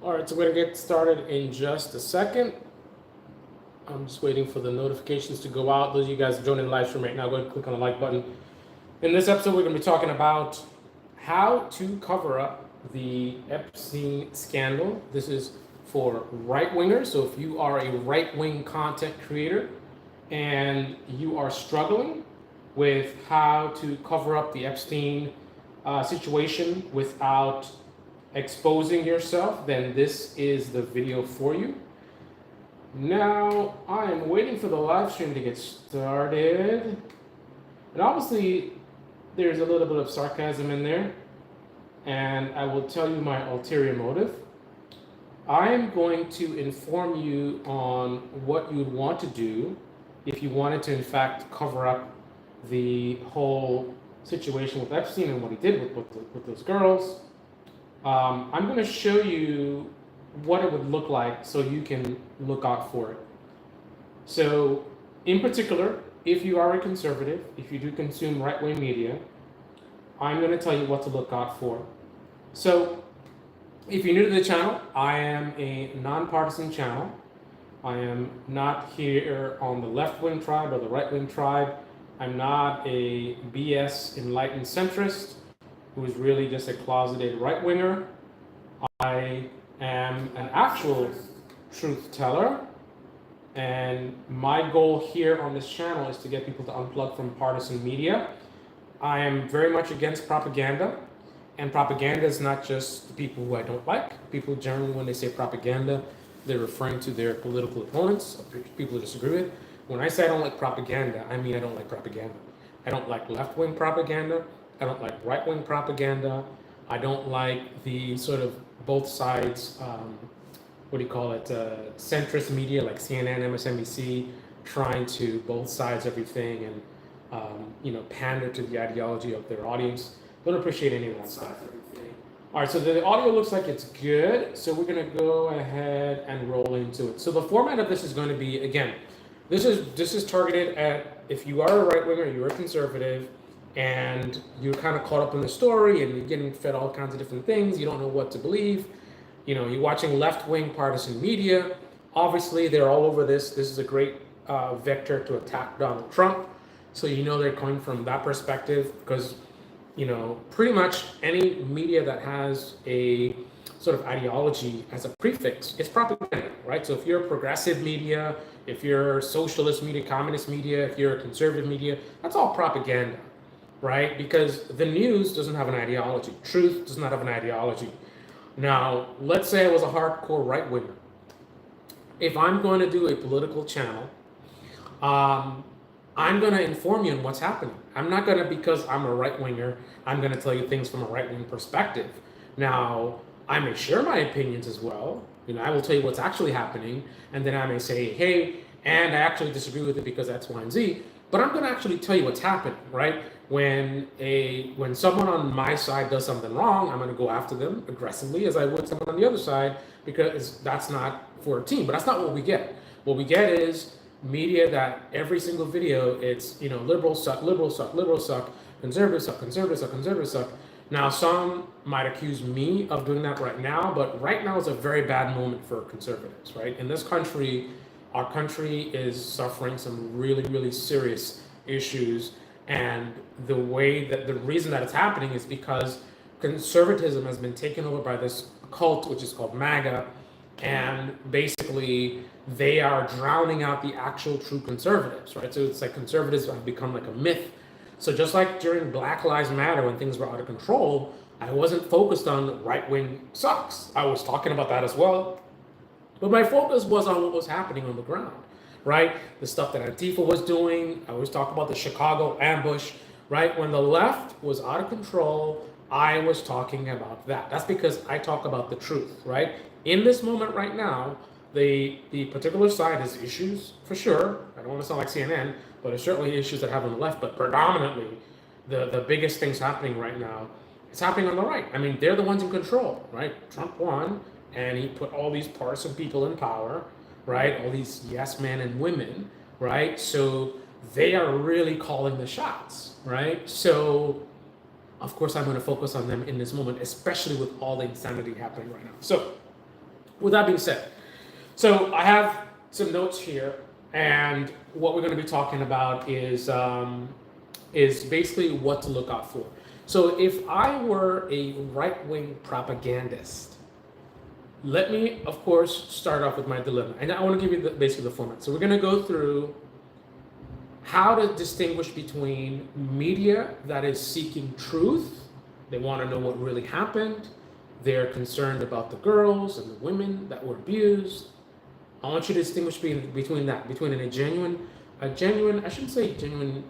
All right, so we're gonna get started in just a second. I'm just waiting for the notifications to go out. Those of you guys joining the live stream right now, go ahead and click on the like button. In this episode, we're gonna be talking about how to cover up the Epstein scandal. This is for right-wingers. So if you are a right-wing content creator and you are struggling with how to cover up the Epstein situation without exposing yourself, then this is the video for you. Now, I am waiting for the live stream to get started. And obviously, there's a little bit of sarcasm in there. And I will tell you my ulterior motive. I am going to inform you on what you would want to do if you wanted to, in fact, cover up the whole situation with Epstein and what he did with those girls. I'm going to show you what it would look like so you can look out for it. So, in particular, if you are a conservative, if you do consume right-wing media, I'm going to tell you what to look out for. So, if you're new to the channel, I am a nonpartisan channel. I am not here on the left-wing tribe or the right-wing tribe. I'm not a BS enlightened centrist who is really just a closeted right-winger. I am an actual truth teller, and my goal here on this channel is to get people to unplug from partisan media. I am very much against propaganda, and propaganda is not just the people who I don't like. People generally, when they say propaganda, they're referring to their political opponents, people who disagree with. When I say I don't like propaganda, I mean I don't like propaganda. I don't like left-wing propaganda. I don't like right-wing propaganda. I don't like the sort of both sides, what do you call it, centrist media like CNN, MSNBC, trying to both sides everything and, pander to the ideology of their audience. Don't appreciate any of that stuff. All right, so the audio looks like it's good. So we're gonna go ahead and roll into it. So the format of this is going to be, again, this is targeted at if you are a right-winger, you're a conservative, and you're kind of caught up in the story and you're getting fed all kinds of different things. You don't know what to believe. You're watching left-wing partisan media. Obviously, they're all over this. This is a great vector to attack Donald Trump. So they're coming from that perspective because, pretty much any media that has a sort of ideology as a prefix is propaganda, right? So if you're progressive media, if you're socialist media, communist media, if you're a conservative media, that's all propaganda. Right? Because the news doesn't have an ideology. Truth does not have an ideology. Now, let's say I was a hardcore right-winger. If I'm going to do a political channel, I'm going to inform you on what's happening. I'm not going to, because I'm a right-winger, I'm going to tell you things from a right-wing perspective. Now, I may share my opinions as well. I will tell you what's actually happening, and then I may say, hey, and I actually disagree with it because X, Y, and Z. But I'm going to actually tell you what's happening, right? When someone on my side does something wrong, I'm going to go after them aggressively as I would someone on the other side, because that's not for a team. But that's not what we get. What we get is media that every single video, it's, liberals suck, liberals suck, liberals suck, conservatives suck, conservatives suck, conservatives suck. Now, some might accuse me of doing that right now, but right now is a very bad moment for conservatives, right? In this country, our country is suffering some really, really serious issues. And the reason that it's happening is because conservatism has been taken over by this cult, which is called MAGA. And basically, they are drowning out the actual true conservatives, right? So it's like conservatives have become like a myth. So just like during Black Lives Matter, when things were out of control, I wasn't focused on right-wing sucks. I was talking about that as well. But my focus was on what was happening on the ground, right? The stuff that Antifa was doing. I always talk about the Chicago ambush, right? When the left was out of control, I was talking about that. That's because I talk about the truth, right? In this moment right now, the particular side has issues, for sure. I don't want to sound like CNN, but there's certainly issues that have on the left, but predominantly the biggest things happening right now, it's happening on the right. I mean, they're the ones in control, right? Trump won, and he put all these partisan people in power, right? All these yes men and women, right? So they are really calling the shots, right? So of course I'm going to focus on them in this moment, especially with all the insanity happening right now. So With that being said, so I have some notes here, and what we're going to be talking about is basically what to look out for. So if I were a right-wing propagandist, let me, of course, start off with my dilemma. And I want to give you basically the format. So we're going to go through how to distinguish between media that is seeking truth. They want to know what really happened. They're concerned about the girls and the women that were abused. I want you to distinguish between that, between a genuine, I shouldn't say genuine,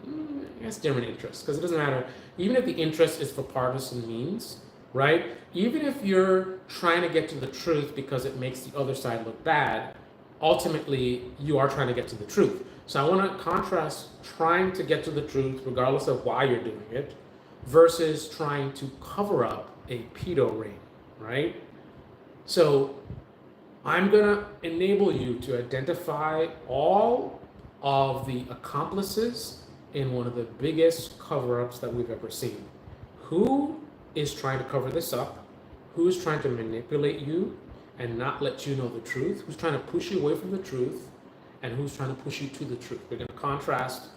I guess genuine interest, because it doesn't matter. Even if the interest is for partisan means, right? Even if you're trying to get to the truth because it makes the other side look bad, ultimately you are trying to get to the truth. So I want to contrast trying to get to the truth, regardless of why you're doing it, versus trying to cover up a pedo ring, right? So I'm going to enable you to identify all of the accomplices in one of the biggest cover-ups that we've ever seen. Who is trying to cover this up? Who is trying to manipulate you and not let you know the truth? Who's trying to push you away from the truth? And who's trying to push you to the truth? We're going to contrast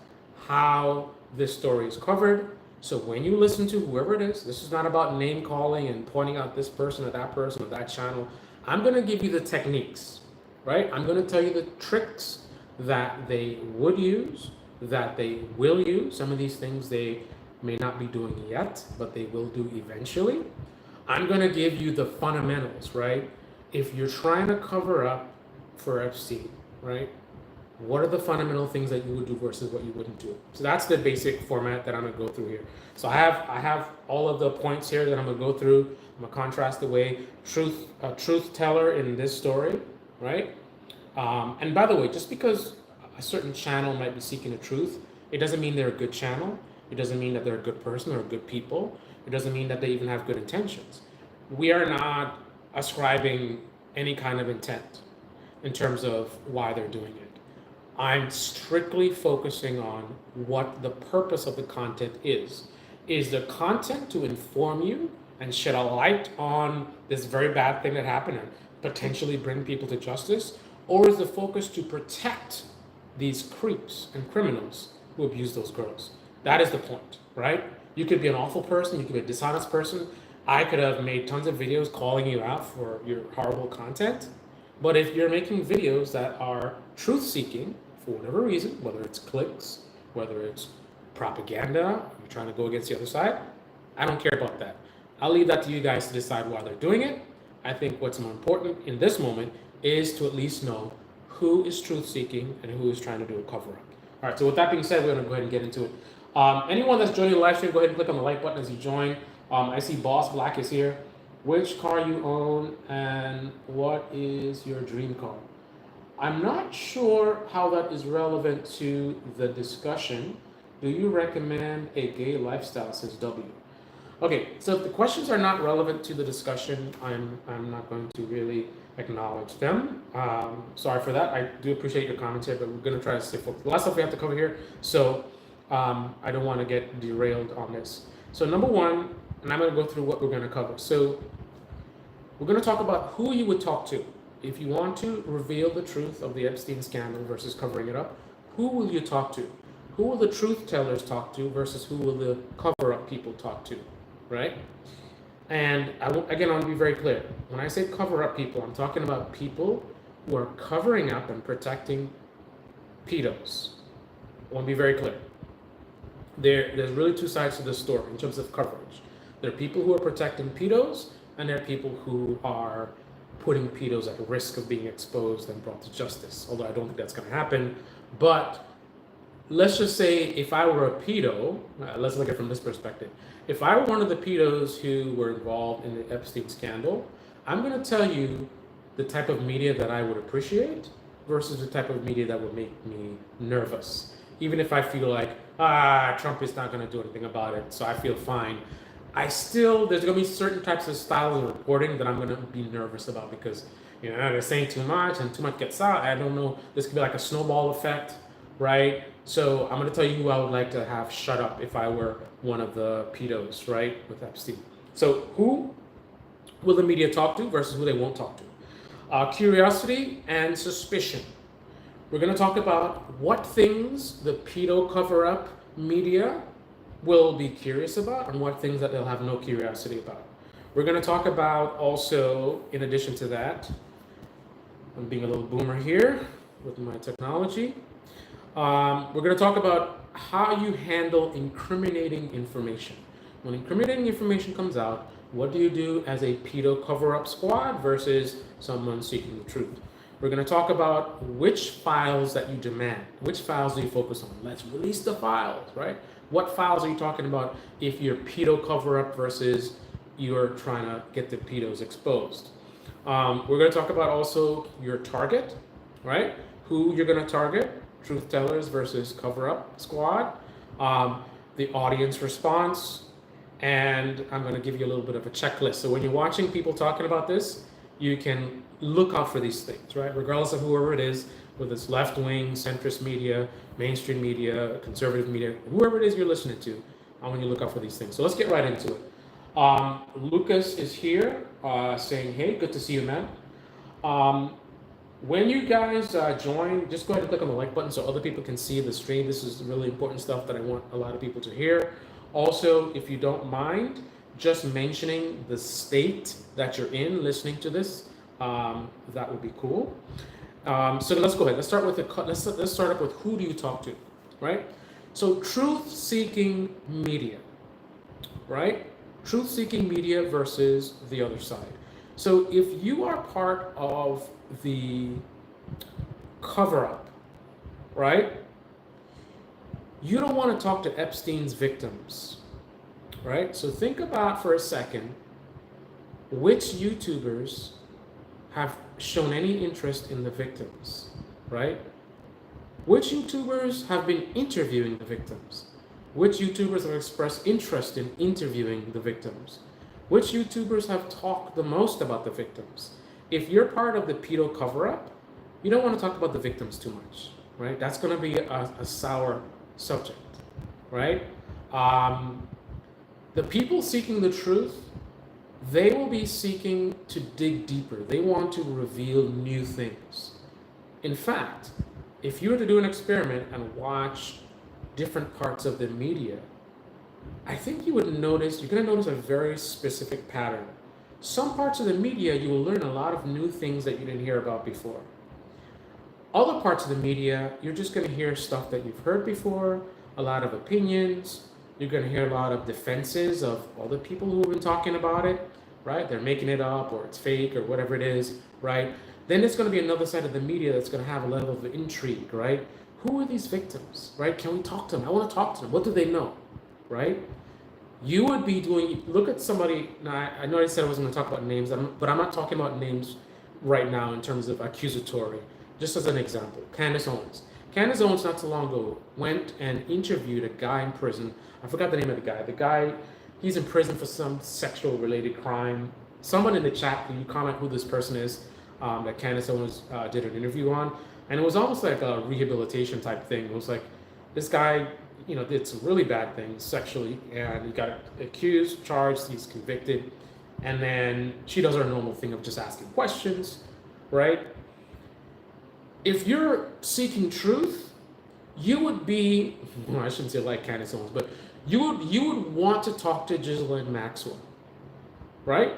how this story is covered. So when you listen to whoever it is, this is not about name calling and pointing out this person or that channel. I'm going to give you the techniques, right? I'm going to tell you the tricks that they would use, that they will use. Some of these things they may not be doing yet, but they will do eventually. I'm going to give you the fundamentals, right? If you're trying to cover up for Epstein, right? What are the fundamental things that you would do versus what you wouldn't do? So that's the basic format that I'm gonna go through here. So I have all of the points here that I'm gonna go through. I'm gonna contrast the way truth teller in this story, right? And by the way, just because a certain channel might be seeking the truth, it doesn't mean they're a good channel. It doesn't mean that they're a good person or good people. It doesn't mean that they even have good intentions. We are not ascribing any kind of intent in terms of why they're doing it. I'm strictly focusing on what the purpose of the content is. Is the content to inform you and shed a light on this very bad thing that happened and potentially bring people to justice? Or is the focus to protect these creeps and criminals who abuse those girls? That is the point, right? You could be an awful person, you could be a dishonest person. I could have made tons of videos calling you out for your horrible content. But if you're making videos that are truth-seeking, for whatever reason, whether it's clicks, whether it's propaganda, you're trying to go against the other side, I don't care about that. I'll leave that to you guys to decide why they're doing it. I think what's more important in this moment is to at least know who is truth-seeking and who is trying to do a cover-up. All right, so with that being said, we're going to go ahead and get into it. Anyone that's joining the live stream, go ahead and click on the like button as you join. I see Boss Black is here. Which car you own and what is your dream car? I'm not sure how that is relevant to the discussion. Do you recommend a gay lifestyle, says W? Okay, so if the questions are not relevant to the discussion, I'm not going to really acknowledge them. Sorry for that. I do appreciate your comments here, but we're going to try to stay focused. A lot of stuff we have to cover here, so I don't want to get derailed on this. So number one, and I'm going to go through what we're going to cover. So we're going to talk about who you would talk to. If you want to reveal the truth of the Epstein scandal versus covering it up, who will you talk to? Who will the truth tellers talk to versus who will the cover-up people talk to, right? And again, I want to be very clear. When I say cover-up people, I'm talking about people who are covering up and protecting pedos. I want to be very clear. There's really two sides to this story in terms of coverage. There are people who are protecting pedos, and there are people who are putting pedos at risk of being exposed and brought to justice, although I don't think that's going to happen. But let's just say if I were a pedo, let's look at it from this perspective. If I were one of the pedos who were involved in the Epstein scandal, I'm going to tell you the type of media that I would appreciate versus the type of media that would make me nervous. Even if I feel like, Trump is not going to do anything about it, so I feel fine. there's going to be certain types of styles of reporting that I'm going to be nervous about because, they're saying too much and too much gets out. I don't know. This could be like a snowball effect, right? So I'm going to tell you who I would like to have shut up if I were one of the pedos, right, with Epstein. So who will the media talk to versus who they won't talk to? Curiosity and suspicion. We're going to talk about what things the pedo cover-up media will be curious about and what things that they'll have no curiosity about. We're going to talk about also, in addition to that, I'm being a little boomer here with my technology. We're going to talk about how you handle incriminating information. When incriminating information comes out, what do you do as a pedo cover-up squad versus someone seeking the truth? We're going to talk about which files that you demand. Which files do you focus on? Let's release the files, right? What files are you talking about if you're pedo cover-up versus you're trying to get the pedos exposed? We're going to talk about also your target, right? Who you're going to target, truth tellers versus cover-up squad, the audience response, and I'm going to give you a little bit of a checklist. So when you're watching people talking about this, you can look out for these things, right? Regardless of whoever it is, whether it's left-wing, centrist media, mainstream media, conservative media, whoever it is you're listening to, I want you to look out for these things. So let's get right into it. Lucas is here saying, hey, good to see you, man. When you guys join, just go ahead and click on the like button so other people can see the stream. This is really important stuff that I want a lot of people to hear. Also, if you don't mind, just mentioning the state that you're in listening to this, that would be cool. So let's go ahead. Let's start with let's start up with who do you talk to, right? So truth-seeking media, right? Truth-seeking media versus the other side. So if you are part of the cover-up, right? You don't want to talk to Epstein's victims, right? So think about for a second, which YouTubers have shown any interest in the victims, right? Which YouTubers have been interviewing the victims? Which YouTubers have expressed interest in interviewing the victims? Which YouTubers have talked the most about the victims? If you're part of the pedo cover-up, you don't want to talk about the victims too much, right? That's going to be a sour subject, right? The people seeking the truth, they will be seeking to dig deeper. They want to reveal new things. In fact, if you were to do an experiment and watch different parts of the media, I think you're going to notice a very specific pattern. Some parts of the media, you will learn a lot of new things that you didn't hear about before. Other parts of the media, you're just going to hear stuff that you've heard before, a lot of opinions. You're going to hear a lot of defenses of all the people who have been talking about it, right? They're making it up or it's fake or whatever it is, right? Then there's going to be another side of the media that's going to have a level of intrigue, right? Who are these victims, right? Can we talk to them? I want to talk to them. What do they know, right? You would be doing, look at somebody, now I know I said I wasn't going to talk about names, but I'm not talking about names right now in terms of accusatory. Just as an example, Candace Owens. Candace Owens, not too long ago, went and interviewed a guy in prison. I forgot the name of the guy. The guy, he's in prison for some sexual-related crime. Someone in the chat, can you comment who this person is that Candace Owens did an interview on? And it was almost like a rehabilitation type thing. It was like, this guy, did some really bad things sexually, and he got accused, charged, he's convicted. And then she does her normal thing of just asking questions, right? If you're seeking truth, you would be, well, I shouldn't say like Candace Owens, but you would want to talk to Ghislaine Maxwell, right?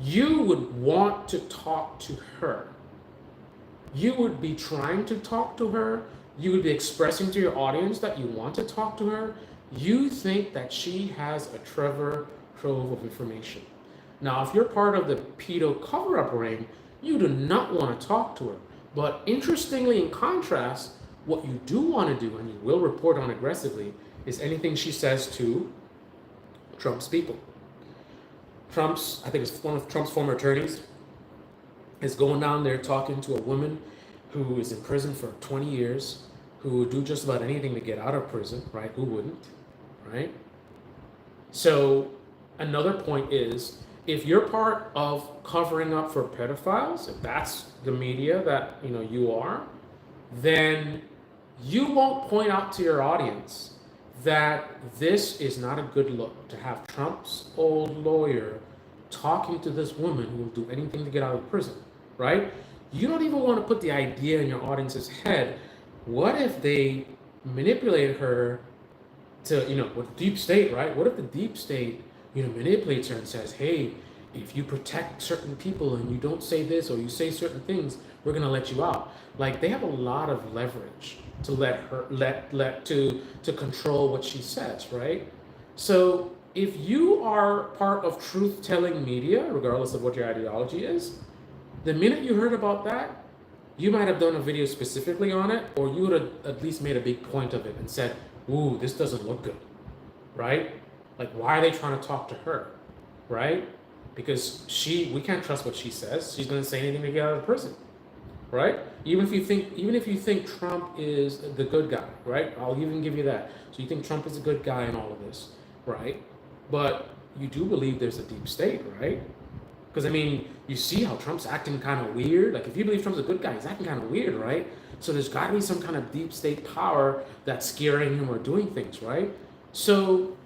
You would want to talk to her. You would be trying to talk to her. You would be expressing to your audience that you want to talk to her. You think that she has a treasure trove of information. Now, if you're part of the pedo cover-up ring, you do not want to talk to her. But interestingly, in contrast, what you do want to do, and you will report on aggressively, is anything she says to Trump's people. I think it's one of Trump's former attorneys, is going down there talking to a woman who is in prison for 20 years, who would do just about anything to get out of prison, right? Who wouldn't, right? So another point is, if you're part of covering up for pedophiles, if that's the media that you are, then you won't point out to your audience that this is not a good look to have Trump's old lawyer talking to this woman who will do anything to get out of prison. right? You don't even want to put the idea in your audience's head. What if they manipulate her to, with deep state, right? What if the deep state, manipulates her and says, hey, if you protect certain people and you don't say this or you say certain things, we're gonna let you out. Like, they have a lot of leverage to to control what she says, right? So if you are part of truth-telling media, regardless of what your ideology is, the minute you heard about that, you might have done a video specifically on it, or you would have at least made a big point of it and said, ooh, this doesn't look good, right? Like, why are they trying to talk to her, right? Because we can't trust what she says. She's going to say anything to get out of prison, right? Even if you think Trump is the good guy, right? I'll even give you that. So you think Trump is a good guy in all of this, right? But you do believe there's a deep state, right? Because, I mean, you see how Trump's acting kind of weird. Like, if you believe Trump's a good guy, he's acting kind of weird, right? So there's got to be some kind of deep state power that's scaring him or doing things, right? So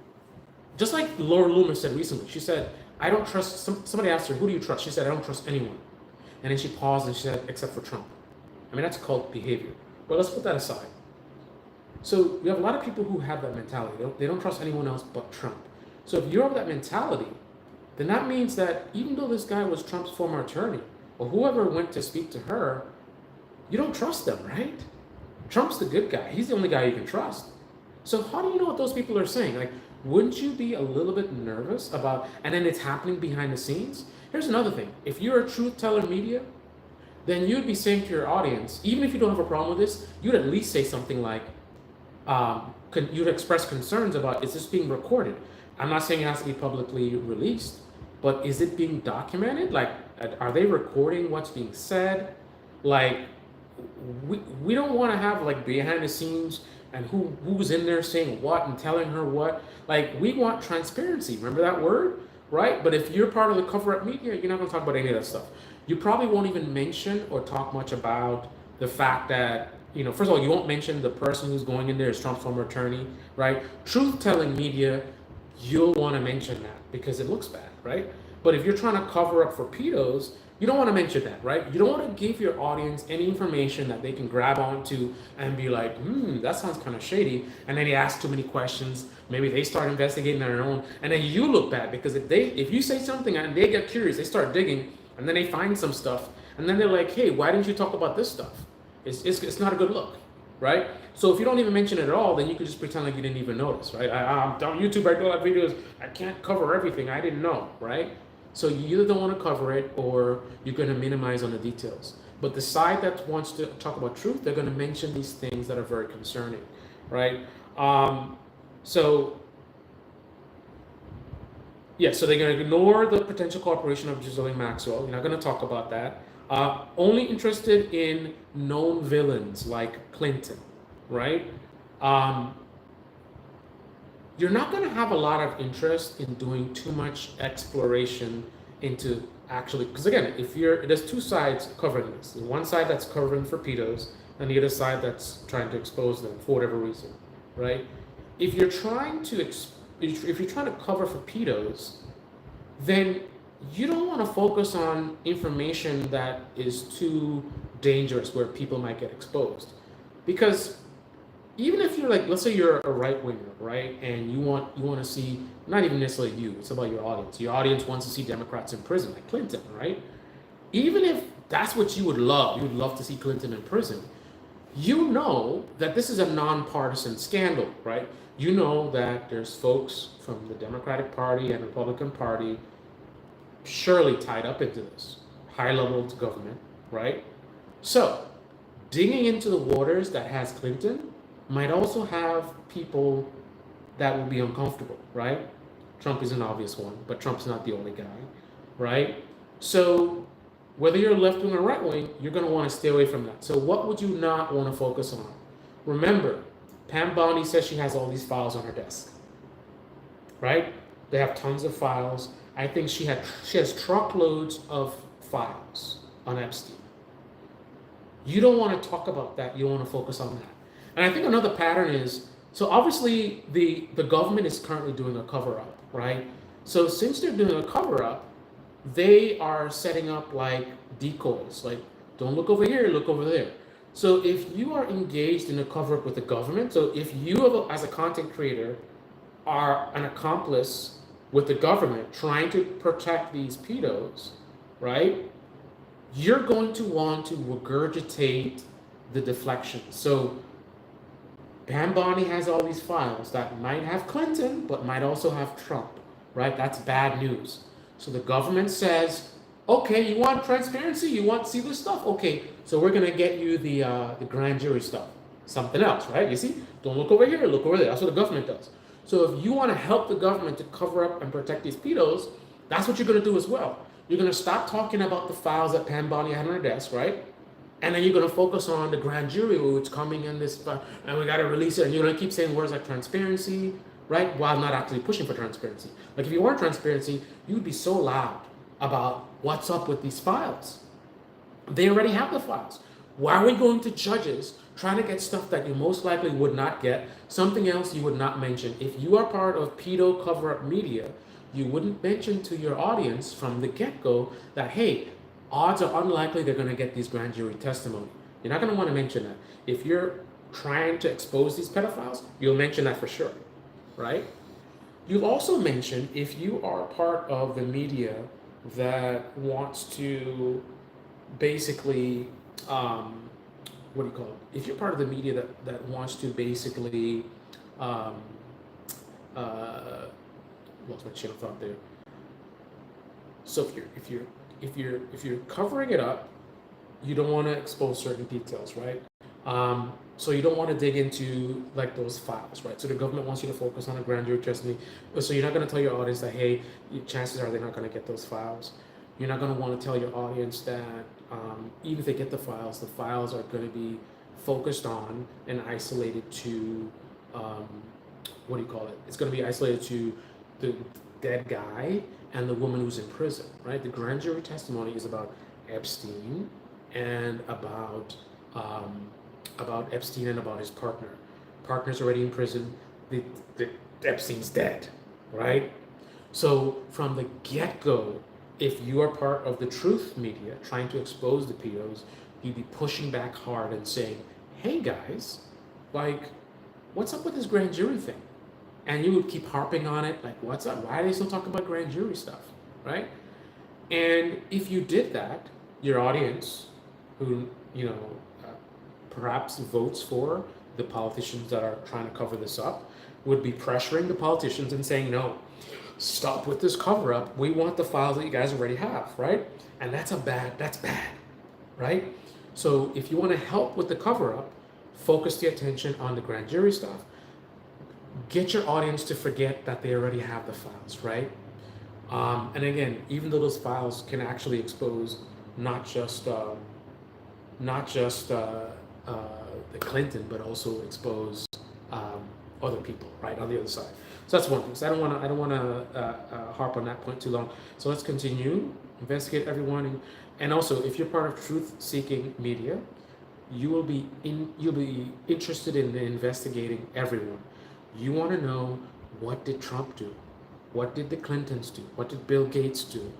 just like Laura Loomer said recently, she said, I don't trust, somebody asked her, who do you trust? She said, I don't trust anyone. And then she paused and she said, except for Trump. I mean, that's cult behavior. But let's put that aside. So you have a lot of people who have that mentality. They don't trust anyone else but Trump. So if you're of that mentality, then that means that even though this guy was Trump's former attorney, or whoever went to speak to her, you don't trust them, right? Trump's the good guy. He's the only guy you can trust. So how do you know what those people are saying? Like, wouldn't you be a little bit nervous about, and then it's happening behind the scenes? Here's another thing. If you're a truth teller media, then you'd be saying to your audience, even if you don't have a problem with this, you'd at least say something like, you'd express concerns about, is this being recorded? I'm not saying it has to be publicly released, but is it being documented? Like, are they recording what's being said? Like, we don't want to have like behind the scenes and who's in there saying what and telling her what. Like, we want transparency. Remember that word, right? But if you're part of the cover-up media, you're not going to talk about any of that stuff. You probably won't even mention or talk much about the fact that, first of all, you won't mention the person who's going in there is Trump's former attorney, right? Truth-telling media, you'll want to mention that because it looks bad, right? But if you're trying to cover up for pedos, you don't want to mention that, right? You don't want to give your audience any information that they can grab onto and be like, that sounds kind of shady. And then they ask too many questions. Maybe they start investigating on their own. And then you look bad because if you say something and they get curious, they start digging and then they find some stuff. And then they're like, hey, why didn't you talk about this stuff? It's not a good look, right? So if you don't even mention it at all, then you can just pretend like you didn't even notice, right? On YouTube, I do a lot of videos. I can't cover everything. I didn't know, right? So you either don't want to cover it or you're going to minimize on the details. But the side that wants to talk about truth, they're going to mention these things that are very concerning, right? So they're going to ignore the potential cooperation of Ghislaine Maxwell. You're not going to talk about that. Only interested in known villains like Clinton, right? You're not going to have a lot of interest in doing too much exploration into actually, because again, there's two sides covering this. There's one side that's covering for pedos, and the other side that's trying to expose them for whatever reason, right? If you're trying to cover for pedos, then you don't want to focus on information that is too dangerous where people might get exposed, because even if you're like, let's say you're a right winger, right, and you want to see, not even necessarily you, it's about your audience. Your audience wants to see Democrats in prison, like Clinton, right? Even if that's what you would love to see Clinton in prison. You know that this is a nonpartisan scandal, right? You know that there's folks from the Democratic Party and Republican Party surely tied up into this, high levels of government, right? So digging into the waters that has Clinton might also have people that will be uncomfortable, right? Trump is an obvious one, but Trump's not the only guy, right? So whether you're left wing or right wing, you're going to want to stay away from that. So what would you not want to focus on? Remember, Pam Bondi says she has all these files on her desk, right? They have tons of files. I think she has truckloads of files on Epstein. You don't want to talk about that. You don't want to focus on that. And I think another pattern is, so obviously the government is currently doing a cover-up, right? So since they're doing a cover-up, they are setting up like decoys, like don't look over here, look over there. So if you are engaged in a cover up with the government, so if you as a content creator are an accomplice with the government trying to protect these pedos, right? You're going to want to regurgitate the deflection. So Pam Bondi has all these files that might have Clinton, but might also have Trump, right? That's bad news. So the government says, okay, you want transparency? You want to see this stuff? Okay, so we're gonna get you the grand jury stuff, something else, right? You see, don't look over here, look over there. That's what the government does. So if you want to help the government to cover up and protect these pedos, that's what you're gonna do as well. You're gonna stop talking about the files that Pam Bondi had on her desk, right? And then you're going to focus on the grand jury, oh, it's coming in this, and we got to release it. And you're going to keep saying words like transparency, right? While not actually pushing for transparency. Like if you want transparency, you would be so loud about what's up with these files. They already have the files. Why are we going to judges trying to get stuff that you most likely would not get, something else you would not mention? If you are part of pedo cover-up media, you wouldn't mention to your audience from the get-go that, hey, odds are unlikely they're going to get these grand jury testimony. You're not going to want to mention that. If you're trying to expose these pedophiles, you'll mention that for sure, right? You'll also mention if you are part of the media that wants to basically, what do you call it? If you're part of the media that wants to basically, lost my chain of thought there. So if you're covering it up, you don't want to expose certain details, right? So you don't want to dig into like those files, right? So the government wants you to focus on a grand jury testimony. So you're not going to tell your audience that, hey, chances are they're not going to get those files. You're not going to want to tell your audience that even if they get the files are going to be focused on and isolated to, what do you call it? It's going to be isolated to the dead guy and the woman who's in prison, right? The grand jury testimony is about Epstein and about Epstein and about his partner. Partner's already in prison. The Epstein's dead, right? So from the get-go, if you are part of the truth media trying to expose the pedos, you'd be pushing back hard and saying, hey guys, like, what's up with this grand jury thing? And you would keep harping on it, like, what's up? Why are they still talking about grand jury stuff, right? And if you did that, your audience, who, perhaps votes for the politicians that are trying to cover this up, would be pressuring the politicians and saying, no, stop with this cover up. We want the files that you guys already have, right? And that's bad, right? So if you want to help with the cover up, focus the attention on the grand jury stuff. Get your audience to forget that they already have the files, right? And again, even though those files can actually expose not just the Clinton, but also expose other people, right, on the other side. So that's one thing. So I don't want to harp on that point too long. So let's continue. Investigate everyone, and also if you're part of truth-seeking media, you'll be interested in investigating everyone. You want to know, what did Trump do? What did the Clintons do? What did Bill Gates do?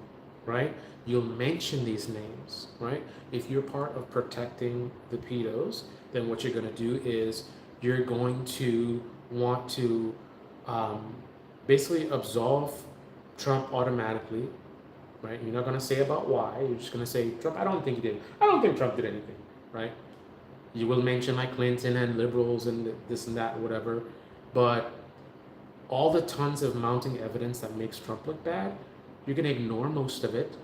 Right? You'll mention these names, right? If you're part of protecting the pedos, then what you're going to do is you're going to want to basically absolve Trump automatically, right? You're not going to say about why. You're just going to say, Trump, I don't think he did. I don't think Trump did anything, right? You will mention like Clinton and liberals and this and that, whatever. But all the tons of mounting evidence that makes Trump look bad, you're going to ignore most of it.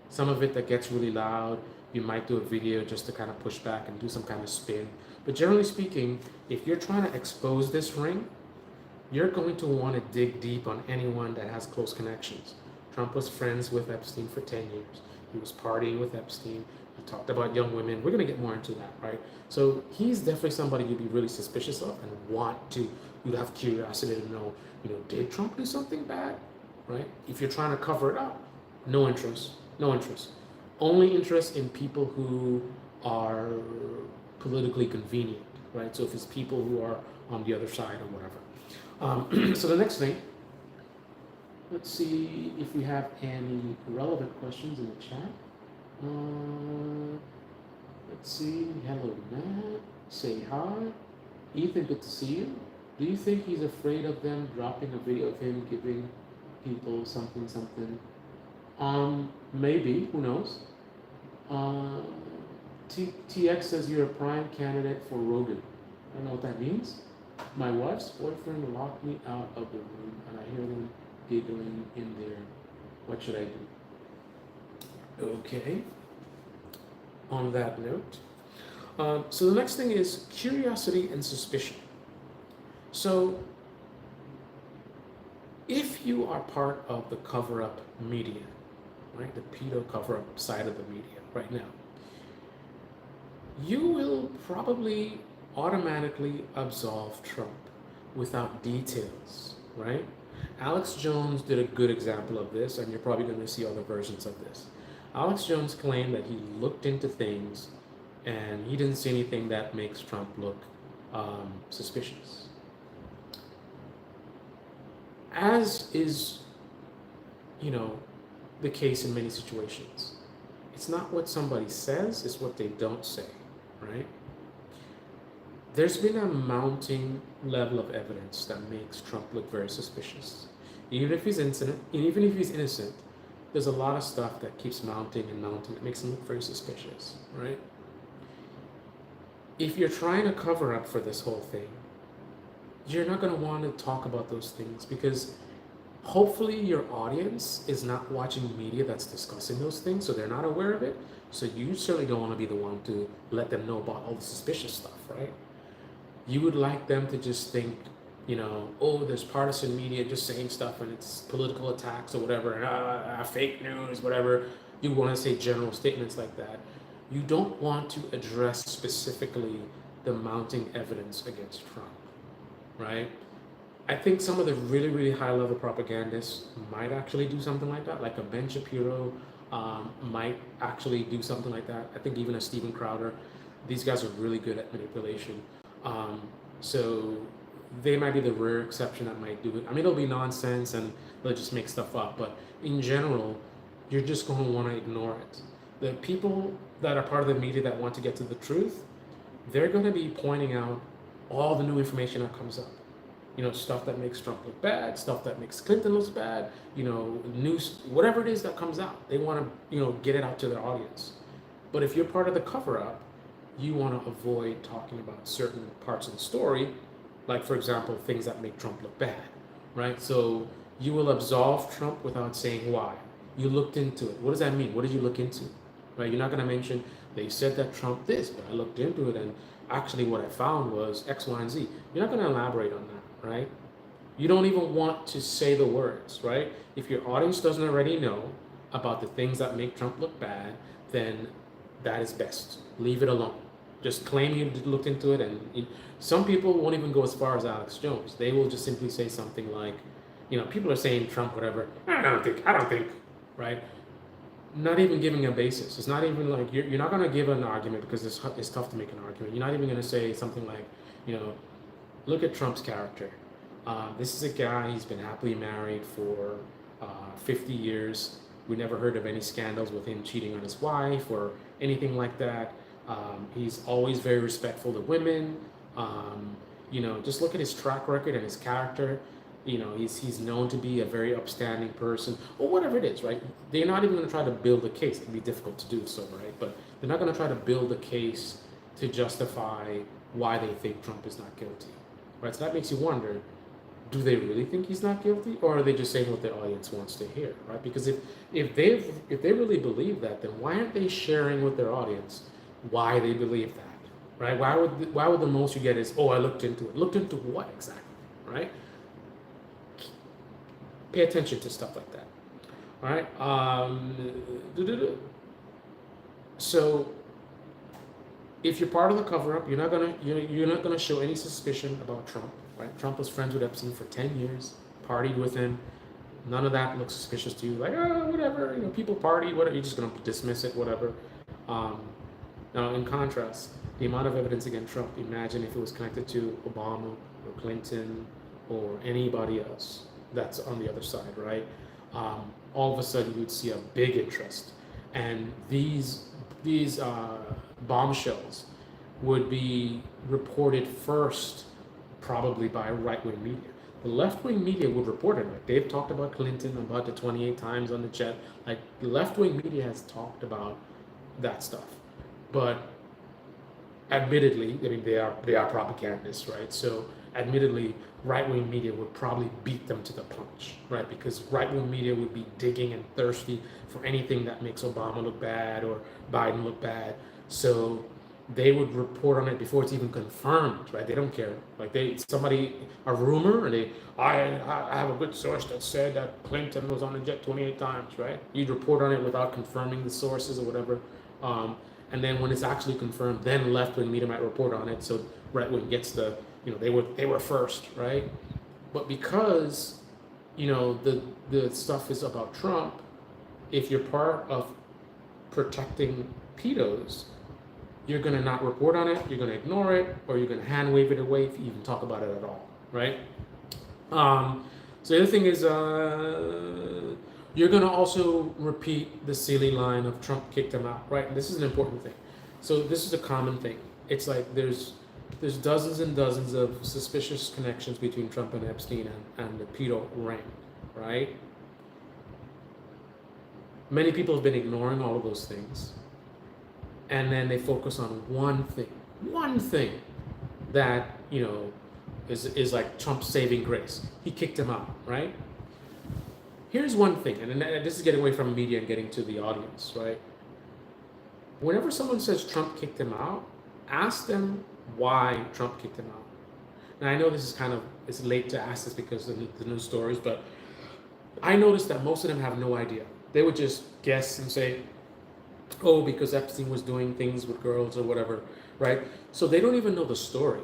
Some of it that gets really loud, you might do a video just to kind of push back and do some kind of spin. But generally speaking, if you're trying to expose this ring, you're going to want to dig deep on anyone that has close connections. Trump was friends with Epstein for 10 years. He was partying with Epstein. He talked about young women. We're going to get more into that, right? So he's definitely somebody you'd be really suspicious of and you'd have curiosity to know, did Trump do something bad, right? If you're trying to cover it up, no interest. Only interest in people who are politically convenient, right? So if it's people who are on the other side or whatever. So the next thing Let's see if we have any relevant questions in the chat. Let's see. Hello, Matt. Say hi. Ethan, good to see you. Do you think he's afraid of them dropping a video of him giving people something, something? Maybe. Who knows? Uh, TX says you're a prime candidate for Rogan. I don't know what that means. My wife's boyfriend locked me out of the room, and I hear them giggling in there. What should I do? Okay. On that note, so the next thing is curiosity and suspicion. So, if you are part of the cover-up media, right, the pedo cover-up side of the media right now, you will probably automatically absolve Trump without details, right? Alex Jones did a good example of this, and you're probably going to see other versions of this. Alex Jones claimed that he looked into things and he didn't see anything that makes Trump look suspicious. As is, the case in many situations. It's not what somebody says, it's what they don't say, right? There's been a mounting level of evidence that makes Trump look very suspicious. Even if he's innocent, there's a lot of stuff that keeps mounting and mounting that makes him look very suspicious, right? If you're trying to cover up for this whole thing, you're not going to want to talk about those things because hopefully your audience is not watching media that's discussing those things, so they're not aware of it. So you certainly don't want to be the one to let them know about all the suspicious stuff, right? You would like them to just think, oh, there's partisan media just saying stuff and it's political attacks or whatever, and fake news, whatever. You want to say general statements like that. You don't want to address specifically the mounting evidence against Trump, right? I think some of the really, really high-level propagandists might actually do something like that, like a Ben Shapiro might actually do something like that. I think even a Steven Crowder, these guys are really good at manipulation. So they might be the rare exception that might do it. I mean, it'll be nonsense and they'll just make stuff up, but in general, you're just going to want to ignore it. The people that are part of the media that want to get to the truth, they're going to be pointing out all the new information that comes up. Stuff that makes Trump look bad, stuff that makes Clinton look bad, news, whatever it is that comes out. They want to, get it out to their audience. But if you're part of the cover-up, you want to avoid talking about certain parts of the story, like, for example, things that make Trump look bad, right? So you will absolve Trump without saying why. You looked into it. What does that mean? What did you look into, right? You're not going to mention, they said that Trump this, but I looked into it, and actually what I found was X, Y, and Z. You're not going to elaborate on that. Right? You don't even want to say the words, right? If your audience doesn't already know about the things that make Trump look bad, then that is best. Leave it alone. Just claim you looked into it, and some people won't even go as far as Alex Jones. They will just simply say something like, people are saying Trump, whatever. I don't think, right? Not even giving a basis. It's not even like you're not going to give an argument because it's tough to make an argument. You're not even going to say something like, look at Trump's character. This is a guy, he's been happily married for 50 years. We never heard of any scandals with him cheating on his wife or anything like that. He's always very respectful to women. Just look at his track record and his character. He's known to be a very upstanding person, or whatever it is, right? They're not even going to try to build a case. It can be difficult to do so, right? But they're not going to try to build a case to justify why they think Trump is not guilty. Right, so that makes you wonder, do they really think he's not guilty, or are they just saying what their audience wants to hear, right? Because if they really believe that, then why aren't they sharing with their audience why they believe that, right? Why would the most you get is, oh, I looked into it. Looked into what exactly, right? Pay attention to stuff like that, all right? So if you're part of the cover-up, you're not gonna show any suspicion about Trump, right? Trump was friends with Epstein for 10 years, partied with him. None of that looks suspicious to you. Like, whatever, people party, whatever. You're just gonna dismiss it, whatever. Now, in contrast, the amount of evidence against Trump. Imagine if it was connected to Obama or Clinton or anybody else. that's on the other side, right? All of a sudden you'd see a big interest, and these bombshells would be reported first, probably by right-wing media. The left-wing media would report it. Like they've talked about Clinton about the 28 times on the chat. Like the left-wing media has talked about that stuff, but admittedly, I mean they are propagandists, right? So admittedly, right-wing media would probably beat them to the punch, right? Because right-wing media would be digging and thirsty for anything that makes Obama look bad or Biden look bad. So they would report on it before it's even confirmed, right? They don't care. Like a rumor, and I have a good source that said that Clinton was on the jet 28 times, right? You'd report on it without confirming the sources or whatever. And then when it's actually confirmed, then left-wing media might report on it. So right-wing gets they were first, right? But because, the stuff is about Trump, if you're part of protecting pedos, you're going to not report on it, you're going to ignore it, or you're going to hand wave it away if you even talk about it at all, right? So the other thing is, you're going to also repeat the silly line of Trump kicked him out, right? And this is an important thing. So this is a common thing. It's like there's dozens and dozens of suspicious connections between Trump and Epstein and the pedo ring, right? Many people have been ignoring all of those things. And then they focus on one thing that, is like Trump's saving grace. He kicked him out, right? Here's one thing, and this is getting away from media and getting to the audience, right? Whenever someone says Trump kicked him out, ask them why Trump kicked him out. Now, I know this is it's late to ask this because of the news stories, but I noticed that most of them have no idea. They would just guess and say, oh, because Epstein was doing things with girls or whatever, right? So they don't even know the story.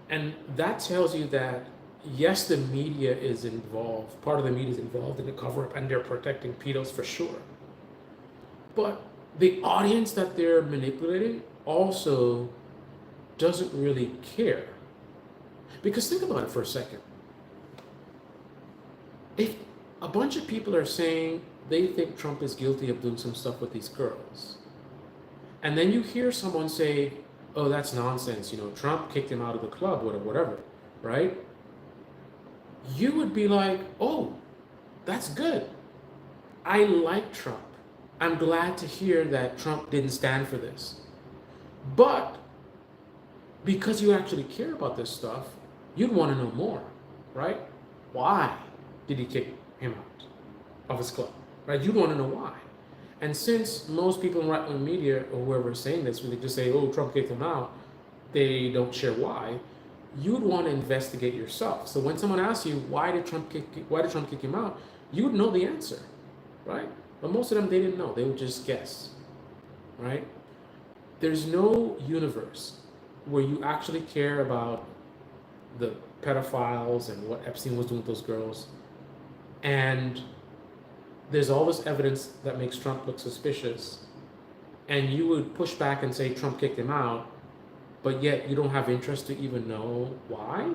And that tells you that, yes, the media is involved, part of the media is involved in the cover-up, and they're protecting pedos for sure. But the audience that they're manipulating also doesn't really care. Because think about it for a second. If a bunch of people are saying they think Trump is guilty of doing some stuff with these girls, and then you hear someone say, oh, that's nonsense, Trump kicked him out of the club or whatever, right? You would be like, oh, that's good. I like Trump. I'm glad to hear that Trump didn't stand for this. But because you actually care about this stuff, you'd want to know more, right? Why did he kick him out of his club, right? You'd want to know why. And since most people in right-wing media or whoever is saying this, when they just say, oh, Trump kicked him out, they don't share why, you'd want to investigate yourself. So when someone asks you, why did Trump kick him out, you would know the answer, right? But most of them, they didn't know. They would just guess, right? There's no universe where you actually care about the pedophiles and what Epstein was doing with those girls, and there's all this evidence that makes Trump look suspicious, and you would push back and say Trump kicked him out, but yet you don't have interest to even know why?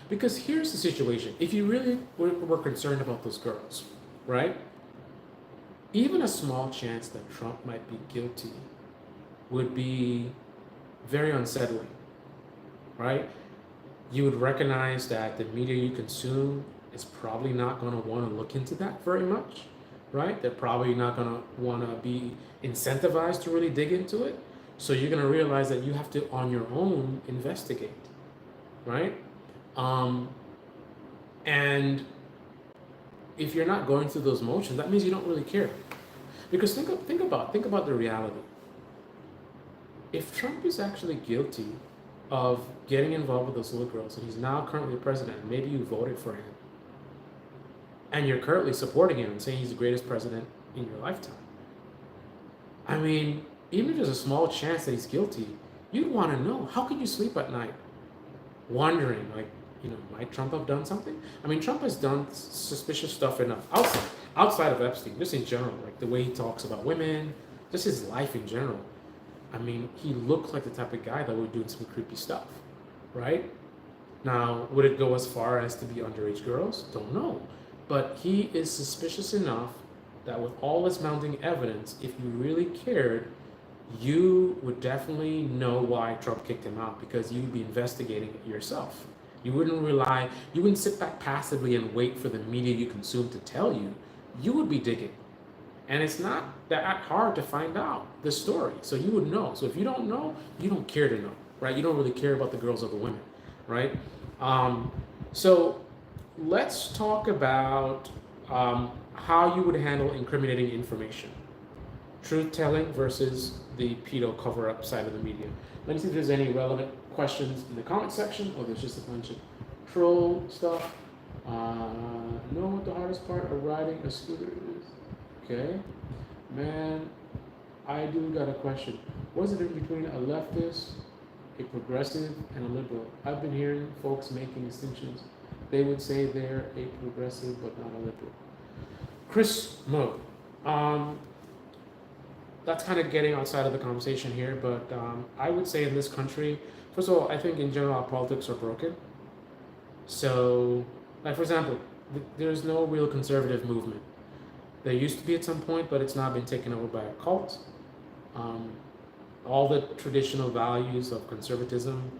Because here's the situation. If you really were concerned about those girls, right? Even a small chance that Trump might be guilty would be very unsettling, right? You would recognize that the media you consume is probably not going to want to look into that very much, right? They're probably not going to want to be incentivized to really dig into it. So you're going to realize that you have to, on your own, investigate, right? And if you're not going through those motions, that means you don't really care. Because think about the reality. If Trump is actually guilty of getting involved with those little girls, and he's now currently president, and maybe you voted for him, and you're currently supporting him and saying he's the greatest president in your lifetime, I mean, even if there's a small chance that he's guilty, you'd want to know. How can you sleep at night wondering, like, might Trump have done something? I mean, Trump has done suspicious stuff enough outside of Epstein, just in general, like the way he talks about women, just his life in general. I mean, he looks like the type of guy that would do some creepy stuff, right? Now, would it go as far as to be underage girls? Don't know. But he is suspicious enough that with all this mounting evidence, if you really cared, you would definitely know why Trump kicked him out, because you'd be investigating it yourself. You wouldn't sit back passively and wait for the media you consume to tell you. You would be digging. And it's not that hard to find out the story. So you would know. So if you don't know, you don't care to know, right? You don't really care about the girls or the women, right? So let's talk about how you would handle incriminating information. Truth-telling versus the pedo cover-up side of the media. Let me see if there's any relevant questions in the comment section, or there's just a bunch of troll stuff. Know what the hardest part of riding a scooter is? Okay. Man, I do got a question. What's the difference between a leftist, a progressive, and a liberal? I've been hearing folks making distinctions. They would say they're a progressive but not a liberal. Chris Mo. That's kind of getting outside of the conversation here, but I would say in this country, first of all, I think in general our politics are broken. So, like for example, there's no real conservative movement. There used to be at some point, but it's now been taken over by a cult. All the traditional values of conservatism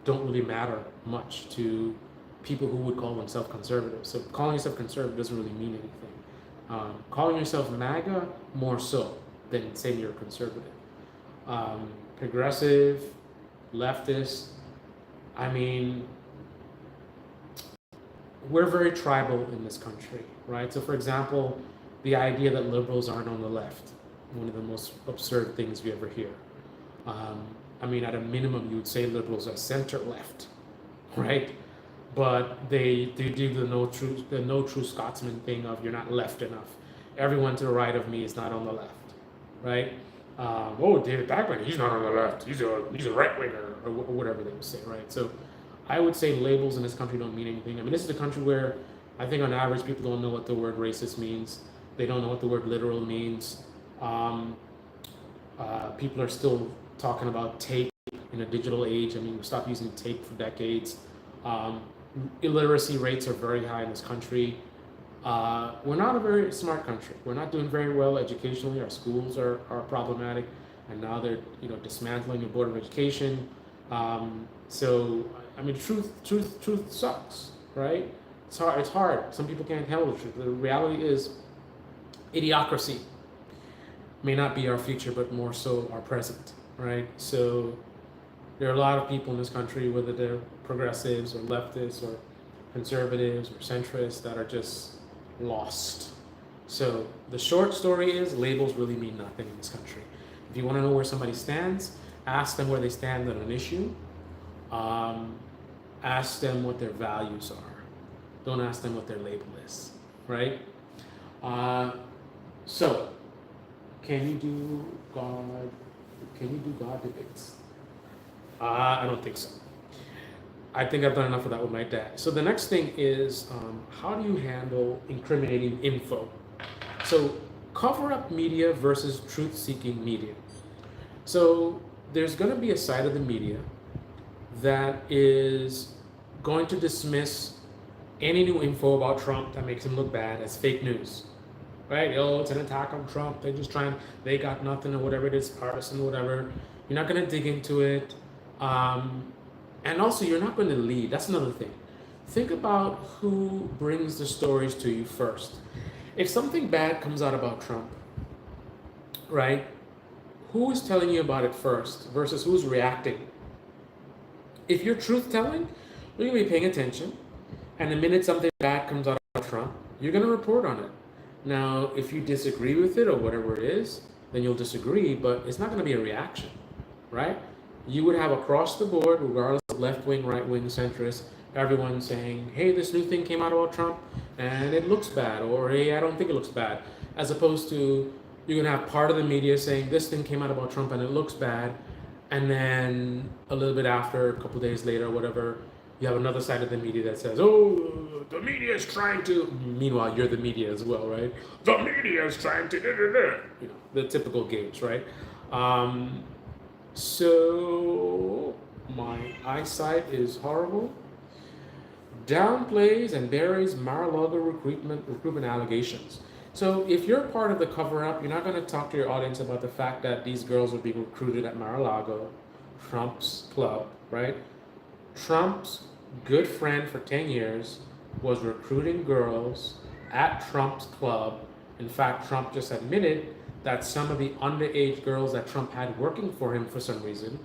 don't really matter much to people who would call themselves conservative. So calling yourself conservative doesn't really mean anything. Calling yourself MAGA, more so than saying you're conservative. Progressive, leftist, I mean, we're very tribal in this country, right? So for example, the idea that liberals aren't on the left, one of the most absurd things you ever hear. I mean, at a minimum, you would say liberals are center left, right? But they do the no true Scotsman thing of you're not left enough. Everyone to the right of me is not on the left, right? Oh, David Backman, he's not on the left. He's a right winger, or whatever they would say, right? So I would say labels in this country don't mean anything. I mean, this is a country where I think on average people don't know what the word racist means. They don't know what the word literal means. People are still talking about tape in a digital age. I mean, we stopped using tape for decades. Illiteracy rates are very high in this country. We're not a very smart country. We're not doing very well educationally. Our schools are problematic, and now they're dismantling the Board of Education. So I mean, truth sucks, right? It's hard. It's hard. Some people can't handle the truth. The reality is, idiocracy may not be our future, but more so our present, right? So there are a lot of people in this country, whether they're progressives or leftists or conservatives or centrists, that are just lost. So the short story is labels really mean nothing in this country. If you want to know where somebody stands, ask them where they stand on an issue. Ask them what their values are. Don't ask them what their label is, right? So, can you do God debates? I don't think so. I think I've done enough of that with my dad. So the next thing is, how do you handle incriminating info? So cover-up media versus truth-seeking media. So there's going to be a side of the media that is going to dismiss any new info about Trump that makes him look bad as fake news, right? Oh, it's an attack on Trump. They got nothing or whatever it is, partisan or whatever. You're not going to dig into it. And also, you're not going to lead. That's another thing. Think about who brings the stories to you first. If something bad comes out about Trump, right? Who is telling you about it first versus who's reacting? If you're truth-telling, you're going to be paying attention. And the minute something bad comes out about Trump, you're going to report on it. Now, if you disagree with it or whatever it is, then you'll disagree, but it's not going to be a reaction, right? You would have across the board, regardless of left-wing, right-wing, centrist, everyone saying, hey, this new thing came out about Trump and it looks bad, or hey, I don't think it looks bad. As opposed to, you're going to have part of the media saying this thing came out about Trump and it looks bad, and then a little bit after, a couple days later, whatever, you have another side of the media that says, oh, the media is trying to, meanwhile, you're the media as well, right? The media is trying to, you know, the typical games, right? So my eyesight is horrible. downplays and buries Mar-a-Lago recruitment allegations. So if you're part of the cover-up, you're not going to talk to your audience about the fact that these girls were being recruited at Mar-a-Lago, Trump's club, right? Trump's good friend for 10 years was recruiting girls at Trump's club. In fact, Trump just admitted that some of the underage girls that Trump had working for him for some reason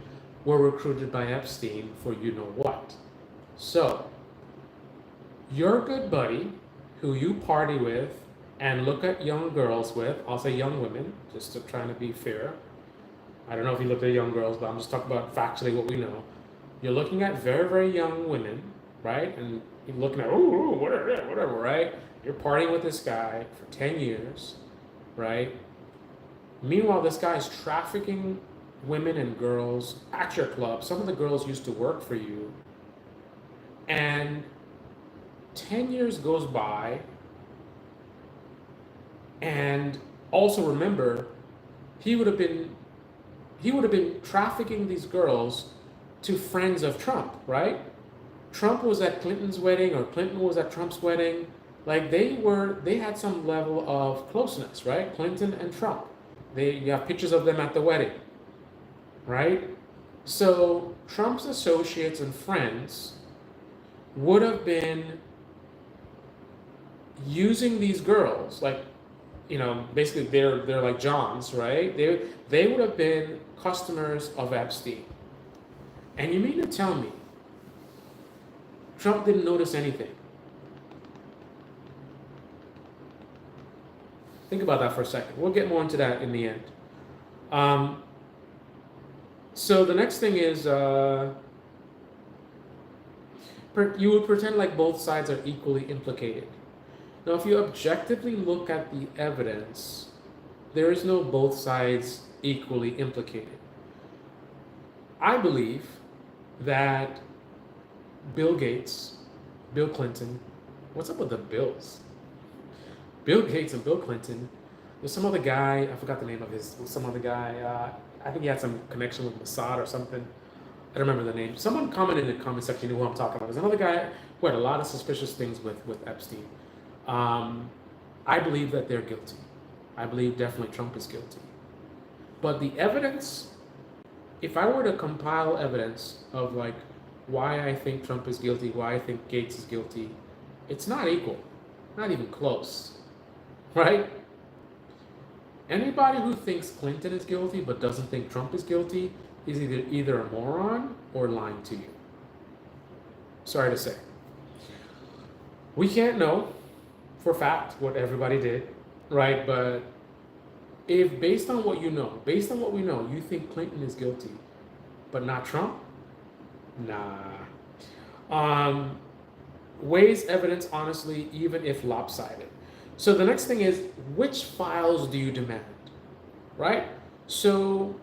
were recruited by Epstein for you know what. So, your good buddy, who you party with and look at young girls with, I'll say young women, just to try to be fair. I don't know if you looked at young girls, but I'm just talking about factually what we know. You're looking at very, very young women, right? And you're looking at, ooh, whatever, right? You're partying with this guy for 10 years, right? Meanwhile, this guy is trafficking women and girls at your club. Some of the girls used to work for you. And 10 years goes by. And also remember, he would have been trafficking these girls to friends of Trump, right? Trump was at Clinton's wedding, or Clinton was at Trump's wedding. Like they had some level of closeness, right? Clinton and Trump. You have pictures of them at the wedding, right? So Trump's associates and friends would have been using these girls, like, basically they're like Johns, right? They would have been customers of Epstein. And you mean to tell me Trump didn't notice anything? Think about that for a second. We'll get more into that in the end. So the next thing is, you would pretend like both sides are equally implicated. Now, if you objectively look at the evidence, there is no both sides equally implicated. I believe that Bill Gates, Bill Clinton, what's up with the Bills? Bill Gates and Bill Clinton, there's some other guy, I forgot the name of some other guy, I think he had some connection with Mossad or something. I don't remember the name. Someone commented in the comment section, you know who I'm talking about. There's another guy who had a lot of suspicious things with Epstein. I believe that they're guilty. I believe definitely Trump is guilty. But the evidence, if I were to compile evidence of like why I think Trump is guilty, why I think Gates is guilty, it's not equal, not even close, right? Anybody who thinks Clinton is guilty but doesn't think Trump is guilty is either a moron or lying to you. Sorry to say. We can't know for fact what everybody did, right? But if based on what we know, you think Clinton is guilty, but not Trump, nah. Weighs evidence honestly, even if lopsided. So the next thing is, which files do you demand, right? So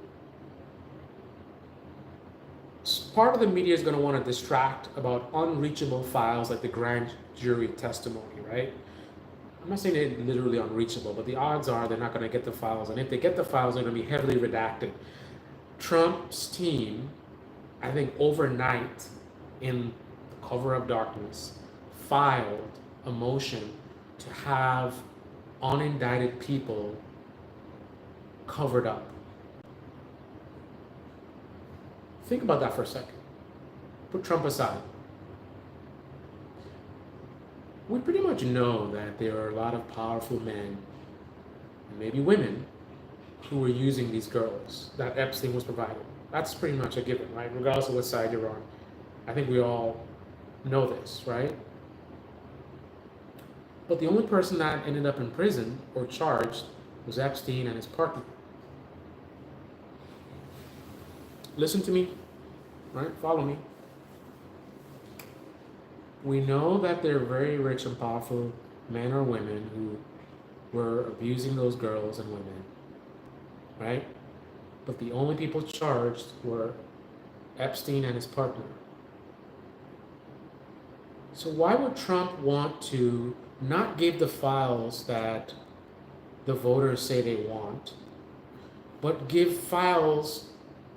part of the media is going to want to distract about unreachable files like the grand jury testimony, right? I'm not saying they're literally unreachable, but the odds are they're not going to get the files. And if they get the files, they're going to be heavily redacted. Trump's team, I think overnight in the cover of darkness, filed a motion to have unindicted people covered up. Think about that for a second. Put Trump aside. We pretty much know that there are a lot of powerful men, and maybe women, who were using these girls that Epstein was providing. That's pretty much a given, right? Regardless of what side you're on. I think we all know this, right? But the only person that ended up in prison or charged was Epstein and his partner. Listen to me, right? Follow me. We know that there are very rich and powerful men or women who were abusing those girls and women, right? But the only people charged were Epstein and his partner. So why would Trump want to not give the files that the voters say they want, but give files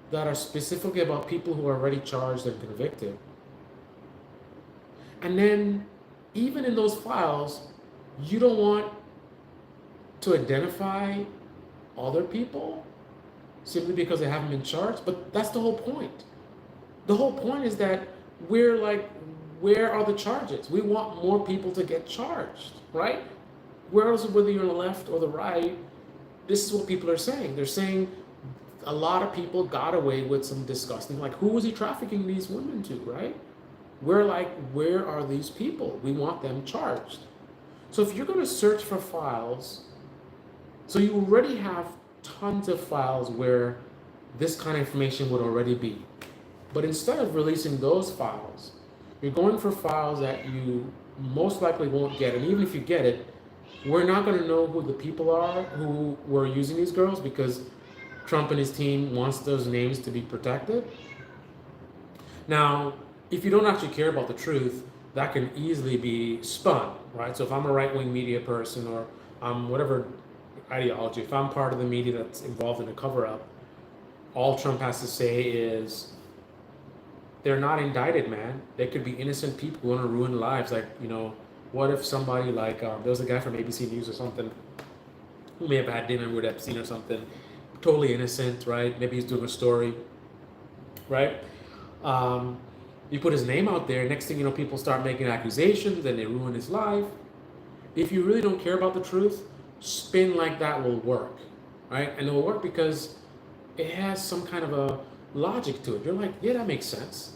that are specifically about people who are already charged and convicted? And then even in those files, you don't want to identify other people simply because they haven't been charged. But that's the whole point. The whole point is that we're like, where are the charges? We want more people to get charged, right? Whereas whether you're on the left or the right, this is what people are saying. They're saying a lot of people got away with some disgusting, like, who was he trafficking these women to, right? We're like, where are these people? We want them charged. So if you're going to search for files, so you already have tons of files where this kind of information would already be. But instead of releasing those files, you're going for files that you most likely won't get. And even if you get it, we're not going to know who the people are who were using these girls, because Trump and his team wants those names to be protected. Now, if you don't actually care about the truth, that can easily be spun, right? So if I'm a right-wing media person, or whatever ideology, if I'm part of the media that's involved in a cover-up, all Trump has to say is, they're not indicted, man. They could be innocent people who want to ruin lives. Like, what if somebody like, there was a guy from ABC News or something who may have had dinner with Epstein or something, totally innocent, right? Maybe he's doing a story, right? You put his name out there, next thing you know, people start making accusations and they ruin his life. If you really don't care about the truth, spin like that will work, right? And it will work because it has some kind of a logic to it. You're like, yeah, that makes sense.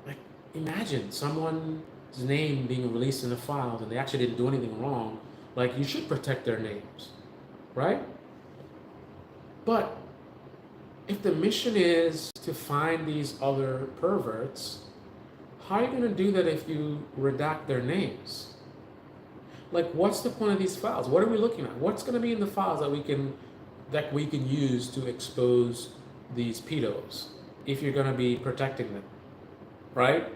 Like, imagine someone's name being released in the files and they actually didn't do anything wrong. Like, you should protect their names, right? But if the mission is to find these other perverts, how are you going to do that if you redact their names? Like, what's the point of these files? What are we looking at? What's going to be in the files that we can use to expose these pedos if you're going to be protecting them, right?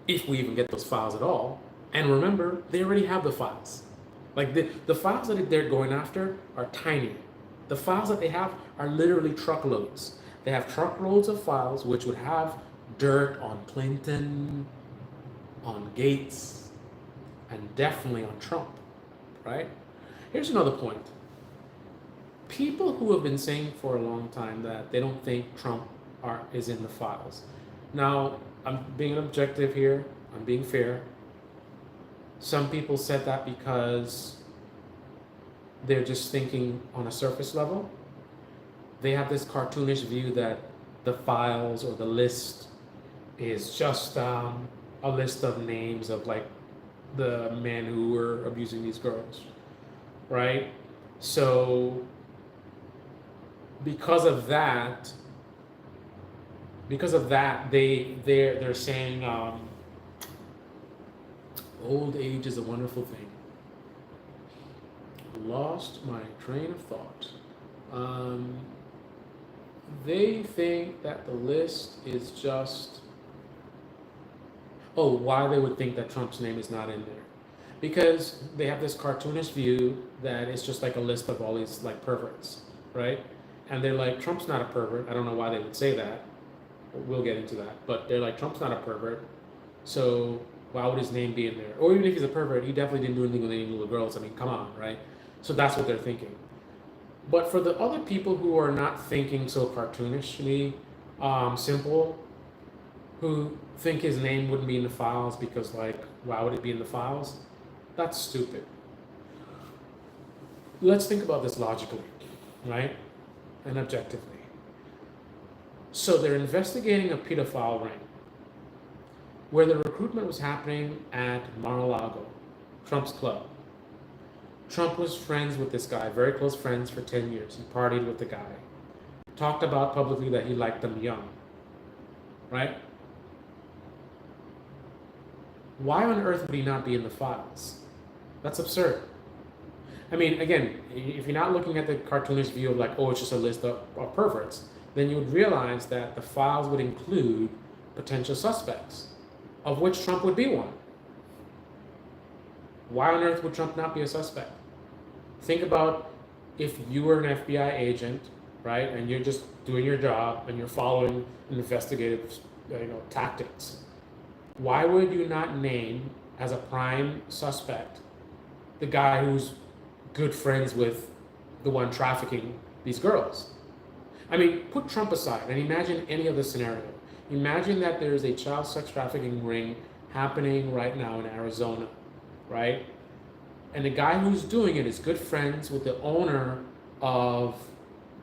If we even get those files at all. And remember, they already have the files. Like, the files that they're going after are tiny. The files that they have are literally truckloads. They have truckloads of files which would have dirt on Clinton, on Gates, and definitely on Trump, right? Here's another point. People who have been saying for a long time that they don't think Trump is in the files. Now, I'm being objective here. I'm being fair. Some people said that because they're just thinking on a surface level. They have this cartoonish view that the files or the list is just a list of names of like the men who were abusing these girls, right? So because of that, they're saying old age is a wonderful thing. Lost my train of thought. They think that the list is just, why they would think that Trump's name is not in there. Because they have this cartoonish view that it's just like a list of all these like perverts, right? And they're like, Trump's not a pervert. I don't know why they would say that. We'll get into that. But they're like, Trump's not a pervert. So why would his name be in there? Or even if he's a pervert, he definitely didn't do anything with any little girls. I mean, come on, right? So that's what they're thinking. But for the other people who are not thinking so cartoonishly simple, who think his name wouldn't be in the files because, like, why would it be in the files? That's stupid. Let's think about this logically, right? And objectively. So they're investigating a pedophile ring where the recruitment was happening at Mar-a-Lago, Trump's club. Trump was friends with this guy, very close friends for 10 years. He partied with the guy. Talked about publicly that he liked them young, right? Why on earth would he not be in the files? That's absurd. I mean, again, if you're not looking at the cartoonish view of like, it's just a list of perverts, then you would realize that the files would include potential suspects, of which Trump would be one. Why on earth would Trump not be a suspect? Think about if you were an FBI agent, right, and you're just doing your job and you're following investigative tactics. why would you not name as a prime suspect the guy who's good friends with the one trafficking these girls? I mean, put Trump aside and imagine any other scenario. Imagine that there's a child sex trafficking ring happening right now in Arizona, right? And the guy who's doing it is good friends with the owner of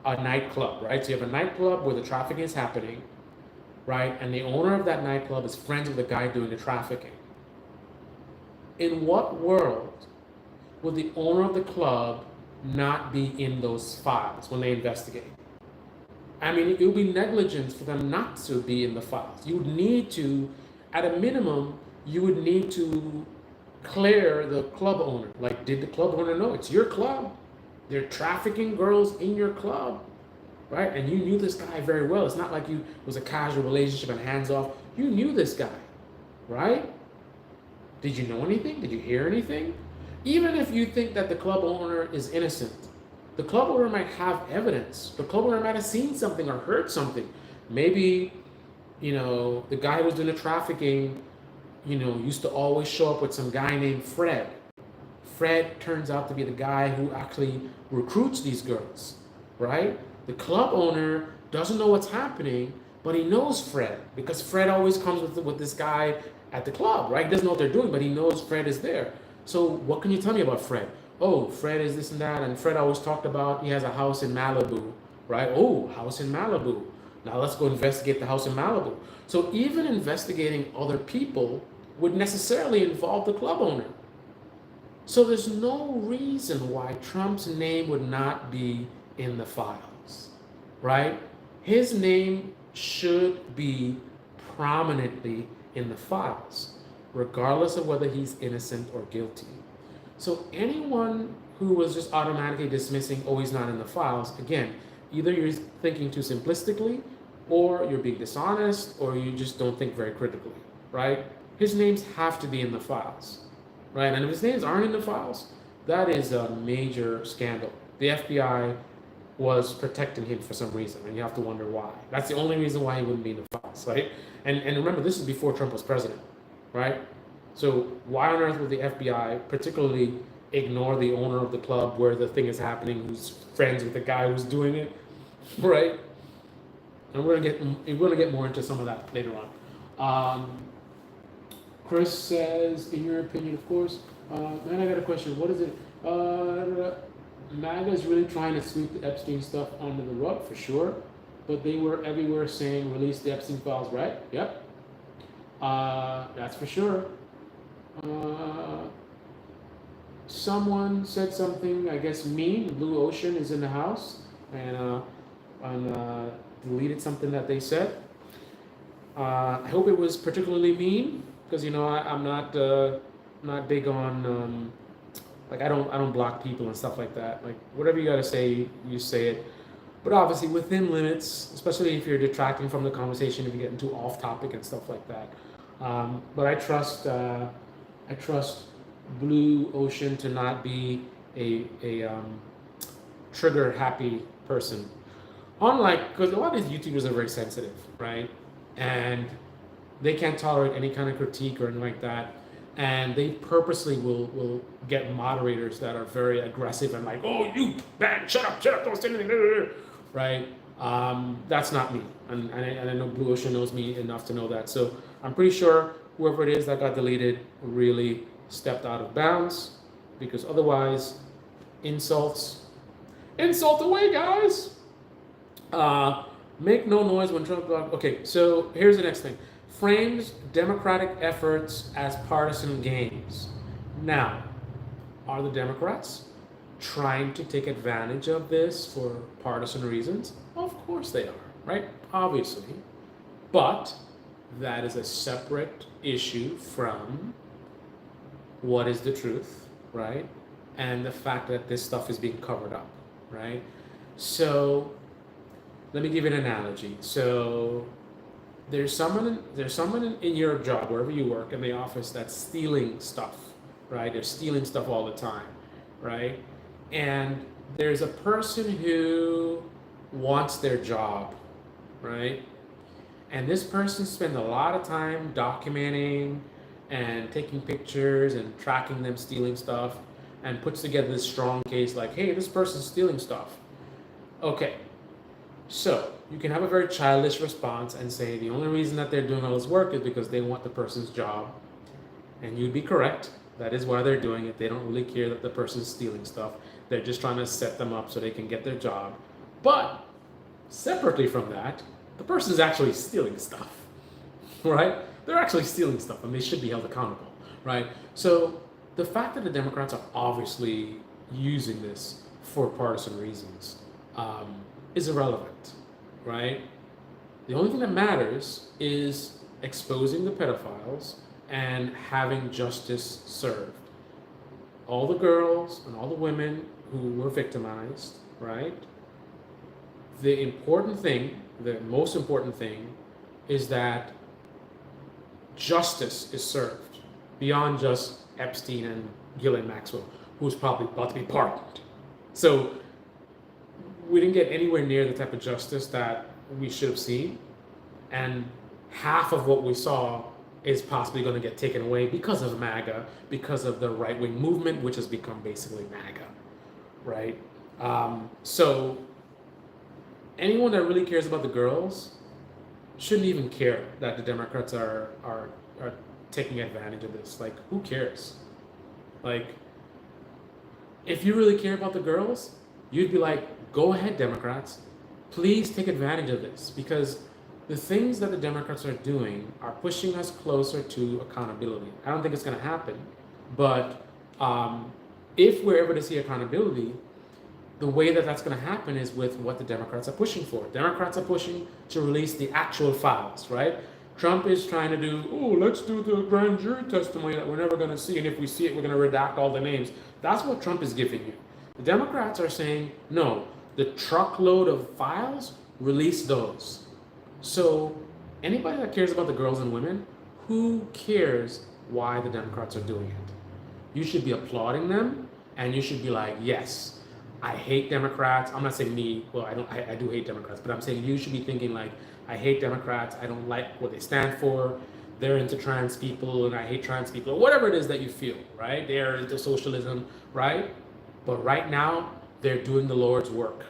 a nightclub, right? So you have a nightclub where the trafficking is happening, right? And the owner of that nightclub is friends with the guy doing the trafficking. In what world would the owner of the club not be in those files when they investigate? I mean, it would be negligence for them not to be in the files. You would need to, at a minimum, you would need to clear the club owner. Like, did the club owner know it's your club? They're trafficking girls in your club, right? And you knew this guy very well. It's not like it was a casual relationship and hands off. You knew this guy, right? Did you know anything? Did you hear anything? Even if you think that the club owner is innocent, the club owner might have evidence. The club owner might have seen something or heard something. Maybe, the guy who was doing the trafficking, used to always show up with some guy named Fred. Fred turns out to be the guy who actually recruits these girls, right? The club owner doesn't know what's happening, but he knows Fred because Fred always comes with this guy at the club, right? He doesn't know what they're doing, but he knows Fred is there. So what can you tell me about Fred? Oh, Fred is this and that, and Fred always talked about he has a house in Malibu, right? Oh, house in Malibu. Now let's go investigate the house in Malibu. So even investigating other people would necessarily involve the club owner. So there's no reason why Trump's name would not be in the files, right? His name should be prominently in the files, regardless of whether he's innocent or guilty. So anyone who was just automatically dismissing, oh, he's not in the files, again, either you're thinking too simplistically, or you're being dishonest, or you just don't think very critically, right? His names have to be in the files, right? And if his names aren't in the files, that is a major scandal. The FBI was protecting him for some reason, and you have to wonder why. That's the only reason why he wouldn't be in the files, right? And remember, this is before Trump was president, right? So why on earth would the FBI particularly ignore the owner of the club where the thing is happening, who's friends with the guy who's doing it, right? And we're gonna get more into some of that later on. Chris says, in your opinion, of course. Man, I got a question. What is it? MAGA is really trying to sweep the Epstein stuff under the rug for sure, but they were everywhere saying release the Epstein files, right? Yep. That's for sure. Someone said something, I guess mean. Blue Ocean is in the house and deleted something that they said. I hope it was particularly mean because I'm not big on like I don't block people and stuff like that. Like whatever you gotta say, you say it. But obviously within limits, especially if you're detracting from the conversation, if you get into off topic and stuff like that. But I trust Blue Ocean to not be a trigger happy person. Unlike, because a lot of these YouTubers are very sensitive, right? And they can't tolerate any kind of critique or anything like that. And they purposely will get moderators that are very aggressive and like, oh, you man, shut up, don't say anything, right? That's not me, and I know Blue Ocean knows me enough to know that. So I'm pretty sure whoever it is that got deleted really stepped out of bounds, because otherwise, insult away, guys. Make no noise when Trump. Okay, so here's the next thing. Frames Democratic efforts as partisan games. Now, are the Democrats trying to take advantage of this for partisan reasons? Of course they are, right? Obviously. But that is a separate issue from what is the truth, right? And the fact that this stuff is being covered up, right? So let me give you an analogy. So there's someone in your job, wherever you work, in the office that's stealing stuff, right? They're stealing stuff all the time, right? And there's a person who wants their job, right? And this person spends a lot of time documenting and taking pictures and tracking them stealing stuff and puts together this strong case like, hey, this person's stealing stuff. Okay, so you can have a very childish response and say the only reason that they're doing all this work is because they want the person's job. And you'd be correct. That is why they're doing it. They don't really care that the person's stealing stuff. They're just trying to set them up so they can get their job. But separately from that, the person's actually stealing stuff, right? They're actually stealing stuff and they should be held accountable, right? So the fact that the Democrats are obviously using this for partisan reasons is irrelevant, right? The only thing that matters is exposing the pedophiles and having justice served. All the girls and all the women who were victimized, right? The important thing, the most important thing, is that justice is served beyond just Epstein and Ghislaine Maxwell, who's probably about to be pardoned. So we didn't get anywhere near the type of justice that we should have seen. And half of what we saw is possibly going to get taken away because of MAGA, because of the right-wing movement, which has become basically MAGA, right? So anyone that really cares about the girls shouldn't even care that the Democrats are taking advantage of this. Like, who cares? Like, if you really care about the girls, you'd be like, go ahead, Democrats. Please take advantage of this, because the things that the Democrats are doing are pushing us closer to accountability. I don't think it's going to happen, but if we're ever to see accountability, the way that that's going to happen is with what the Democrats are pushing for. Democrats are pushing to release the actual files, right? Trump is trying to do, let's do the grand jury testimony that we're never going to see, and if we see it, we're going to redact all the names. That's what Trump is giving you. The Democrats are saying, no, the truckload of files, release those. So anybody that cares about the girls and women, who cares why the Democrats are doing it? You should be applauding them, and you should be like, yes, I hate Democrats. I'm not saying me, well, I do hate Democrats, but I'm saying you should be thinking like, I hate Democrats. I don't like what they stand for. They're into trans people, and I hate trans people, or whatever it is that you feel, right? They're into socialism, right? But right now, they're doing the Lord's work,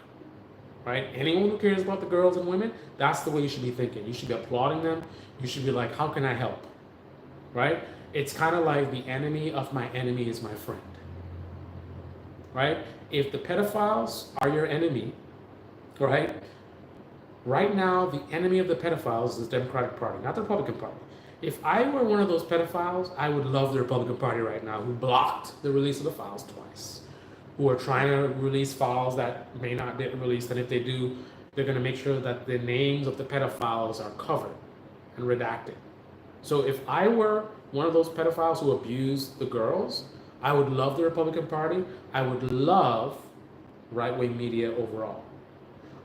right? Anyone who cares about the girls and women, that's the way you should be thinking. You should be applauding them. You should be like, how can I help, right? It's kind of like the enemy of my enemy is my friend, right? If the pedophiles are your enemy, right? Right now, the enemy of the pedophiles is the Democratic Party, not the Republican Party. If I were one of those pedophiles, I would love the Republican Party right now, who blocked the release of the files twice, who are trying to release files that may not get released, and if they do, they're going to make sure that the names of the pedophiles are covered and redacted. So if I were one of those pedophiles who abused the girls, I would love the Republican Party. I would love right-wing media overall.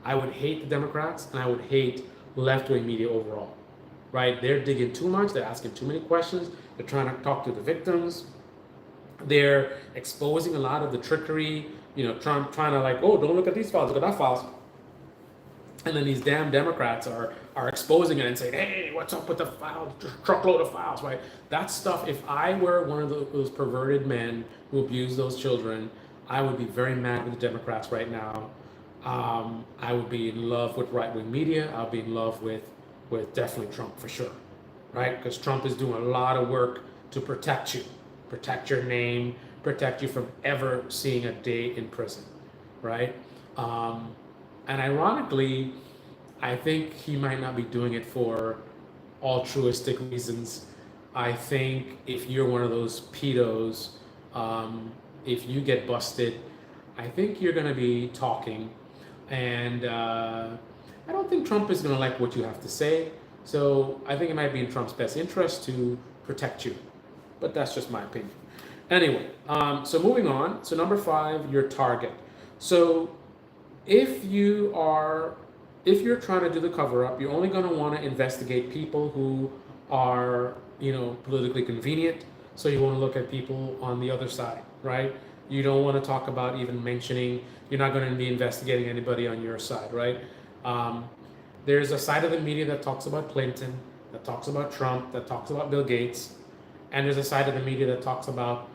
I would hate the Democrats, and I would hate left-wing media overall, right? They're digging too much. They're asking too many questions. They're trying to talk to the victims. They're exposing a lot of the trickery, trying to like, don't look at these files, look at that files. And then these damn Democrats are exposing it and saying, hey, what's up with the files, truckload of files, right? That stuff, if I were one of those perverted men who abused those children, I would be very mad with the Democrats right now. I would be in love with right-wing media. I would be in love with definitely Trump for sure, right? Because Trump is doing a lot of work to protect you, protect your name, protect you from ever seeing a day in prison, right? And ironically, I think he might not be doing it for altruistic reasons. I think if you're one of those pedos, if you get busted, I think you're going to be talking. And I don't think Trump is going to like what you have to say. So I think it might be in Trump's best interest to protect you. But that's just my opinion. Anyway, so moving on. So number 5, your target. So if you're trying to do the cover up, you're only going to want to investigate people who are, politically convenient. So you want to look at people on the other side, right? You don't want to talk about even mentioning, you're not going to be investigating anybody on your side, right? There's a side of the media that talks about Clinton, that talks about Trump, that talks about Bill Gates, and there's a side of the media that talks about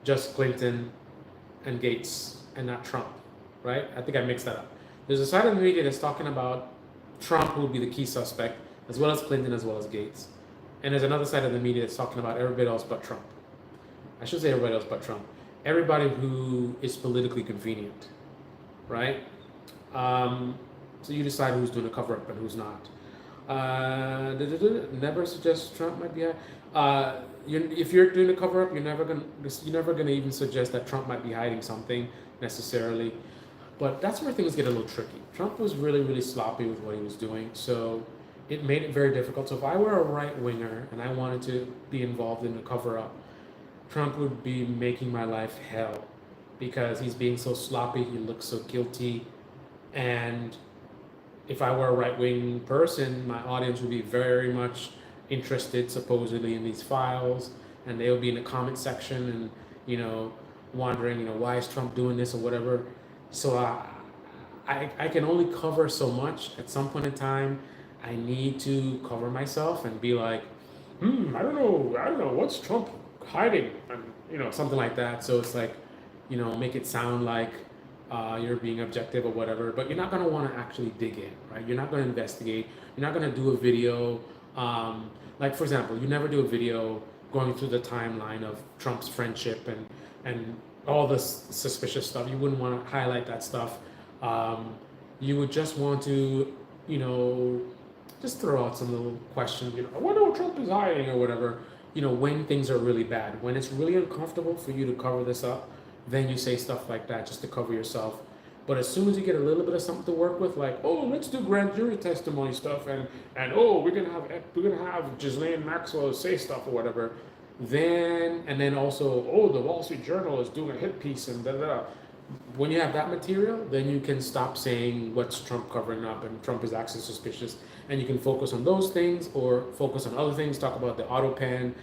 just Clinton and Gates and not Trump, right? I think I mixed that up. There's a side of the media that's talking about Trump, who would be the key suspect, as well as Clinton, as well as Gates. And there's another side of the media that's talking about everybody else but Trump. I should say everybody else but Trump. Everybody who is politically convenient, right? So you decide who's doing a cover up and who's not. Never suggest Trump might be. If you're doing a cover up, you're never gonna even suggest that Trump might be hiding something necessarily. But that's where things get a little tricky. Trump was really sloppy with what he was doing, so it made it very difficult. So if I were a right winger and I wanted to be involved in the cover up, Trump would be making my life hell because he's being so sloppy. He looks so guilty, and if I were a right-wing person, my audience would be very much interested, supposedly, in these files, and they'll be in the comment section and, wondering, why is Trump doing this or whatever. So I can only cover so much. At some point in time, I need to cover myself and be like, I don't know, what's Trump hiding? And, something like that. So it's like, make it sound like you're being objective or whatever, but you're not going to want to actually dig in, right? You're not going to investigate. You're not going to do a video. Like, for example, you never do a video going through the timeline of Trump's friendship and all this suspicious stuff. You wouldn't want to highlight that stuff. You would just want to, just throw out some little questions, I wonder what Trump is hiding or whatever, when things are really bad. When it's really uncomfortable for you to cover this up, then you say stuff like that just to cover yourself. But as soon as you get a little bit of something to work with, like, oh, let's do grand jury testimony stuff, and oh, we're gonna have Ghislaine Maxwell say stuff or whatever, then also, oh, the Wall Street Journal is doing a hit piece and da da da. When you have that material, then you can stop saying what's Trump covering up and Trump is actually suspicious, and you can focus on those things or focus on other things. Talk about the auto pen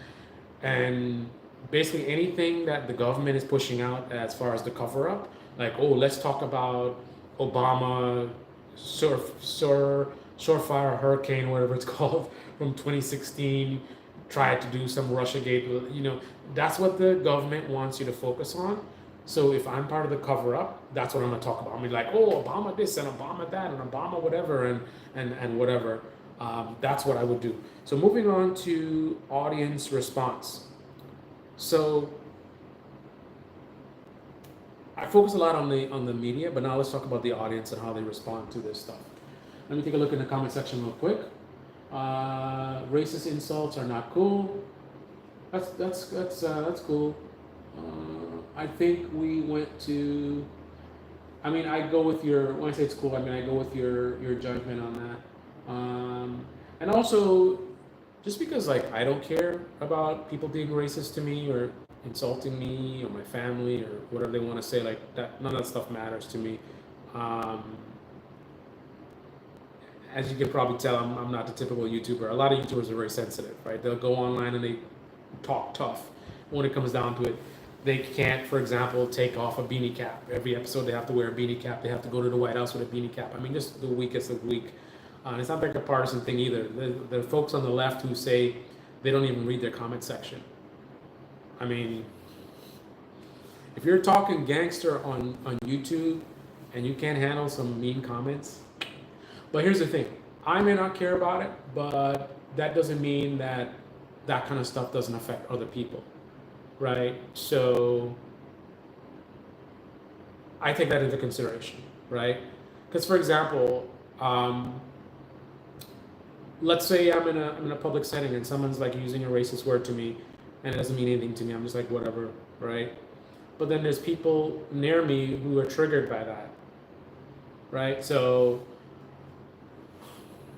and basically anything that the government is pushing out as far as the cover up. Like, oh, let's talk about Obama surefire hurricane, whatever it's called, from 2016, tried to do some Russiagate. That's what the government wants you to focus on. So if I'm part of the cover up, that's what I'm gonna talk about. I'm gonna be like, oh, Obama this and Obama that and Obama whatever and whatever. That's what I would do. So moving on to audience response. So I focus a lot on the media, but now let's talk about the audience and how they respond to this stuff. Let me take a look in the comment section real quick. Racist insults are not cool. That's cool. I think we went to. I go with your. When I say it's cool, I go with your judgment on that. And also, just because I don't care about people being racist to me or insulting me or my family or whatever they want to say, like that, none of that stuff matters to me. As you can probably tell, I'm not the typical YouTuber. A lot of YouTubers are very sensitive, right? They'll go online and they talk tough. When it comes down to it, they can't, for example, take off a beanie cap. Every episode they have to wear a beanie cap. They have to go to the White House with a beanie cap. Just the weakest of weak. It's not like a partisan thing either. The folks on the left who say they don't even read their comment section. If you're talking gangster on YouTube and you can't handle some mean comments, but here's the thing, I may not care about it, but that doesn't mean that kind of stuff doesn't affect other people, right? So I take that into consideration, right? Because, for example, let's say I'm in a public setting and someone's using a racist word to me and it doesn't mean anything to me. I'm just like, whatever, right? But then there's people near me who are triggered by that, right? So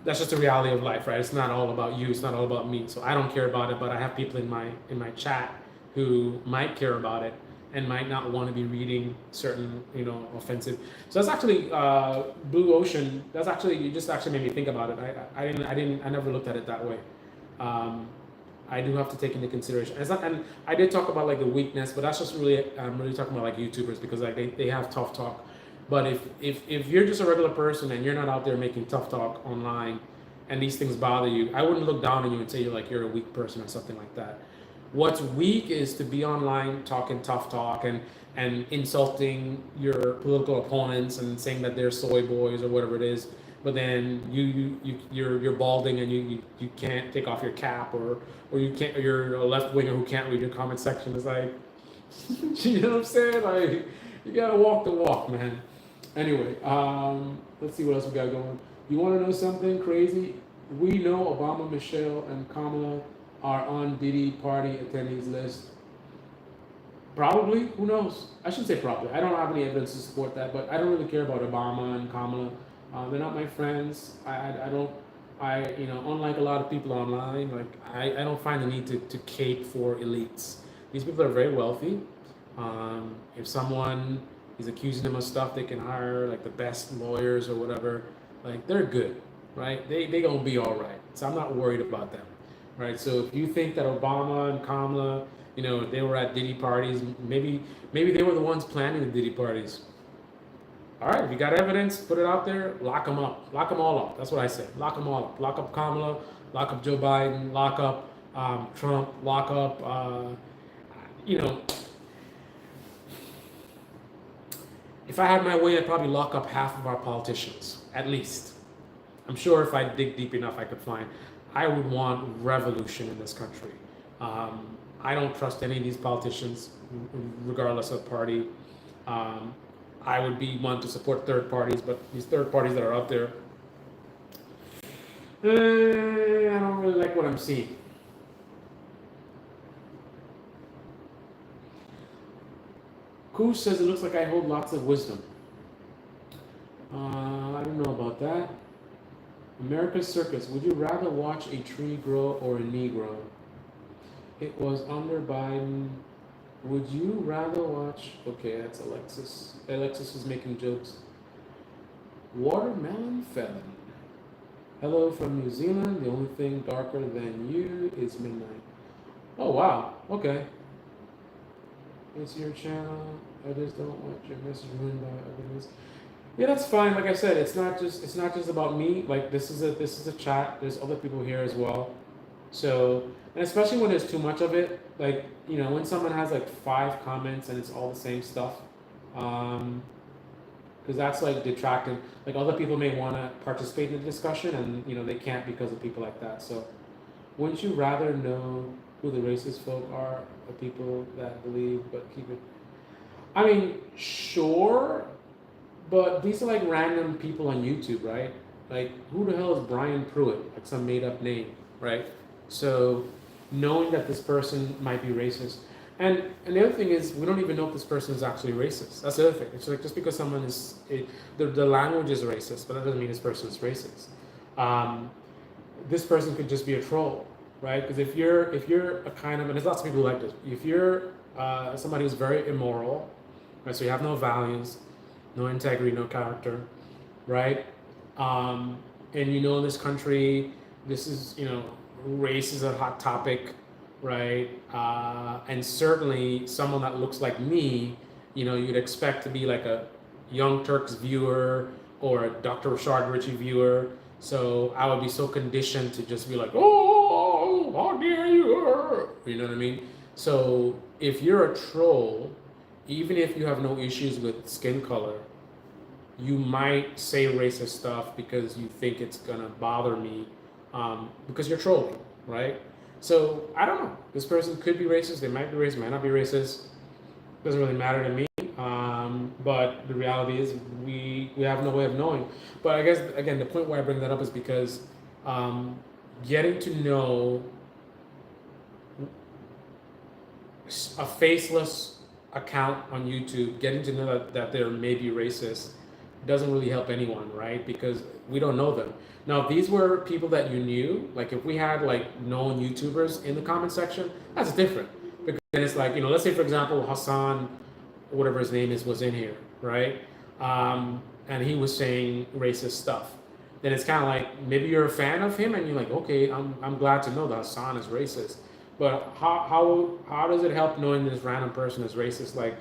that's just the reality of life, right? It's not all about you. It's not all about me. So I don't care about it, but I have people in my chat who might care about it and might not want to be reading certain, offensive. So that's actually Blue Ocean. That's actually, you just actually made me think about it. I never looked at it that way. I do have to take into consideration. And I did talk about the weakness, but that's just really, I'm really talking about YouTubers because they have tough talk. But if you're just a regular person and you're not out there making tough talk online, and these things bother you, I wouldn't look down on you and say you're a weak person or something like that. What's weak is to be online talking tough talk and insulting your political opponents and saying that they're soy boys or whatever it is. But then you're balding and you can't take off your cap, or you can't, or you're a left winger who can't read your comment section. It's like, you know what I'm saying? Like, you gotta walk the walk, man. Anyway, let's see what else we got going. You want to know something crazy? We know Obama, Michelle, and Kamala are on Diddy party attendees list. Probably. Who knows? I shouldn't say probably. I don't have any evidence to support that, but I don't really care about Obama and Kamala. They're not my friends. I don't. Unlike a lot of people online, like I don't find the need to cape for elites. These people are very wealthy. If someone is accusing them of stuff, they can hire like the best lawyers or whatever. Like, they're good, right? They gonna be all right. So I'm not worried about them, right? So if you think that Obama and Kamala, they were at Diddy parties, maybe they were the ones planning the Diddy parties. All right, if you got evidence, put it out there, lock them up. Lock them all up. That's what I say. Lock them all up. Lock up Kamala, lock up Joe Biden, lock up Trump, lock up, if I had my way, I'd probably lock up half of our politicians, at least. I'm sure if I dig deep enough, I could find. I would want revolution in this country. I don't trust any of these politicians, regardless of party. I would be one to support third parties, but these third parties that are out there, I don't really like what I'm seeing. Koo says it looks like I hold lots of wisdom. I don't know about that. America's Circus. Would you rather watch a tree grow or a Negro? It was under Biden. Would you rather watch? Okay, that's Alexis. Alexis is making jokes. Watermelon Felon. Hello from New Zealand. The only thing darker than you is midnight. Oh wow. Okay. It's your channel. I just don't want your message ruined by others. Yeah, that's fine. Like I said, it's not just about me. Like, this is a chat. There's other people here as well. So, and especially when there's too much of it, like, when someone has like 5 comments and it's all the same stuff, because that's like detracting. Like, other people may want to participate in the discussion and they can't because of people like that. So, wouldn't you rather know who the racist folk are, the people that believe but keep it? I mean, sure, but these are like random people on YouTube, right? Like, who the hell is Brian Pruitt? Like some made up name, right? So knowing that this person might be racist. And the other thing is, we don't even know if this person is actually racist. That's the other thing. It's like, just because someone is, the language is racist, but that doesn't mean this person is racist. This person could just be a troll, right? Because if you're a kind of, and there's lots of people like this, if you're somebody who's very immoral, right? So you have no values, no integrity, no character, right? And in this country, this is, race is a hot topic, right? And certainly someone that looks like me, you'd expect to be like a Young Turks viewer or a Dr. Rashard Ritchie viewer. So I would be so conditioned to just be like, oh, how dare you? You know what I mean? So if you're a troll, even if you have no issues with skin color, you might say racist stuff because you think it's gonna bother me, because you're trolling, right? So I don't know. This person could be racist. They might be racist. Might not be racist. Doesn't really matter to me. But the reality is, we have no way of knowing. But I guess again, the point why I bring that up is because getting to know a faceless account on YouTube, getting to know that they're maybe racist, doesn't really help anyone, right? Because we don't know them. Now, if these were people that you knew, like if we had like known YouTubers in the comment section, that's different. Because then it's like, let's say for example, Hassan, whatever his name is, was in here, right? And he was saying racist stuff. Then it's kind of like, maybe you're a fan of him and you're like, okay, I'm glad to know that Hassan is racist. But how does it help knowing this random person is racist? Like,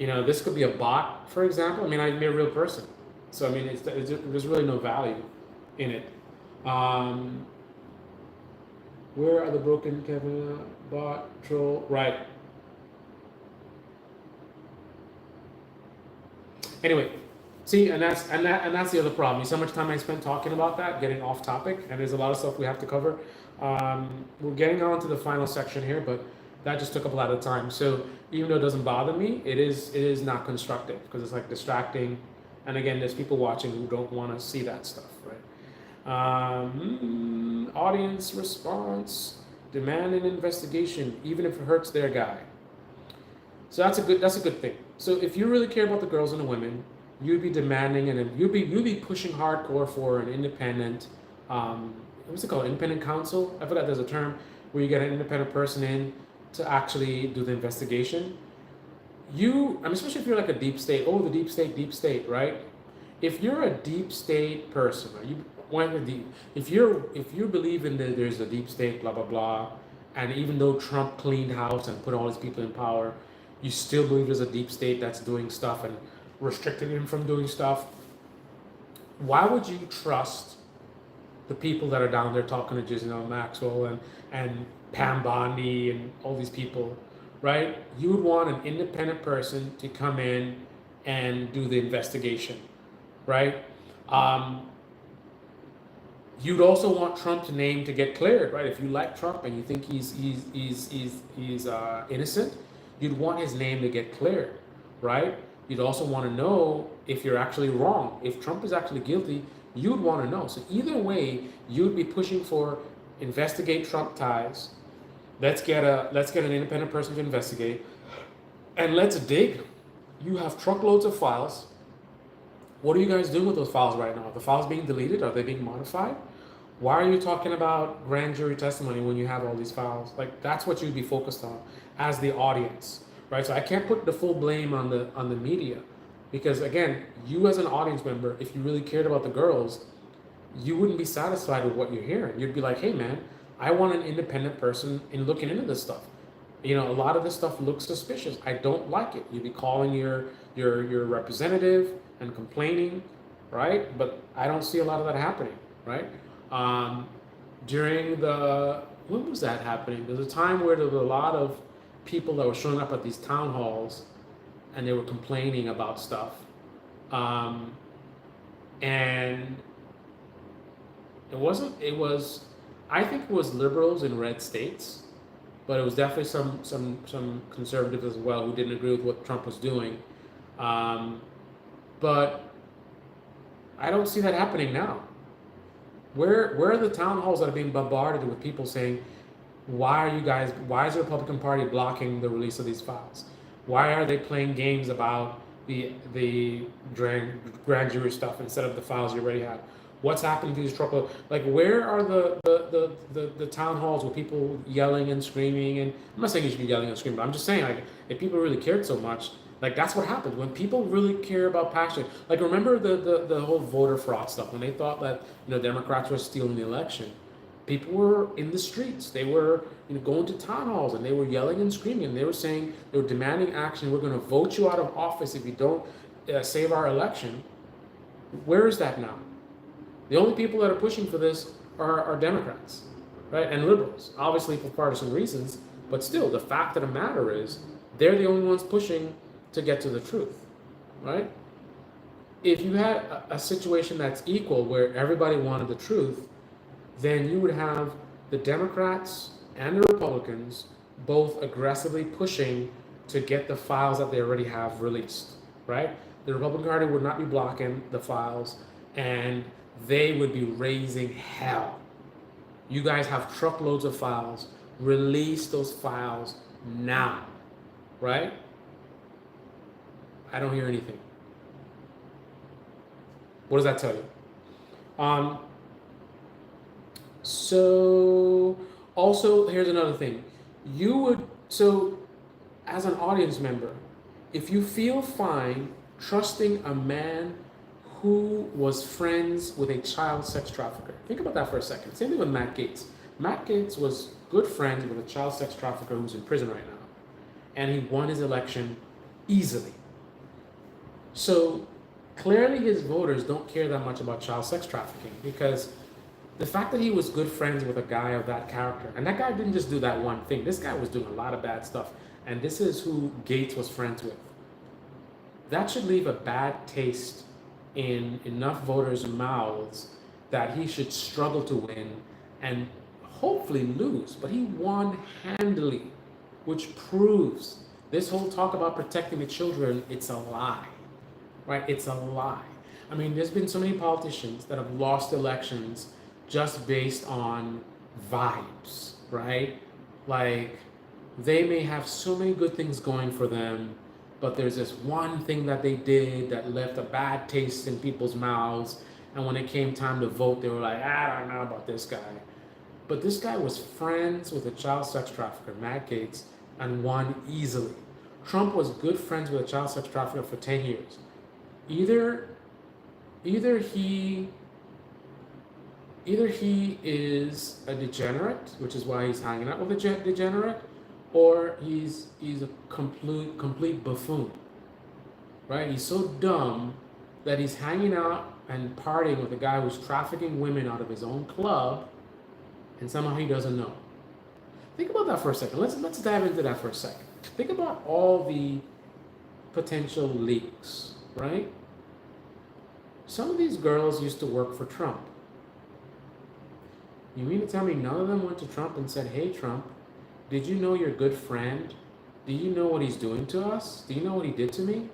This could be a bot, for example. I mean, I be a real person. So, I mean, there's really no value in it. Where are the broken Kevin bot troll? Right. Anyway, see, and that's the other problem. You see how much time I spent talking about that, getting off topic, and there's a lot of stuff we have to cover. We're getting on to the final section here, but that just took up a lot of time. So even though it doesn't bother me, it is not constructive because it's like distracting. And again, there's people watching who don't want to see that stuff, right? Audience response, demand an investigation, even if it hurts their guy. So that's a good thing. So if you really care about the girls and the women, you'd be demanding and you'd be pushing hardcore for an independent, what's it called, independent counsel? I forgot there's a term where you get an independent person in to actually do the investigation. Especially if you're like a deep state, the deep state, right? If you're a deep state person, or you went with if you believe in there's a deep state, blah blah blah, and even though Trump cleaned house and put all these people in power, you still believe there's a deep state that's doing stuff and restricting him from doing stuff. Why would you trust the people that are down there talking to Ghislaine Maxwell and Pam Bondi and all these people, right? You would want an independent person to come in and do the investigation, right? You'd also want Trump's name to get cleared, right? If you like Trump and you think he's innocent, you'd want his name to get cleared, right? You'd also want to know if you're actually wrong. If Trump is actually guilty, you'd want to know. So either way, you'd be pushing for investigate Trump ties. Let's get an independent person to investigate, and let's dig. You have truckloads of files. What are you guys doing with those files right now? Are the files being deleted? Are they being modified? Why are you talking about grand jury testimony when you have all these files? Like, that's what you'd be focused on as the audience, right? So I can't put the full blame on the media, because again, you as an audience member, if you really cared about the girls, you wouldn't be satisfied with what you're hearing. You'd be like, hey man, I want an independent person in looking into this stuff. A lot of this stuff looks suspicious. I don't like it. You'd be calling your representative and complaining, right? But I don't see a lot of that happening, right? When was that happening? There's a time where there was a lot of people that were showing up at these town halls and they were complaining about stuff. And I think it was liberals in red states, but it was definitely some conservatives as well who didn't agree with what Trump was doing. But I don't see that happening now. Where are the town halls that are being bombarded with people saying, why is the Republican Party blocking the release of these files? Why are they playing games about the grand jury stuff instead of the files you already have? What's happening to these truckload? Like, where are the town halls with people yelling and screaming? And I'm not saying you should be yelling and screaming, but I'm just saying, like, if people really cared so much, like, that's what happens when people really care about passion. Like, remember the whole voter fraud stuff when they thought that Democrats were stealing the election. People were in the streets. They were going to town halls and they were yelling and screaming. And they were saying, they were demanding action. We're going to vote you out of office if you don't save our election. Where is that now? The only people that are pushing for this are Democrats, right? And liberals, obviously for partisan reasons, but still, the fact of the matter is they're the only ones pushing to get to the truth, right? If you had a situation that's equal where everybody wanted the truth, then you would have the Democrats and the Republicans both aggressively pushing to get the files that they already have released, right? The Republican Party would not be blocking the files, and they would be raising hell. You guys have truckloads of files. Release those files now, right? I don't hear anything. What does that tell you? So also, here's another thing. As an audience member, if you feel fine trusting a man who was friends with a child sex trafficker. Think about that for a second. Same thing with Matt Gaetz. Matt Gaetz was good friends with a child sex trafficker who's in prison right now. And he won his election easily. So clearly his voters don't care that much about child sex trafficking, because the fact that he was good friends with a guy of that character, and that guy didn't just do that one thing, this guy was doing a lot of bad stuff, and this is who Gates was friends with. That should leave a bad taste in enough voters' mouths that he should struggle to win and hopefully lose. But he won handily, which proves this whole talk about protecting the children, it's a lie, right? It's a lie. I mean, there's been so many politicians that have lost elections just based on vibes, right? Like, they may have so many good things going for them, but there's this one thing that they did that left a bad taste in people's mouths. And when it came time to vote, they were like, I don't know about this guy. But this guy was friends with a child sex trafficker, Matt Gaetz, and won easily. Trump was good friends with a child sex trafficker for 10 years. Either he is a degenerate, which is why he's hanging out with a degenerate, or he's a complete buffoon, right? He's so dumb that he's hanging out and partying with a guy who's trafficking women out of his own club, and somehow he doesn't know. Think about that for a second. Let's dive into that for a second. Think about all the potential leaks, right? Some of these girls used to work for Trump. You mean to tell me none of them went to Trump and said, hey, Trump, did you know your good friend? Do you know what he's doing to us? Do you know what he did to me?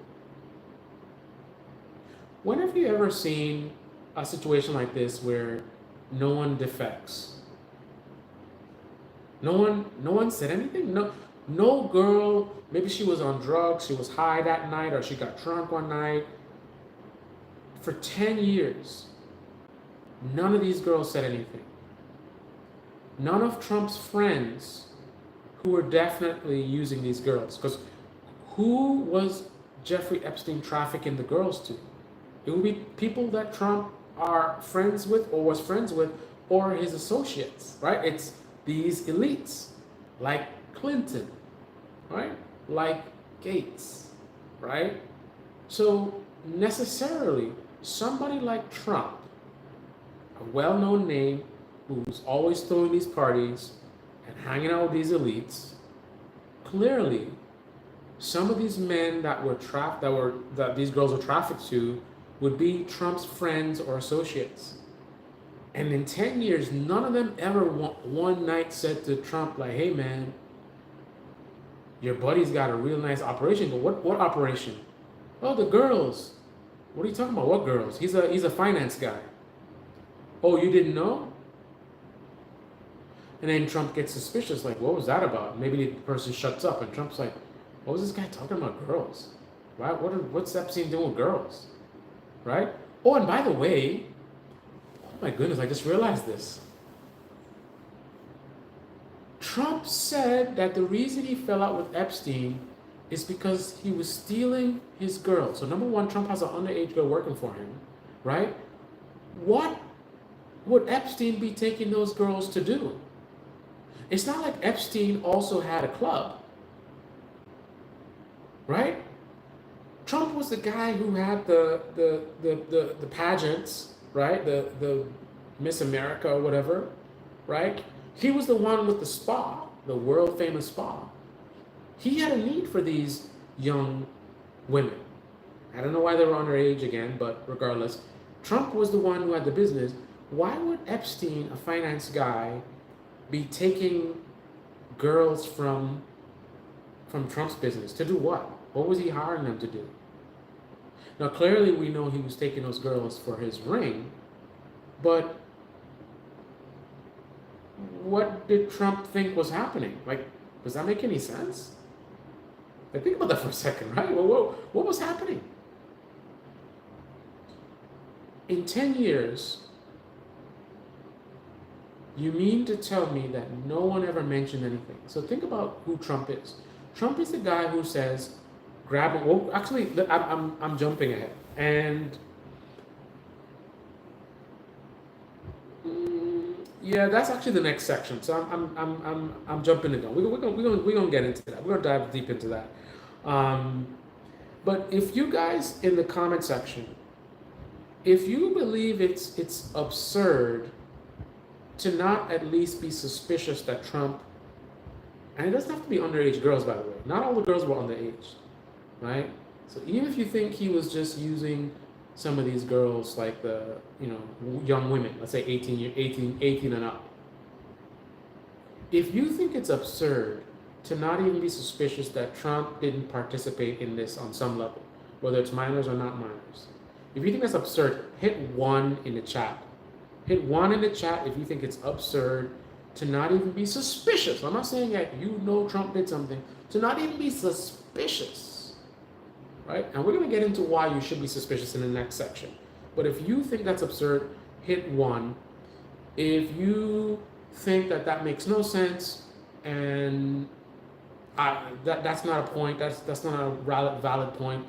When have you ever seen a situation like this where no one defects? No one said anything? No girl, maybe she was on drugs, she was high that night, or she got drunk one night. For 10 years, none of these girls said anything. None of Trump's friends who were definitely using these girls, because who was Jeffrey Epstein trafficking the girls to? It would be people that Trump are friends with or was friends with, or his associates, right? It's these elites, like Clinton, right? Like Gates, right? So necessarily, somebody like Trump, a well-known name, who's always throwing these parties and hanging out with these elites, clearly some of these men that these girls were trafficked to would be Trump's friends or associates. And in 10 years, none of them ever one night said to Trump, like, hey man, your buddy's got a real nice operation. But what operation? Oh, the girls. What are you talking about? What girls? He's a finance guy. Oh, you didn't know? And then Trump gets suspicious, like, what was that about? Maybe the person shuts up, and Trump's like, what was this guy talking about girls? Right? What's Epstein doing with girls? Right? Oh, and by the way, oh my goodness, I just realized this. Trump said that the reason he fell out with Epstein is because he was stealing his girl. So number one, Trump has an underage girl working for him, right? What would Epstein be taking those girls to do? It's not like Epstein also had a club, right? Trump was the guy who had the pageants, right? The Miss America or whatever, right? He was the one with the spa, the world famous spa. He had a need for these young women. I don't know why they were underage again, but regardless, Trump was the one who had the business. Why would Epstein, a finance guy, be taking girls from Trump's business? To do what? What was he hiring them to do? Now, clearly we know he was taking those girls for his ring, but what did Trump think was happening? Like, does that make any sense? Like, think about that for a second, right? Well, what was happening? In 10 years, you mean to tell me that no one ever mentioned anything? So think about who Trump is. Trump is the guy who says, grab it. Well, actually, I'm jumping ahead, and yeah, that's actually the next section. So I'm jumping the gun. We're gonna get into that. We're gonna dive deep into that. But if you guys in the comment section, if you believe it's absurd to not at least be suspicious that Trump, and it doesn't have to be underage girls, by the way. Not all the girls were underage, right? So even if you think he was just using some of these girls, like the, young women, let's say 18 and up. If you think it's absurd to not even be suspicious that Trump didn't participate in this on some level, whether it's minors or not minors, if you think that's absurd, hit 1 in the chat. Hit 1 in the chat if you think it's absurd to not even be suspicious. I'm not saying that Trump did something, to not even be suspicious, right? And we're going to get into why you should be suspicious in the next section. But if you think that's absurd, hit 1. If you think that makes no sense and that's not a point, that's not a valid point,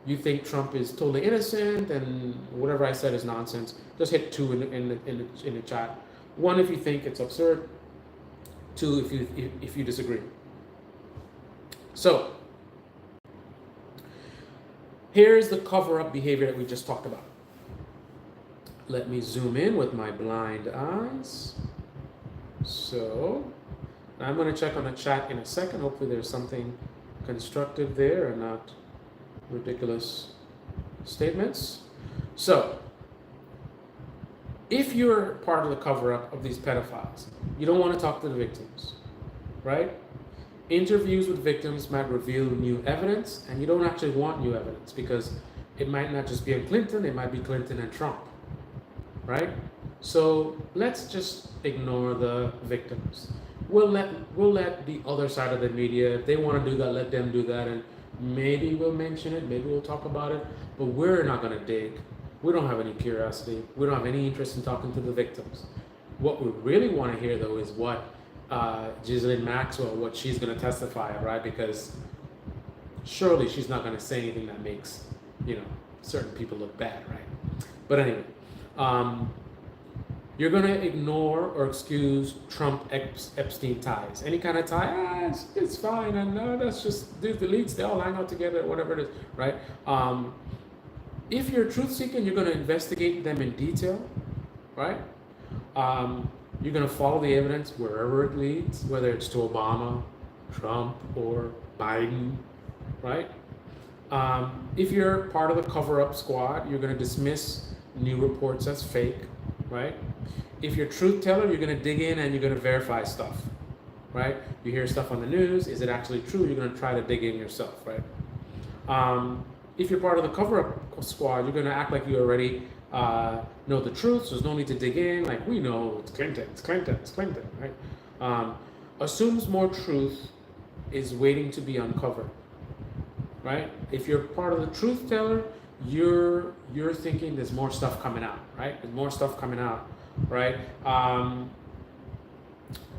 you think Trump is totally innocent and whatever I said is nonsense, just hit 2 in the chat. 1 if you think it's absurd, 2 if you disagree. So here's the cover-up behavior that we just talked about. Let me zoom in with my blind eyes. So I'm going to check on the chat in a second. Hopefully there's something constructive there and not ridiculous statements. So if you're part of the cover-up of these pedophiles, you don't want to talk to the victims, right? Interviews with victims might reveal new evidence, and you don't actually want new evidence because it might not just be on Clinton, it might be Clinton and Trump, right? So let's just ignore the victims. We'll let the other side of the media, if they want to do that, let them do that, and maybe we'll mention it, maybe we'll talk about it, but we're not going to dig. We don't have any curiosity. We don't have any interest in talking to the victims. What we really want to hear, though, is what Ghislaine Maxwell, what she's going to testify, right? Because surely she's not going to say anything that makes, certain people look bad, right? But anyway, you're going to ignore or excuse Trump Epstein ties. Any kind of tie, it's fine, and that's just the elites, they all hang out together, whatever it is, right? If you're truth-seeking, you're going to investigate them in detail, right? You're going to follow the evidence wherever it leads, whether it's to Obama, Trump, or Biden, right? If you're part of the cover-up squad, you're going to dismiss new reports as fake, right? If you're a truth teller, you're going to dig in and you're going to verify stuff, right? You hear stuff on the news, is it actually true? You're going to try to dig in yourself, right? If you're part of the cover-up squad, you're going to act like you already know the truth, so there's no need to dig in. Like, we know it's Clinton, right? Assumes more truth is waiting to be uncovered, right? If you're part of the truth teller, you're thinking there's more stuff coming out, right? There's more stuff coming out, right?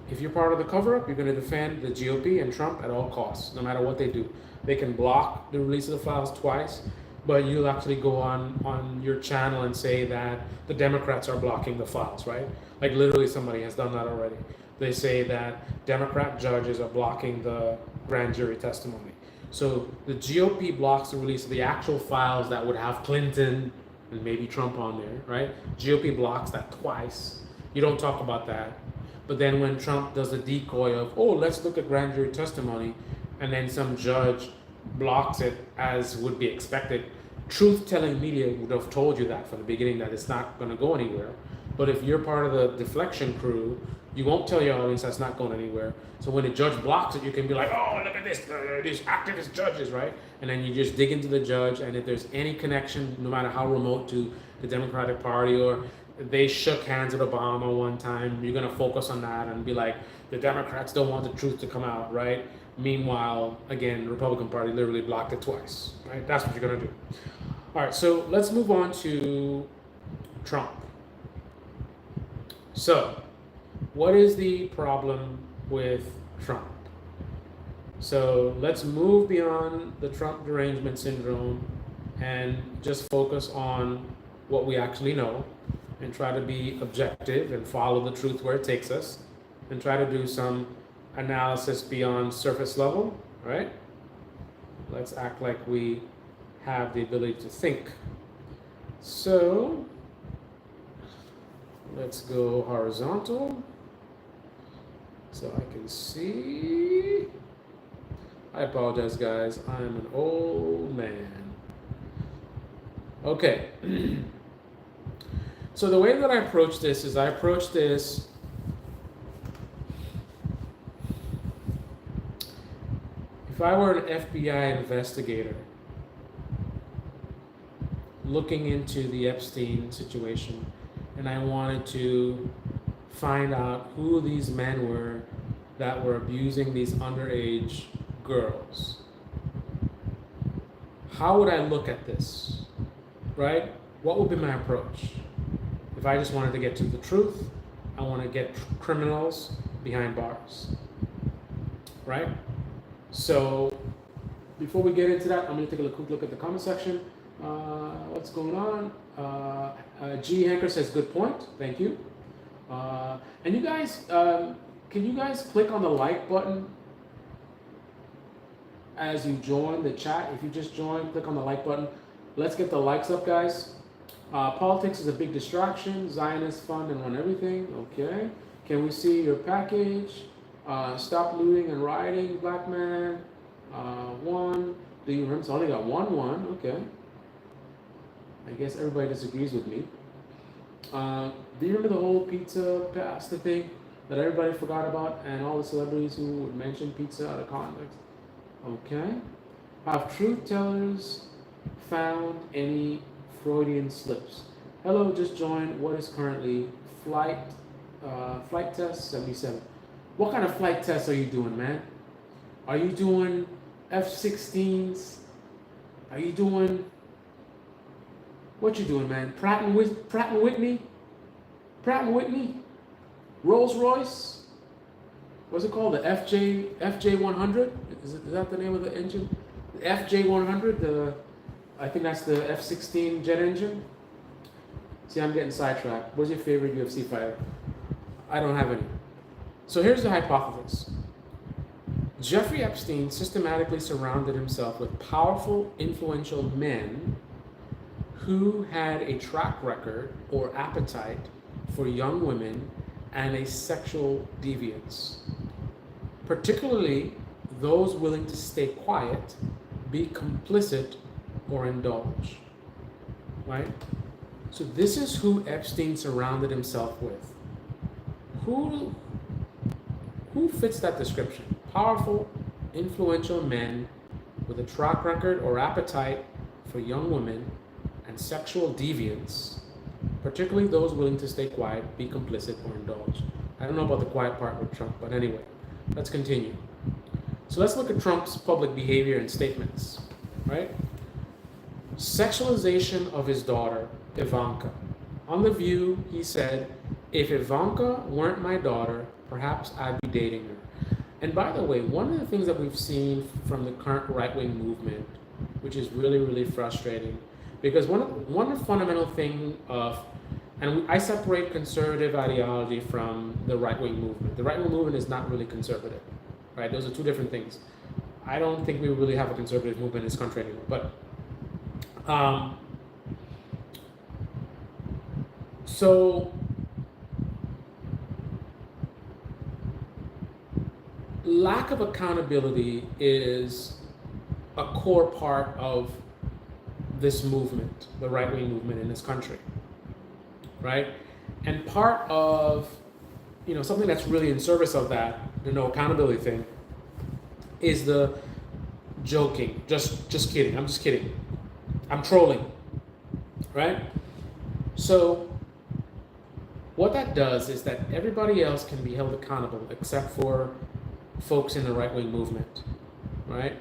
If you're part of the cover-up, you're going to defend the GOP and Trump at all costs, no matter what they do. They can block the release of the files twice, but you'll actually go on your channel and say that the Democrats are blocking the files, right? Like literally somebody has done that already. They say that Democrat judges are blocking the grand jury testimony. So the GOP blocks the release of the actual files that would have Clinton and maybe Trump on there, right? GOP blocks that twice. You don't talk about that. But then when Trump does the decoy of, let's look at grand jury testimony, and then some judge blocks it as would be expected, truth-telling media would have told you that from the beginning, that it's not going to go anywhere. But if you're part of the deflection crew, you won't tell your audience that's not going anywhere. So when the judge blocks it, you can be like, look at this, these activist judges, right? And then you just dig into the judge, and if there's any connection, no matter how remote, to the Democratic Party, or they shook hands with Obama one time, you're going to focus on that and be like, the Democrats don't want the truth to come out, right? Meanwhile, again, the Republican Party literally blocked it twice, right? That's what you're going to do. All right, so let's move on to Trump. So, what is the problem with Trump? So let's move beyond the Trump derangement syndrome and just focus on what we actually know and try to be objective and follow the truth where it takes us and try to do some analysis beyond surface level, right? Let's act like we have the ability to think. So let's go horizontal so I can see. I apologize, guys. I'm an old man. Okay. So the way that I approach this is if I were an FBI investigator looking into the Epstein situation, and I wanted to find out who these men were that were abusing these underage girls, how would I look at this, right? What would be my approach? If I just wanted to get to the truth, I want to get criminals behind bars, right? So before we get into that, I'm going to take a quick look at the comment section. What's going on? G. Hanker says, good point. Thank you. And you guys, can you guys click on the like button as you join the chat? If you just joined, click on the like button. Let's get the likes up, guys. Politics is a big distraction. Zionists fund and run everything. Okay. Can we see your package? Stop looting and rioting, black man. One. Do you remember? So I only got one. Okay. I guess everybody disagrees with me. Do you remember the whole pizza pasta thing that everybody forgot about, and all the celebrities who would mention pizza out of context? Okay. Have truth tellers found any Freudian slips? Hello, just joined. What is currently flight test 77? What kind of flight tests are you doing, man? Are you doing F-16s? Are you doing, what you doing, man? Pratt and Whitney? Rolls Royce? What's it called? The FJ100? Is that the name of the engine? The FJ100. I think that's the F-16 jet engine. See, I'm getting sidetracked. What's your favorite UFC fighter? I don't have any. So here's the hypothesis. Jeffrey Epstein systematically surrounded himself with powerful, influential men who had a track record or appetite for young women and a sexual deviance, particularly those willing to stay quiet, be complicit, or indulge, right? So this is who Epstein surrounded himself with. Who fits that description? Powerful, influential men with a track record or appetite for young women and sexual deviance, particularly those willing to stay quiet, be complicit, or indulge. I don't know about the quiet part with Trump, but anyway, let's continue. So let's look at Trump's public behavior and statements, right? Sexualization of his daughter, Ivanka. On The View, he said, if Ivanka weren't my daughter, perhaps I'd be dating her. And by the way, one of the things that we've seen from the current right-wing movement, which is really, really frustrating, because one fundamental thing of, and I separate conservative ideology from the right-wing movement. The right-wing movement is not really conservative, right? Those are two different things. I don't think we really have a conservative movement in this country anymore, but so lack of accountability is a core part of this movement, the right-wing movement in this country, right? And part of, something that's really in service of that, the no accountability thing, is the joking, just kidding, I'm just kidding, I'm trolling, right? So what that does is that everybody else can be held accountable except for folks in the right-wing movement, right?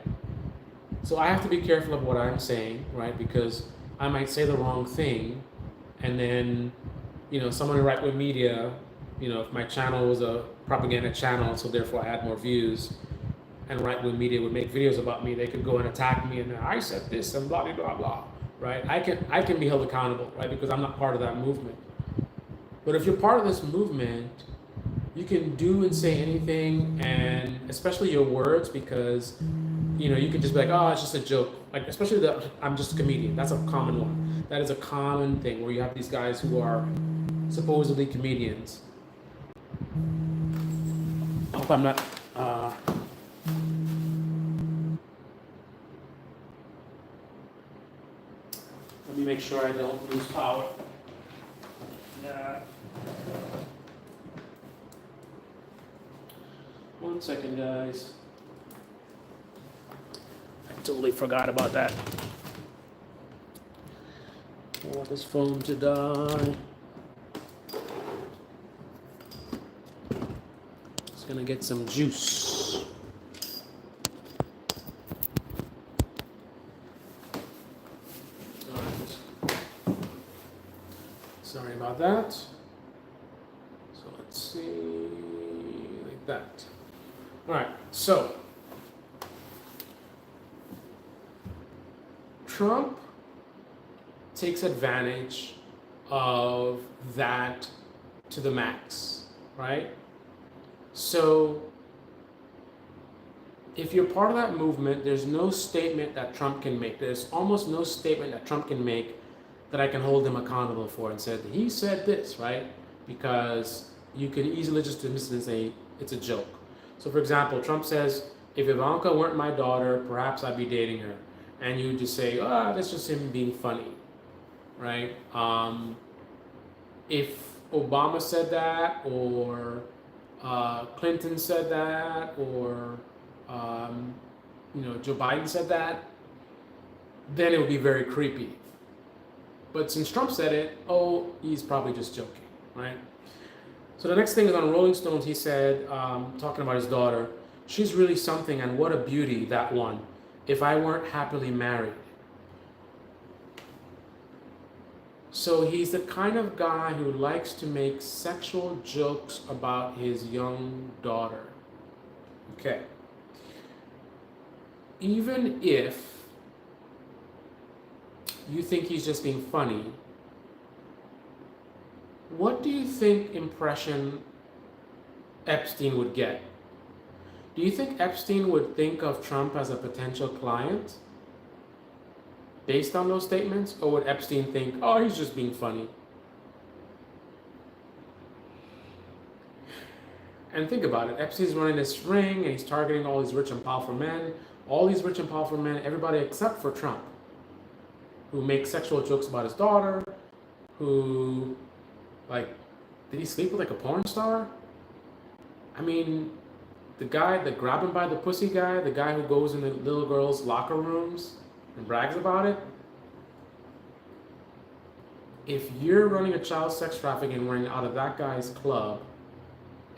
So I have to be careful of what I'm saying, right? Because I might say the wrong thing, and then, someone in right-wing media, if my channel was a propaganda channel, so therefore I had more views, and right-wing media would make videos about me, they could go and attack me, and I said this, and blah, blah, blah, blah, right? I can be held accountable, right? Because I'm not part of that movement. But if you're part of this movement, you can do and say anything, and especially your words, because you could just be like, oh, it's just a joke. Like, especially I'm just a comedian. That's a common one. That is a common thing where you have these guys who are supposedly comedians. I hope I'm not. Let me make sure I don't lose power. One second, guys. I totally forgot about that. I want this phone to die. Just gonna get some juice. Sorry about that. So let's see, like that. All right, so Trump takes advantage of that to the max, right? So if you're part of that movement, there's no statement that Trump can make. There's almost no statement that Trump can make that I can hold him accountable for and said, he said this, right? Because you can easily just dismiss it and say it's a joke. So for example, Trump says, if Ivanka weren't my daughter, perhaps I'd be dating her. And you just say, that's just him being funny, right? If Obama said that, or Clinton said that, or Joe Biden said that, then it would be very creepy. But since Trump said it, he's probably just joking, right? So the next thing is on Rolling Stones, he said, talking about his daughter, she's really something, and what a beauty, that one, if I weren't happily married. So he's the kind of guy who likes to make sexual jokes about his young daughter. Okay. Even if you think he's just being funny, what do you think impression Epstein would get? Do you think Epstein would think of Trump as a potential client based on those statements? Or would Epstein think, he's just being funny? And think about it. Epstein's running this ring and he's targeting all these rich and powerful men. All these rich and powerful men, everybody except for Trump, who makes sexual jokes about his daughter, who, did he sleep with a porn star? I mean, the guy, the grab him by the pussy guy, the guy who goes in the little girls' locker rooms and brags about it. If you're running a child sex trafficking ring out of that guy's club,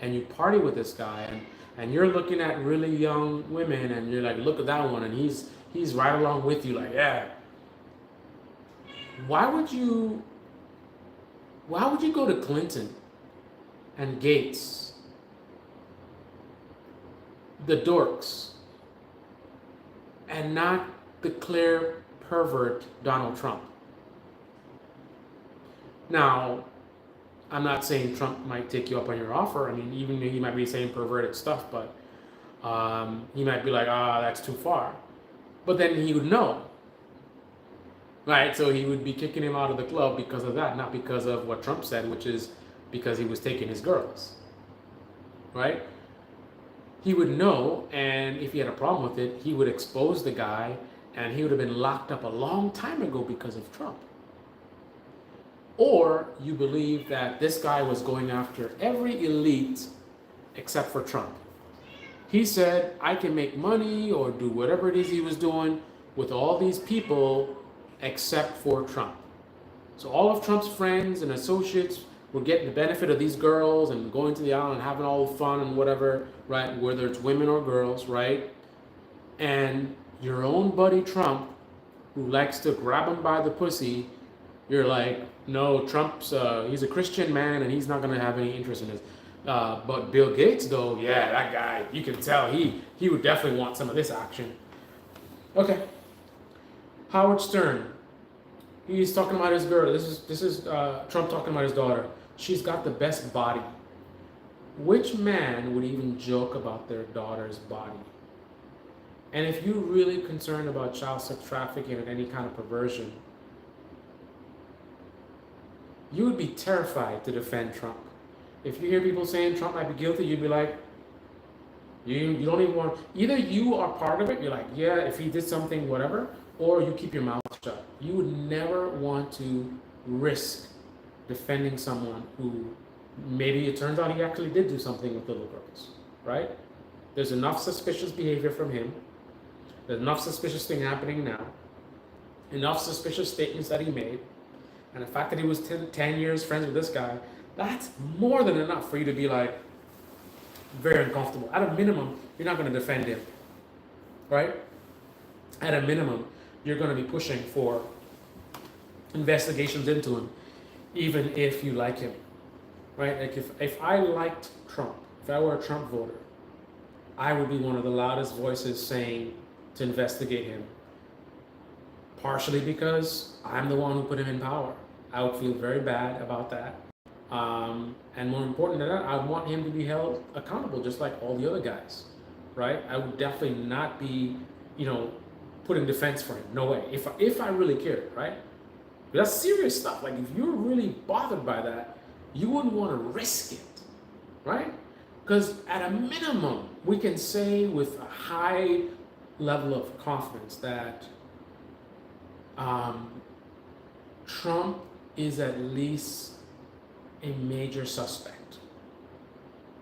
and you party with this guy, and you're looking at really young women, and you're like, look at that one, and he's right along with you, like, yeah. Why would you go to Clinton and Gates, the dorks, and not declare pervert Donald Trump? Now, I'm not saying Trump might take you up on your offer. I mean, even he might be saying perverted stuff, but he might be like, that's too far. But then he would know. Right, so he would be kicking him out of the club because of that, not because of what Trump said, which is because he was taking his girls. Right? He would know, and if he had a problem with it, he would expose the guy, and he would have been locked up a long time ago because of Trump. Or you believe that this guy was going after every elite except for Trump. He said, I can make money or do whatever it is he was doing with all these people except for Trump. So all of Trump's friends and associates were getting the benefit of these girls and going to the island and having all the fun and whatever, right? Whether it's women or girls, right? And your own buddy Trump, who likes to grab him by the pussy, you're like, no, Trump's, he's a Christian man and he's not going to have any interest in this. But Bill Gates, though, yeah, that guy, you can tell he would definitely want some of this action. Okay. Howard Stern, he's talking about his girl. This is Trump talking about his daughter. She's got the best body. Which man would even joke about their daughter's body? And if you're really concerned about child sex trafficking and any kind of perversion, you would be terrified to defend Trump. If you hear people saying Trump might be guilty, you'd be like, you don't even want, either you are part of it, you're like, yeah, if he did something, whatever, or you keep your mouth shut. You would never want to risk defending someone who maybe it turns out he actually did do something with little girls, right? There's enough suspicious behavior from him. There's enough suspicious thing happening now. Enough suspicious statements that he made. And the fact that he was 10 years friends with this guy, that's more than enough for you to be like, very uncomfortable. At a minimum, you're not going to defend him, right? At a minimum, you're going to be pushing for investigations into him, even if you like him, right? Like if I liked Trump, if I were a Trump voter, I would be one of the loudest voices saying to investigate him, partially because I'm the one who put him in power. I would feel very bad about that. And more important than that, I want him to be held accountable just like all the other guys, right? I would definitely not be, putting defense for him. No way. If I really cared, right? But that's serious stuff. Like if you're really bothered by that, you wouldn't want to risk it, right? Because at a minimum, we can say with a high level of confidence that Trump is at least a major suspect.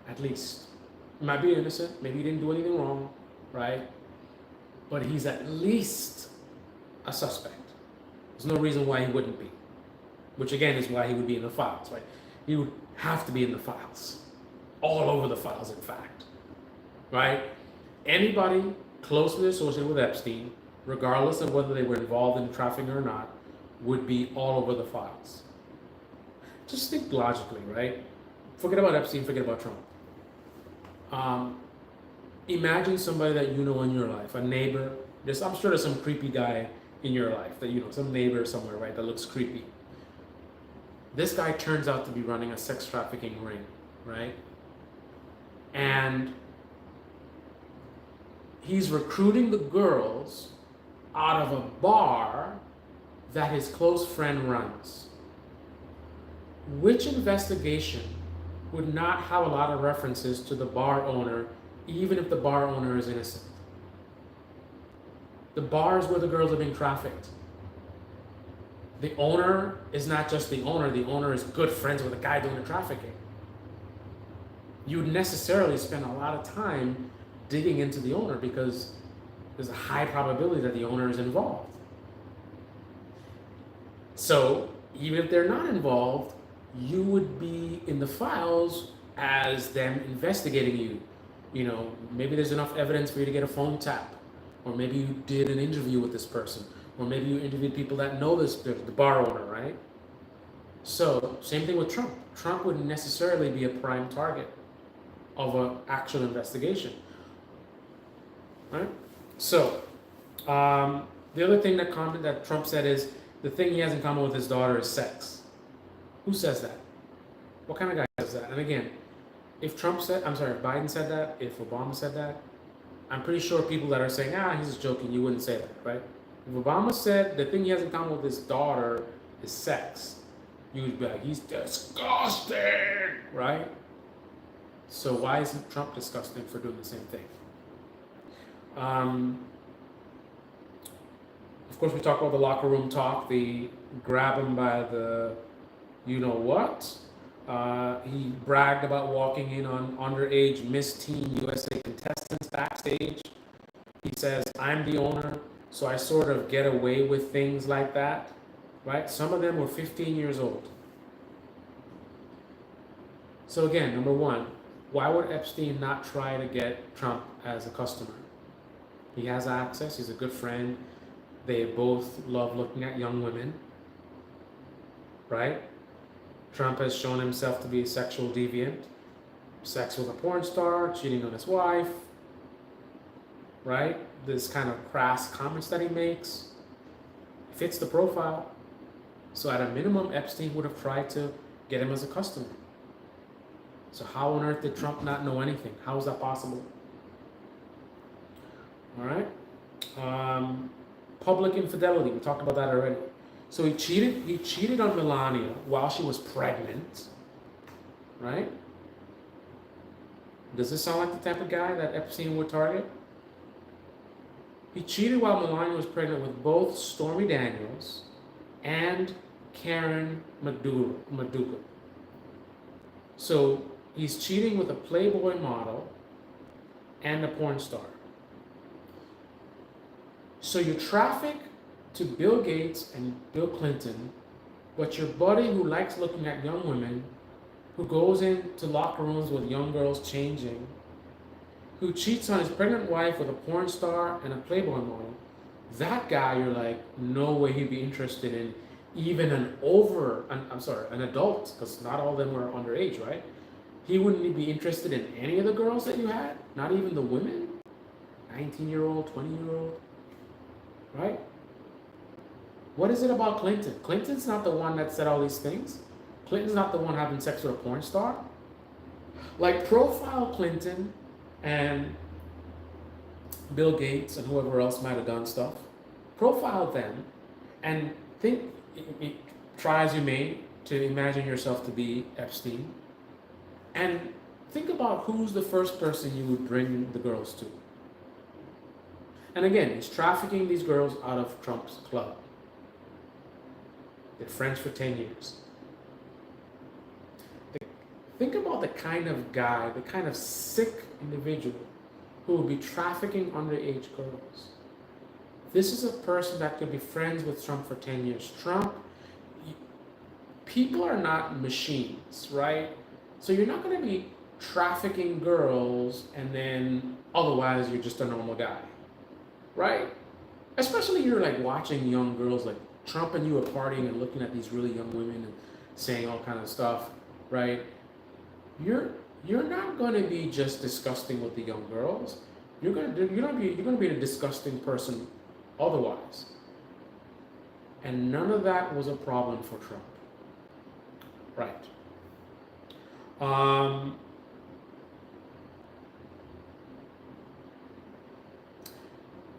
At least. He might be innocent, maybe he didn't do anything wrong, right? But he's at least a suspect. There's no reason why he wouldn't be. Which again is why he would be in the files, right? He would have to be in the files. All over the files, in fact. Right? Anybody closely associated with Epstein, regardless of whether they were involved in trafficking or not, would be all over the files. Just think logically, right? Forget about Epstein, forget about Trump. Imagine somebody that you know in your life, a neighbor. I'm sure there's some creepy guy in your life that some neighbor somewhere, right, that looks creepy. This guy turns out to be running a sex trafficking ring, right? And he's recruiting the girls out of a bar that his close friend runs. Which investigation would not have a lot of references to the bar owner, even if the bar owner is innocent? The bar is where the girls are being trafficked. The owner is not just the owner is good friends with the guy doing the trafficking. You would necessarily spend a lot of time digging into the owner because there's a high probability that the owner is involved. So even if they're not involved, you would be in the files as them investigating you. Maybe there's enough evidence for you to get a phone tap, or maybe you did an interview with this person, or maybe you interviewed people that know the bar owner, right? So same thing with Trump. Trump wouldn't necessarily be a prime target of an actual investigation, right? So the other thing that Trump said is the thing he has in common with his daughter is sex. Who says that? What kind of guy says that? And again, if Biden said that, if Obama said that, I'm pretty sure people that are saying, he's just joking, you wouldn't say that, right? If Obama said the thing he has in common with his daughter is sex, you would be like, he's disgusting, right? So why isn't Trump disgusting for doing the same thing? Of course, we talk about the locker room talk, the grab him by the you-know-what. He bragged about walking in on underage Miss Teen USA contestants backstage. He says, I'm the owner, so I sort of get away with things like that, right? Some of them were 15 years old. So again, number one, why would Epstein not try to get Trump as a customer? He has access, he's a good friend. They both love looking at young women, right? Trump has shown himself to be a sexual deviant, sex with a porn star, cheating on his wife, right? This kind of crass comments that he makes fits the profile. So at a minimum, Epstein would have tried to get him as a customer. So how on earth did Trump not know anything? How is that possible? All right. Public infidelity. We talked about that already. So he cheated. He cheated on Melania while she was pregnant, right? Does this sound like the type of guy that Epstein would target? He cheated while Melania was pregnant with both Stormy Daniels and Karen McDougal. So he's cheating with a Playboy model and a porn star. So you traffic to Bill Gates and Bill Clinton, but your buddy who likes looking at young women, who goes into locker rooms with young girls changing, who cheats on his pregnant wife with a porn star and a Playboy model, that guy, you're like, no way he'd be interested in even an adult, because not all of them were underage, right? He wouldn't be interested in any of the girls that you had, not even the women, 19-year-old, 20-year-old, right? What is it about Clinton? Clinton's not the one that said all these things. Clinton's not the one having sex with a porn star. Like, profile Clinton and Bill Gates and whoever else might have done stuff. Profile them and think, try as you may to imagine yourself to be Epstein, and think about who's the first person you would bring the girls to. And again, he's trafficking these girls out of Trump's club. They're friends for 10 years. Think about the kind of guy, the kind of sick individual who would be trafficking underage girls. This is a person that could be friends with Trump for 10 years. People are not machines, right? So you're not going to be trafficking girls and then otherwise you're just a normal guy, right? Especially you're like watching young girls, like Trump and you are partying and looking at these really young women and saying all kind of stuff, right? You're not going to be just disgusting with the young girls. You're going to be a disgusting person otherwise. And none of that was a problem for Trump. Right.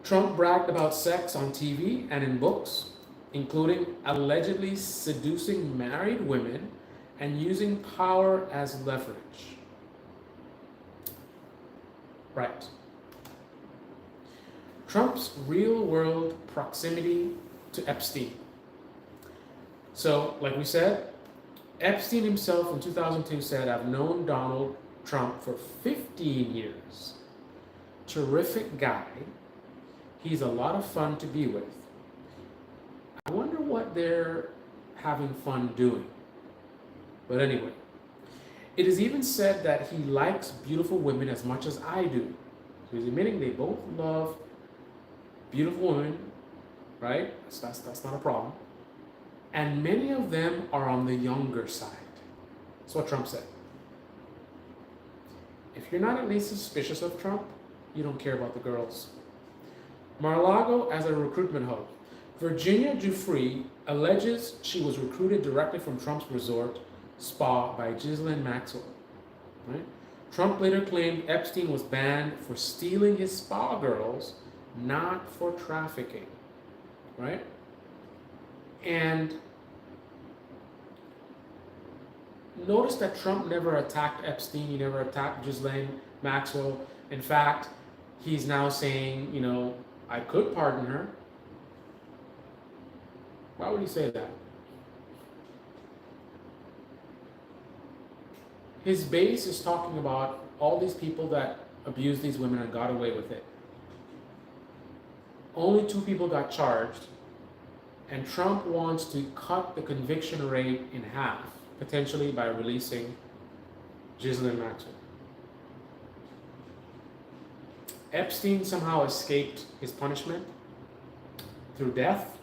Trump bragged about sex on TV and in books, including allegedly seducing married women and using power as leverage. Right. Trump's real-world proximity to Epstein. So, like we said, Epstein himself in 2002 said, "I've known Donald Trump for 15 years. Terrific guy. He's a lot of fun to be with. I wonder what they're having fun doing." But anyway, it is even said that he likes beautiful women as much as I do. So he's admitting they both love beautiful women, right? That's not a problem. And many of them are on the younger side. That's what Trump said. If you're not at least suspicious of Trump, you don't care about the girls. Mar-a-Lago as a recruitment hub. Virginia Giuffre alleges she was recruited directly from Trump's resort spa by Ghislaine Maxwell. Right? Trump later claimed Epstein was banned for stealing his spa girls, not for trafficking. Right? And notice that Trump never attacked Epstein. He never attacked Ghislaine Maxwell. In fact, he's now saying, I could pardon her. Why would he say that? His base is talking about all these people that abused these women and got away with it. Only 2 people got charged, and Trump wants to cut the conviction rate in half, potentially by releasing Ghislaine Maxwell. Epstein somehow escaped his punishment through death.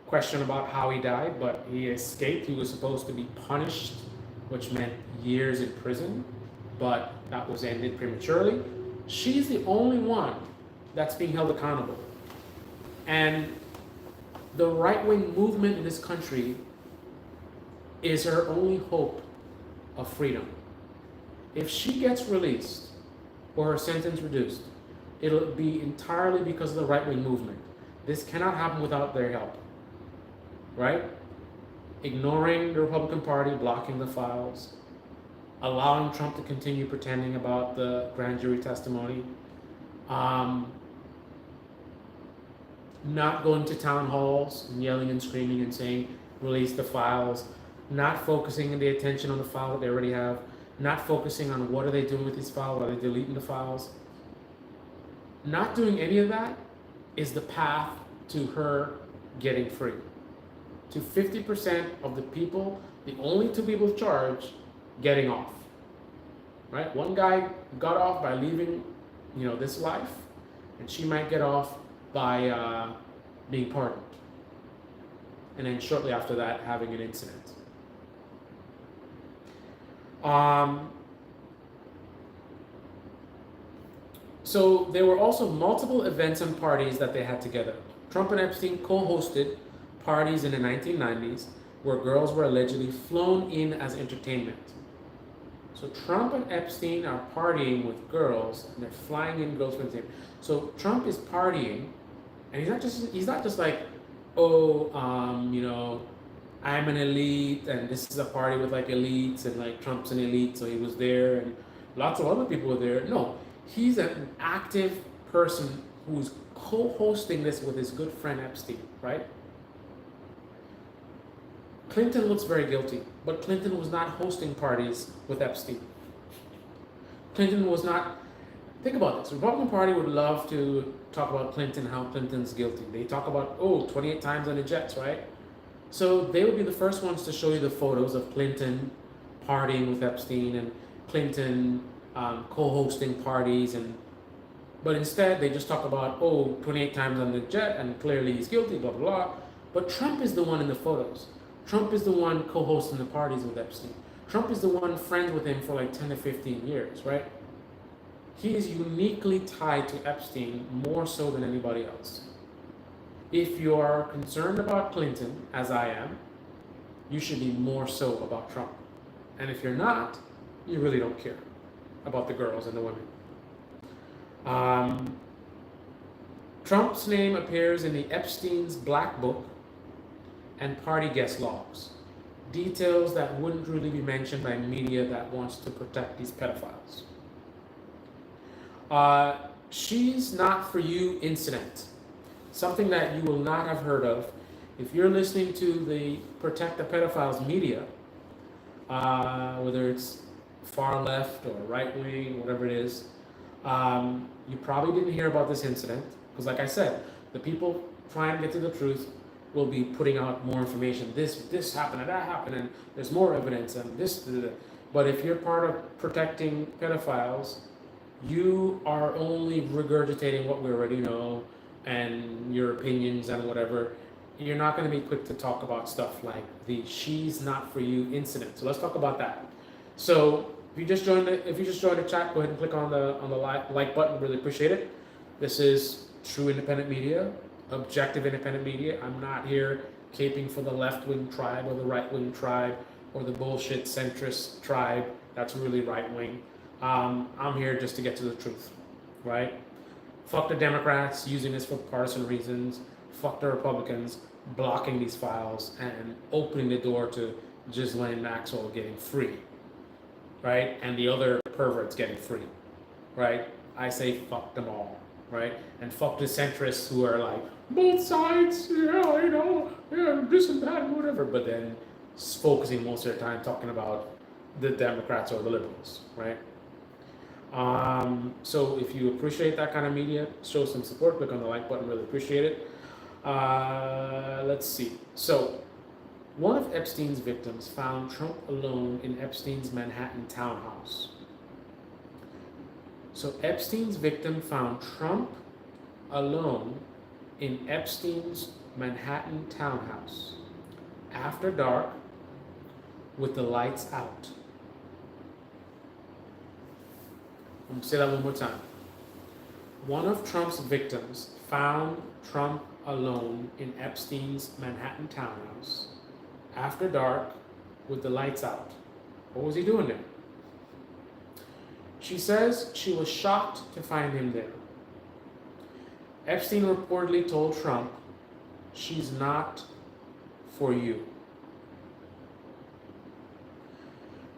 Question about how he died, but he escaped. He was supposed to be punished, which meant years in prison, but that was ended prematurely. She's the only one that's being held accountable. And the right-wing movement in this country is her only hope of freedom. If she gets released or her sentence reduced, it'll be entirely because of the right-wing movement. This cannot happen without their help, right? Ignoring the Republican Party, blocking the files, allowing Trump to continue pretending about the grand jury testimony, not going to town halls and yelling and screaming and saying, release the files, not focusing the attention on the file that they already have, not focusing on what are they doing with these files, are they deleting the files. Not doing any of that is the path to her getting free. To 50% of the people, the only two people charged, getting off. Right? One guy got off by leaving, this life, and she might get off by being pardoned. And then shortly after that, having an incident. So there were also multiple events and parties that they had together. Trump and Epstein co-hosted parties in the 1990s where girls were allegedly flown in as entertainment. So Trump and Epstein are partying with girls, and they're flying in girls for entertainment. So Trump is partying, and he's not just like, I'm an elite, and this is a party with like elites, and like Trump's an elite, so he was there, and lots of other people were there. No, he's an active person who's co-hosting this with his good friend Epstein, right? Clinton looks very guilty, but Clinton was not hosting parties with Epstein. Clinton was not. Think about this. The Republican Party would love to talk about Clinton, how Clinton's guilty. They talk about, 28 times on the jets, right? So they would be the first ones to show you the photos of Clinton partying with Epstein and Clinton co-hosting parties. But instead, they just talk about, 28 times on the jet, and clearly he's guilty, blah, blah, blah. But Trump is the one in the photos. Trump is the one co-hosting the parties with Epstein. Trump is the one friends with him for like 10 to 15 years, right? He is uniquely tied to Epstein more so than anybody else. If you are concerned about Clinton, as I am, you should be more so about Trump. And if you're not, you really don't care about the girls and the women. Trump's name appears in the Epstein's Black Book and party guest logs, details that wouldn't really be mentioned by media that wants to protect these pedophiles. She's Not For You incident, something that you will not have heard of if you're listening to the Protect the Pedophiles media, whether it's far left or right wing, whatever it is. You probably didn't hear about this incident because, like I said, the people trying to get to the truth will be putting out more information. This happened and that happened, and there's more evidence and this. But if you're part of protecting pedophiles, you are only regurgitating what we already know and your opinions and whatever. You're not going to be quick to talk about stuff like the She's Not For You incident. So let's talk about that. So if you just joined the chat, go ahead and click on the like button. Really appreciate it. This is true independent media, objective independent media. I'm not here caping for the left-wing tribe or the right-wing tribe or the bullshit centrist tribe that's really right-wing. I'm here just to get to the truth, right? Fuck the Democrats using this for partisan reasons. Fuck the Republicans blocking these files and opening the door to Ghislaine Maxwell getting free, right? And the other perverts getting free, right? I say fuck them all, right? And fuck the centrists who are like, both sides, this and that and whatever, but then focusing most of their time talking about the Democrats or the liberals, right? So if you appreciate that kind of media, show some support, click on the like button, really appreciate it. Let's see. So one of Epstein's victims found Trump alone in Epstein's Manhattan townhouse. So Epstein's victim found Trump alone in Epstein's Manhattan townhouse after dark with the lights out. I'm going to say that one more time. One of Trump's victims found Trump alone in Epstein's Manhattan townhouse after dark with the lights out. What was he doing there? She says she was shocked to find him there. Epstein reportedly told Trump, she's not for you.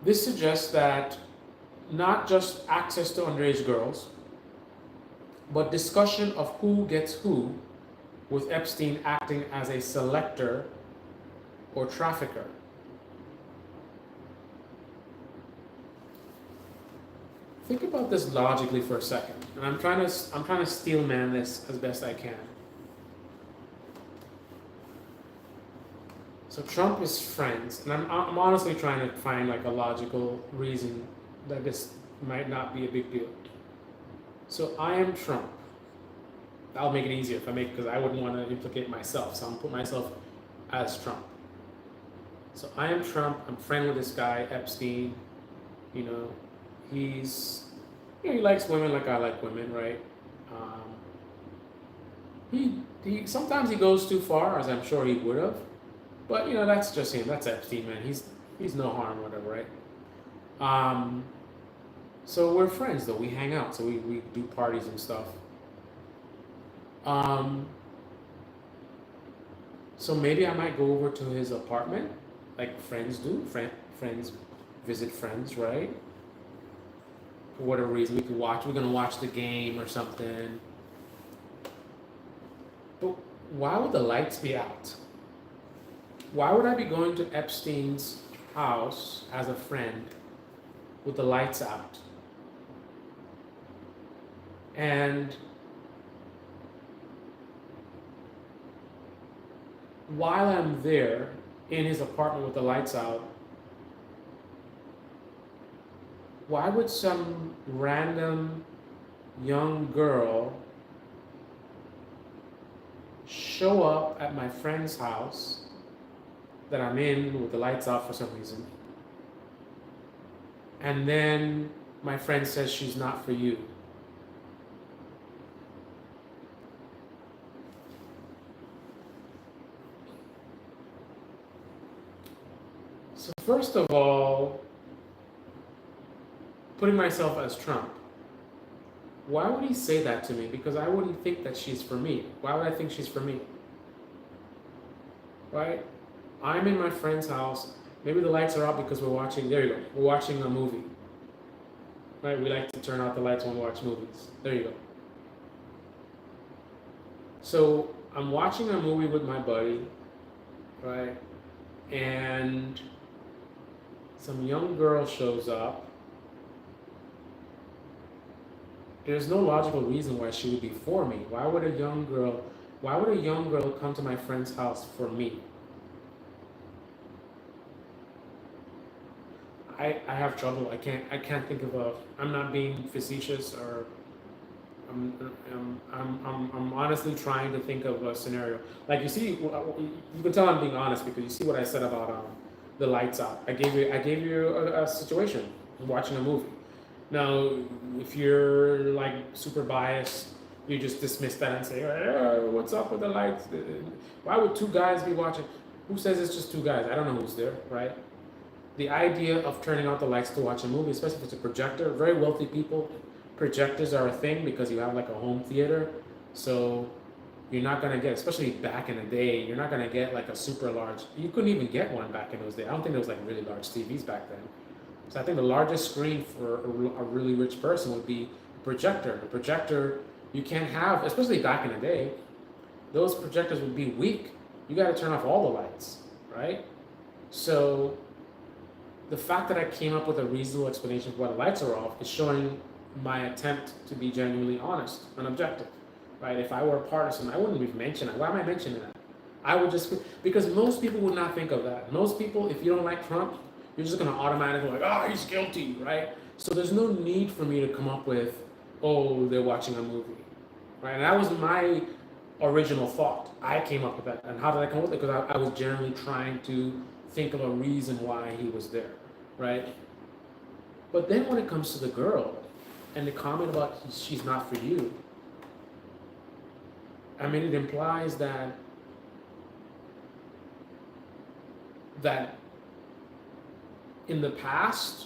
This suggests that not just access to underage girls, but discussion of who gets who, with Epstein acting as a selector or trafficker. Think about this logically for a second, and I'm trying to steelman this as best I can. So Trump is friends, and I'm honestly trying to find like a logical reason that this might not be a big deal. So I am Trump. That'll make it easier if I make, because I wouldn't want to implicate myself, so I'm put myself as Trump. So I am Trump. I'm friend with this guy Epstein. You know, he's, you know, he likes women like I like women, right? He sometimes he goes too far, as I'm sure he would have. But you know, that's just him. That's Epstein, man. He's no harm, whatever, right? So we're friends though. We hang out, so we do parties and stuff. So maybe I might go over to his apartment, like friends do. Friends visit friends, right? For whatever reason, we could watch. We're gonna watch the game or something. But why would the lights be out? Why would I be going to Epstein's house as a friend with the lights out? And while I'm there in his apartment with the lights out, why would some random young girl show up at my friend's house that I'm in with the lights out for some reason, and then my friend says she's not for you? So first of all, putting myself as Trump, why would he say that to me? Because I wouldn't think that she's for me. Why would I think she's for me? Right? I'm in my friend's house. Maybe the lights are out because we're watching, there you go, we're watching a movie. Right? We like to turn out the lights when we watch movies. There you go. So I'm watching a movie with my buddy, right? And some young girl shows up. There's no logical reason why she would be for me. Why would a young girl come to my friend's house for me? I have trouble. I can't think of a. I'm not being facetious, or I'm honestly trying to think of a scenario. Like you see, you can tell I'm being honest because you see what I said about the lights out. I gave you a situation. Watching a movie. Now, if you're like super biased, you just dismiss that and say, "What's up with the lights? Why would two guys be watching?" Who says it's just two guys? I don't know who's there, right? The idea of turning out the lights to watch a movie, especially if it's a projector, very wealthy people, projectors are a thing because you have like a home theater. So you're not gonna get, especially back in the day, you're not gonna get like a super large, you couldn't even get one back in those days. I don't think there was like really large TVs back then. So I think the largest screen for a really rich person would be a projector. A projector you can't have, especially back in the day, those projectors would be weak. You gotta turn off all the lights, right? So the fact that I came up with a reasonable explanation for why the lights are off is showing my attempt to be genuinely honest and objective, right? If I were a partisan, I wouldn't even mention it. Why am I mentioning that? I would just, because most people would not think of that. Most people, if you don't like Trump, you're just gonna automatically like, oh, he's guilty, right? So there's no need for me to come up with, oh, they're watching a movie, right? And that was my original thought. I came up with that. And how did I come up with it? Because I was generally trying to think of a reason why he was there, right? But then when it comes to the girl and the comment about she's not for you, I mean, it implies that in the past,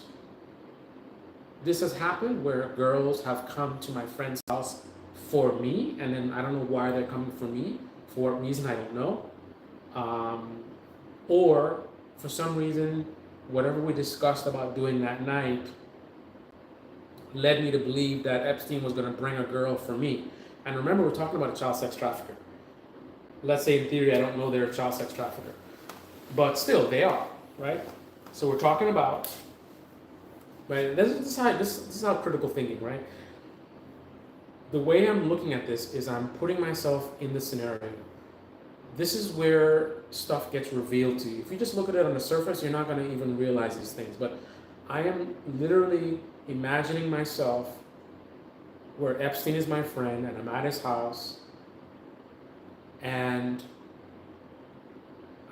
this has happened where girls have come to my friend's house for me, and then I don't know why they're coming for me. For what reason, I don't know. Or for some reason, whatever we discussed about doing that night led me to believe that Epstein was going to bring a girl for me. And remember, we're talking about a child sex trafficker. Let's say in theory, I don't know they're a child sex trafficker, but still, they are, right? So we're talking about, right? This is how critical thinking, right? The way I'm looking at this is I'm putting myself in the scenario. This is where stuff gets revealed to you. If you just look at it on the surface, you're not going to even realize these things. But I am literally imagining myself where Epstein is my friend and I'm at his house, and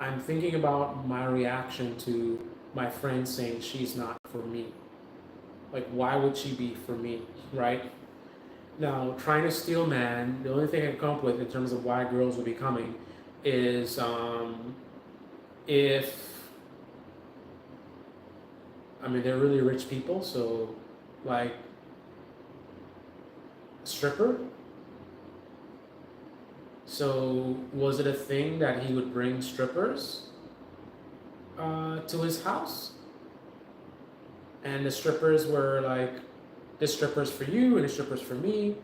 I'm thinking about my reaction to my friend saying she's not for me. Like, why would she be for me, right? Now, trying to steal man, the only thing I can come up with in terms of why girls will be coming is if, I mean, they're really rich people, so like stripper. So was it a thing that he would bring strippers to his house? And the strippers were like, this stripper's for you and this stripper's for me.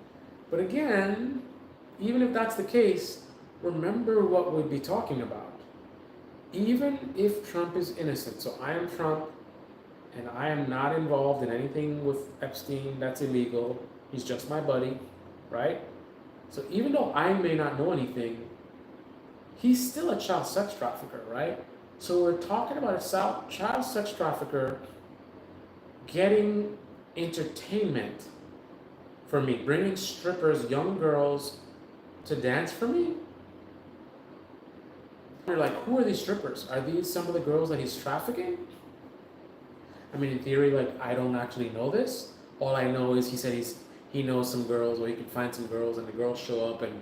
But again, even if that's the case, remember what we'd be talking about. Even if Trump is innocent, so I am Trump and I am not involved in anything with Epstein that's illegal, he's just my buddy, right? So even though I may not know anything, he's still a child sex trafficker, right? So we're talking about a child sex trafficker getting entertainment for me, bringing strippers, young girls, to dance for me. You're like, who are these strippers? Are these some of the girls that he's trafficking? I mean, in theory, like, I don't actually know this. All I know is he said he knows some girls, or he can find some girls, and the girls show up, and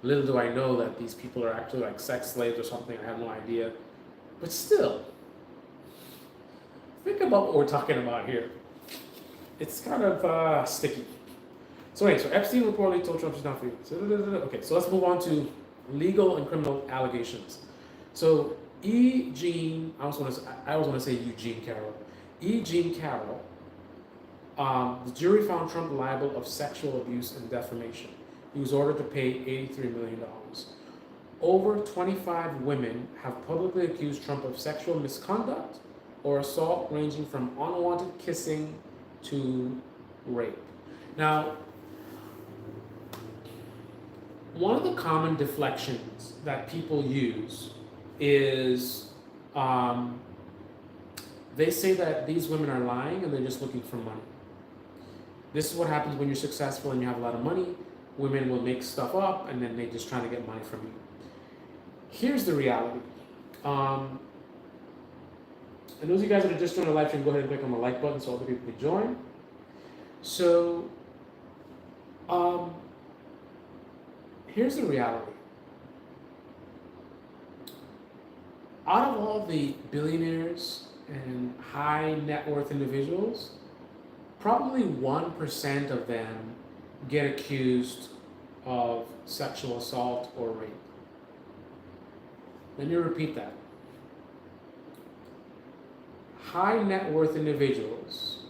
little do I know that these people are actually like sex slaves or something. I have no idea. But still, think about what we're talking about here. It's kind of sticky. So anyway, so Epstein reportedly told Trump she's not for you. Okay, so let's move on to legal and criminal allegations. So I always want to say Eugene Carroll. Jean Carroll, the jury found Trump liable of sexual abuse and defamation. He was ordered to pay $83 million. Over 25 women have publicly accused Trump of sexual misconduct or assault, ranging from unwanted kissing to rape. Now, one of the common deflections that people use is they say that these women are lying and they're just looking for money. This is what happens when you're successful and you have a lot of money. Women will make stuff up and then they're just trying to get money from you. Here's the reality. And those of you guys that are just joining the live stream, go ahead and click on the like button so other people can join. So, here's the reality. Out of all the billionaires and high net worth individuals, probably 1% of them get accused of sexual assault or rape. Let me repeat that. High net worth individuals,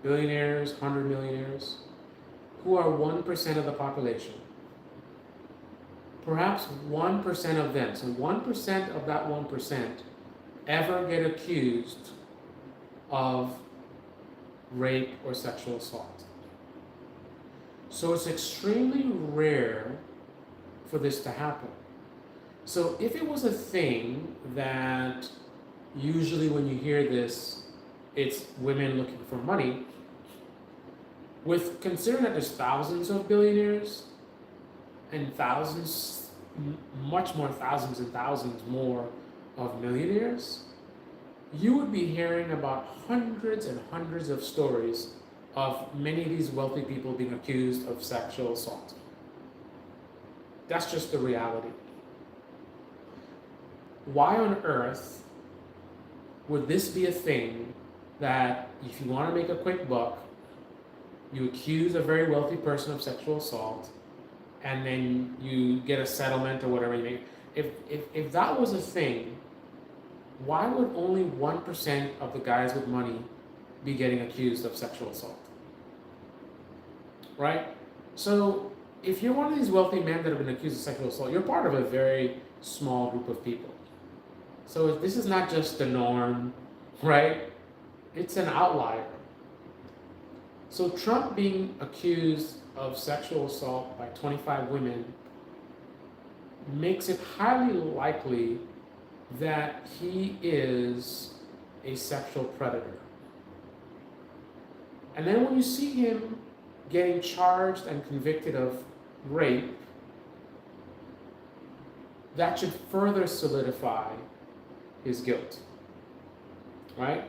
billionaires, 100 millionaires, who are 1% of the population, perhaps 1% of them, so 1% of that 1% ever get accused of rape or sexual assault. So it's extremely rare for this to happen. So if it was a thing that usually when you hear this, it's women looking for money, with considering that there's thousands of billionaires and thousands, much more thousands and thousands more of millionaires, you would be hearing about hundreds and hundreds of stories of many of these wealthy people being accused of sexual assault. That's just the reality. Why on earth would this be a thing that if you want to make a quick buck, you accuse a very wealthy person of sexual assault, and then you get a settlement or whatever you make. If that was a thing, why would only 1% of the guys with money be getting accused of sexual assault? Right? So if you're one of these wealthy men that have been accused of sexual assault, you're part of a very small group of people. So this is not just the norm, right? It's an outlier. So Trump being accused of sexual assault by 25 women makes it highly likely that he is a sexual predator. And then when you see him getting charged and convicted of rape, that should further solidify his guilt, right?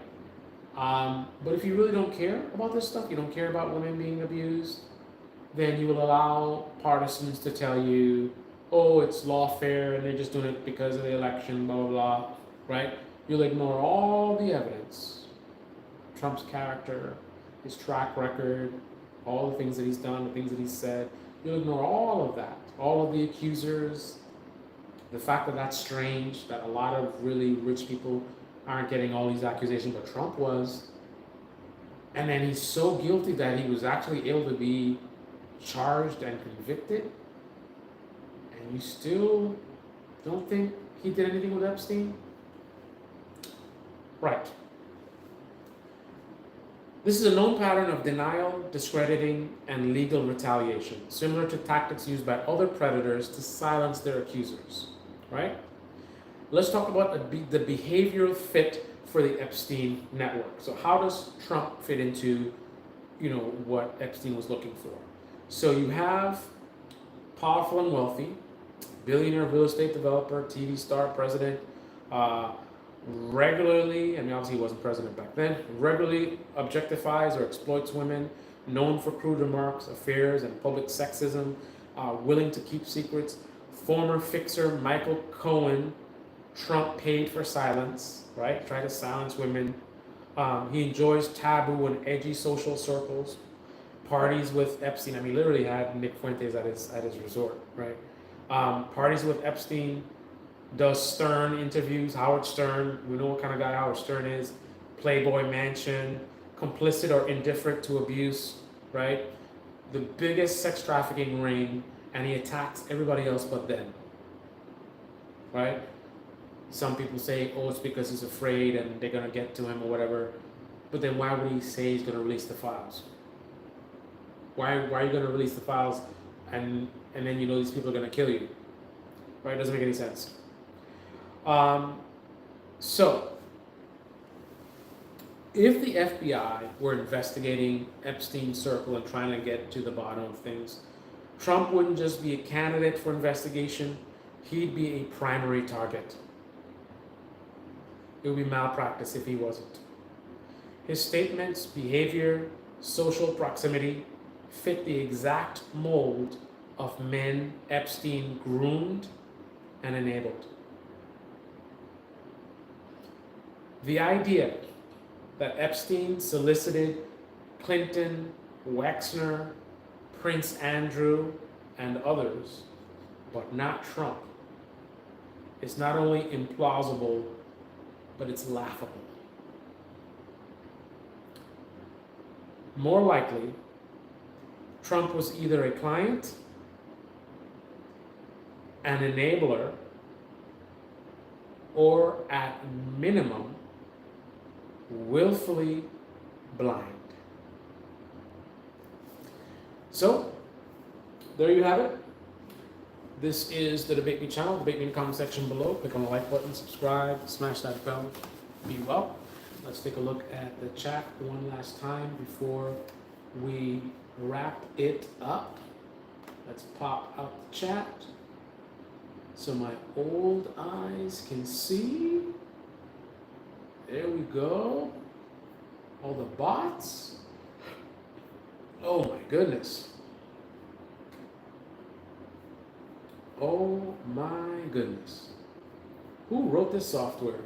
But if you really don't care about this stuff, you don't care about women being abused, then you will allow partisans to tell you, oh, it's lawfare and they're just doing it because of the election, blah, blah, blah, right? You'll ignore all the evidence, Trump's character, his track record, all the things that he's done, the things that he's said. You'll ignore all of that, all of the accusers, the fact that that's strange, that a lot of really rich people aren't getting all these accusations, but Trump was. And then he's so guilty that he was actually able to be charged and convicted. And you still don't think he did anything with Epstein? Right. This is a known pattern of denial, discrediting, and legal retaliation, similar to tactics used by other predators to silence their accusers, right? Let's talk about the behavioral fit for the Epstein network. So how does Trump fit into, what Epstein was looking for? So you have powerful and wealthy, billionaire real estate developer, TV star, president, regularly, obviously he wasn't president back then, regularly objectifies or exploits women, known for crude remarks, affairs, and public sexism, willing to keep secrets. Former fixer Michael Cohen, Trump paid for silence, right? Try to silence women. He enjoys taboo and edgy social circles. Parties with Epstein. He literally had Nick Fuentes at his resort, right? Parties with Epstein. Does Stern interviews. Howard Stern. We know what kind of guy Howard Stern is. Playboy Mansion. Complicit or indifferent to abuse, right? The biggest sex trafficking ring, and he attacks everybody else but them, right? Some people say, oh, it's because he's afraid and they're going to get to him or whatever. But then why would he say he's going to release the files? Why are you going to release the files and then these people are going to kill you? Right? It doesn't make any sense. So, if the FBI were investigating Epstein's circle and trying to get to the bottom of things, Trump wouldn't just be a candidate for investigation, he'd be a primary target. It would be malpractice if he wasn't. His statements, behavior, social proximity fit the exact mold of men Epstein groomed and enabled. The idea that Epstein solicited Clinton, Wexner, Prince Andrew, and others, but not Trump, is not only implausible, but it's laughable. More likely, Trump was either a client, an enabler, or at minimum, willfully blind. So, there you have it. This is the Debate Me channel. Debate me in the comment section below. Click on the like button, subscribe, smash that bell. Be well. Let's take a look at the chat one last time before we wrap it up. Let's pop out the chat so my old eyes can see. There we go. All the bots. Oh my goodness. Oh my goodness. Who wrote this software?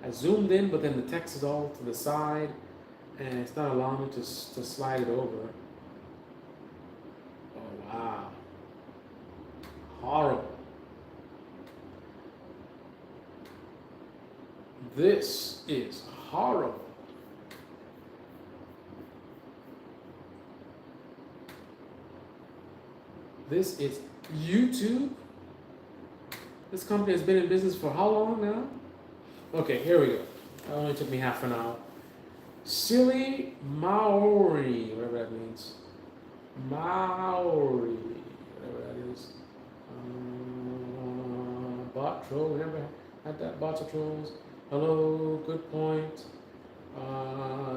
I zoomed in, but then the text is all to the side, and it's not allowing me to slide it over. Oh wow. Horrible. This is horrible. This is YouTube. This company has been in business for how long now? Okay, here we go. It only took me half an hour. Silly Maori, whatever that means. Maori, whatever that is. Bot troll, we never had that. Bots or trolls. Hello, good point.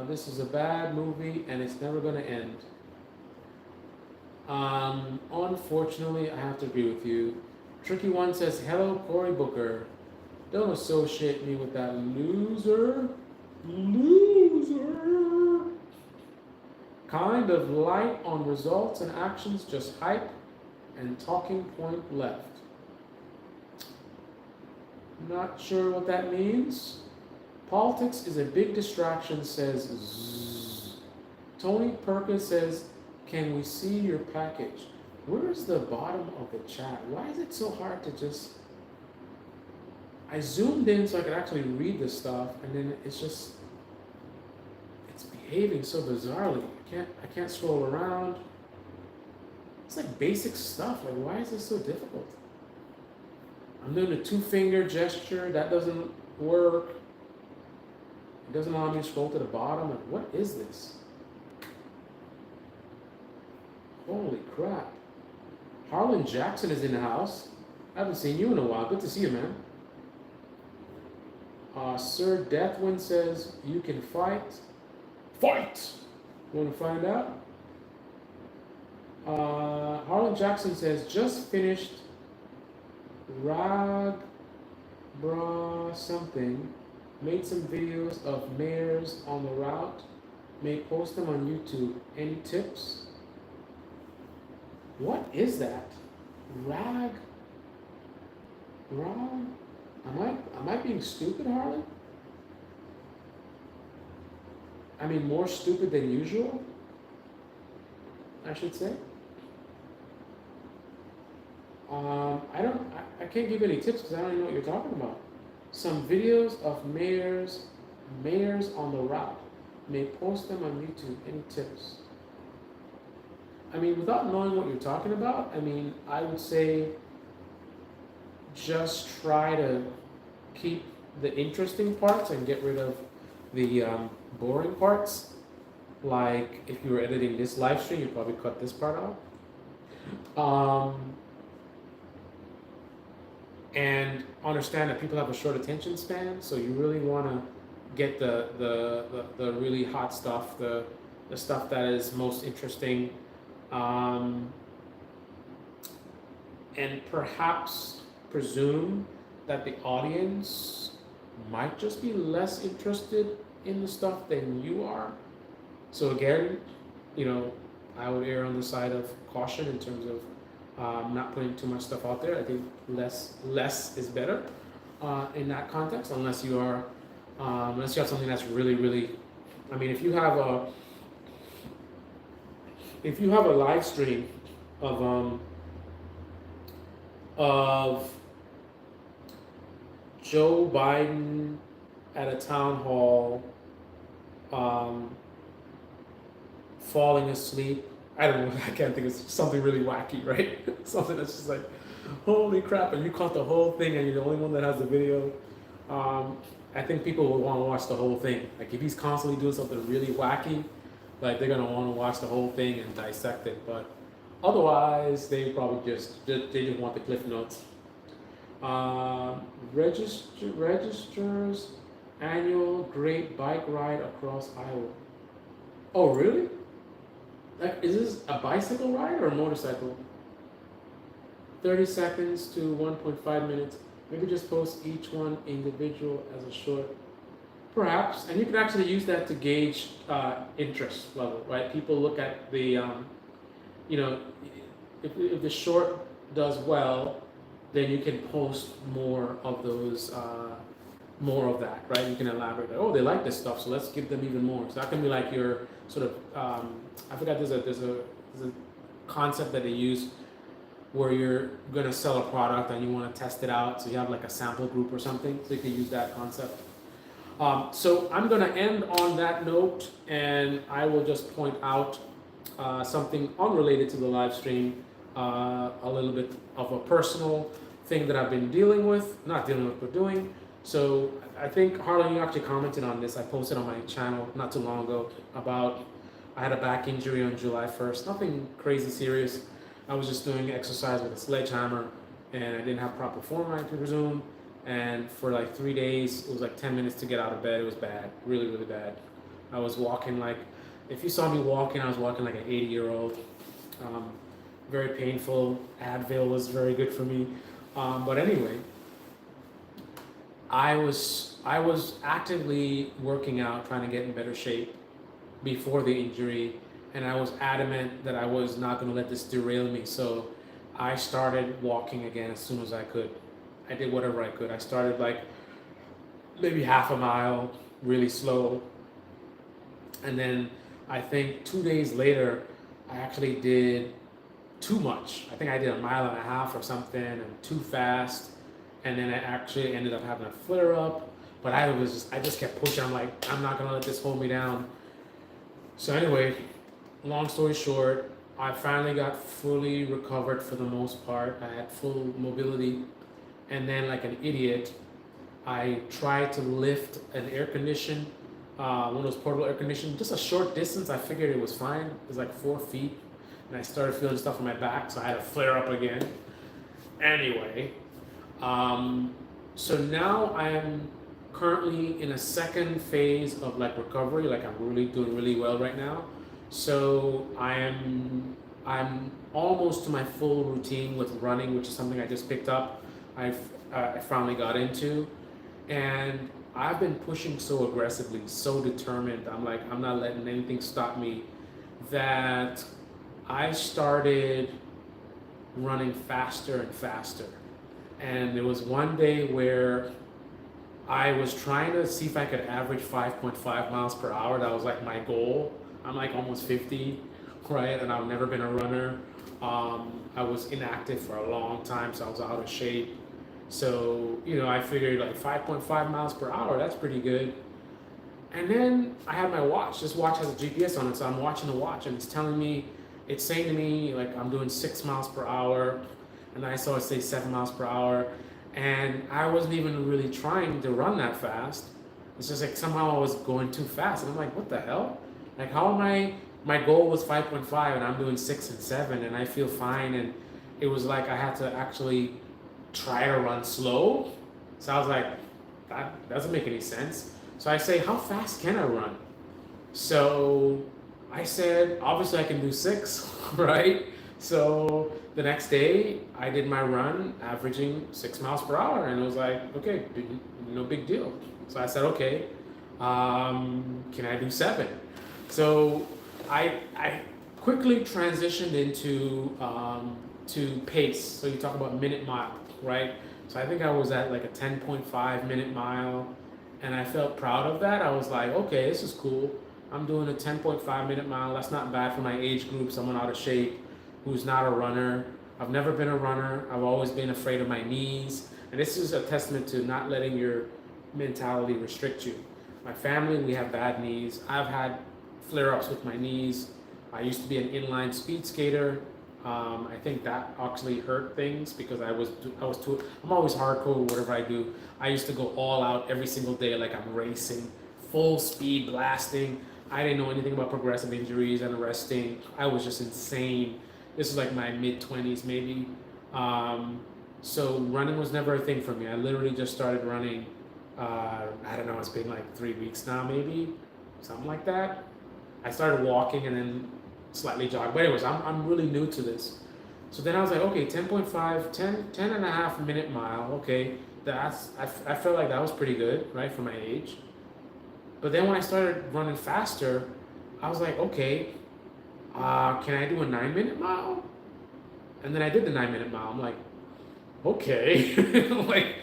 This is a bad movie and it's never going to end. Unfortunately, I have to agree with you. Tricky One says, hello, Cory Booker. Don't associate me with that loser. Loser. Kind of light on results and actions, just hype and talking point left. Not sure what that means. Politics is a big distraction, says Zzz. Tony Perkins says, can we see your package? Where's the bottom of the chat? Why is it so hard to just... I zoomed in so I could actually read this stuff, and then it's just... It's behaving so bizarrely. I can't scroll around. It's like basic stuff. Like, why is this so difficult? I'm doing a 2-finger gesture. That doesn't work. It doesn't allow me to scroll to the bottom. Like, what is this? Holy crap. Harlan Jackson is in the house. I haven't seen you in a while. Good to see you, man. Sir Deathwind says, you can fight. Fight! You want to find out? Harlan Jackson says, just finished Rag Bra something. Made some videos of mayors on the route. May post them on YouTube. Any tips? What is that? Rag? Wrong? Am I being stupid, Harlan? I mean, more stupid than usual, I should say. I can't give any tips because I don't even know what you're talking about. Some videos of mayors on the route. May post them on YouTube. Any tips? I mean, without knowing what you're talking about, I mean, I would say just try to keep the interesting parts and get rid of the boring parts. Like, if you were editing this live stream, you'd probably cut this part out. And understand that people have a short attention span, so you really want to get the really hot stuff, the stuff that is most interesting. And perhaps presume that the audience might just be less interested in the stuff than you are. So again, I would err on the side of caution in terms of not putting too much stuff out there. I think less is better in that context, unless you have something that's really, really. I mean, if you have a live stream of Joe Biden at a town hall, falling asleep. I don't know, I can't think of something really wacky, right? Something that's just like, holy crap, and you caught the whole thing and you're the only one that has the video. I think people will want to watch the whole thing. Like, if he's constantly doing something really wacky, like, they're going to want to watch the whole thing and dissect it. But otherwise, they probably just want the cliff notes. Registers annual great bike ride across Iowa. Oh, really? Like, is this a bicycle ride or a motorcycle? 30 seconds to 1.5 minutes. Maybe just post each one individual as a short. Perhaps, and you can actually use that to gauge interest level, right? People look at the, if the short does well, then you can post more of those, more of that, right? You can elaborate. Oh, they like this stuff, so let's give them even more. So that can be like your sort of, I forgot. There's a concept that they use where you're gonna sell a product and you want to test it out. So you have like a sample group or something. So you can use that concept. So I'm gonna end on that note, and I will just point out something unrelated to the live stream, a little bit of a personal thing that I've been dealing with, not dealing with, but doing. So I think Harlan, you actually commented on this. I posted on my channel not too long ago about I had a back injury on July 1st. Nothing crazy serious. I was just doing exercise with a sledgehammer, and I didn't have proper form, I presume. And for like 3 days, it was like 10 minutes to get out of bed. It was bad, really, really bad. I was walking like, if you saw me walking, I was walking like an 80-year-old. Very painful. Advil was very good for me. But anyway, I was actively working out, trying to get in better shape before the injury, and I was adamant that I was not going to let this derail me. So I started walking again as soon as I could. I did whatever I could. I started like maybe half a mile, really slow, and then I think 2 days later, I actually did too much. I think I did a mile and a half or something, and too fast. And then I actually ended up having a flare up. But I just kept pushing. I'm like, I'm not gonna let this hold me down. So anyway, long story short, I finally got fully recovered for the most part. I had full mobility. And then like an idiot, I tried to lift an air condition, one of those portable air conditioning, just a short distance. I figured it was fine. It was like 4 feet. And I started feeling stuff on my back, so I had to flare up again. Anyway, so now I am currently in a second phase of like recovery. Like I'm really doing really well right now. So I'm almost to my full routine with running, which is something I just picked up. I finally got into, and I've been pushing so aggressively, so determined. I'm like, I'm not letting anything stop me, that I started running faster and faster. And there was one day where I was trying to see if I could average 5.5 miles per hour. That was like my goal. I'm like almost 50, right? And I've never been a runner. I was inactive for a long time, so I was out of shape. So, I figured like 5.5 miles per hour, that's pretty good. And then I had my watch. This watch has a GPS on it, so I'm watching the watch, and it's saying to me like I'm doing 6 miles per hour, and then I saw it say 7 miles per hour, and I wasn't even really trying to run that fast. It's just like somehow I was going too fast, and I'm like, what the hell? Like, how am I? My goal was 5.5, and I'm doing 6 and 7, and I feel fine. And it was like I had to actually try to run slow. So I was like, that doesn't make any sense. So I say, how fast can I run? So I said, obviously I can do 6, right? So the next day I did my run averaging 6 miles per hour, and it was like, okay, no big deal. So I said, okay, can I do 7? So I quickly transitioned into to pace. So you talk about minute mile, right? So I think I was at like a 10.5 minute mile, and I felt proud of that. I was like, okay, this is cool. I'm doing a 10.5 minute mile. That's not bad for my age group, someone out of shape who's not a runner. I've never been a runner. I've always been afraid of my knees. And this is a testament to not letting your mentality restrict you. My family, we have bad knees. I've had flare-ups with my knees. I used to be an inline speed skater. I think that actually hurt things because I'm always hardcore whatever I do. I used to go all out every single day like I'm racing, full speed blasting. I didn't know anything about progressive injuries and resting. I was just insane. This is like my mid-20s maybe. So running was never a thing for me. I literally just started running, I don't know, it's been like 3 weeks now maybe, something like that. I started walking and then slightly jogged. But anyways, I'm really new to this. So then I was like, okay, 10.5, 10 and a half minute mile. Okay, I felt like that was pretty good, right, for my age. But then when I started running faster, I was like, okay, can I do a 9 minute mile? And then I did the 9 minute mile. I'm like, okay, like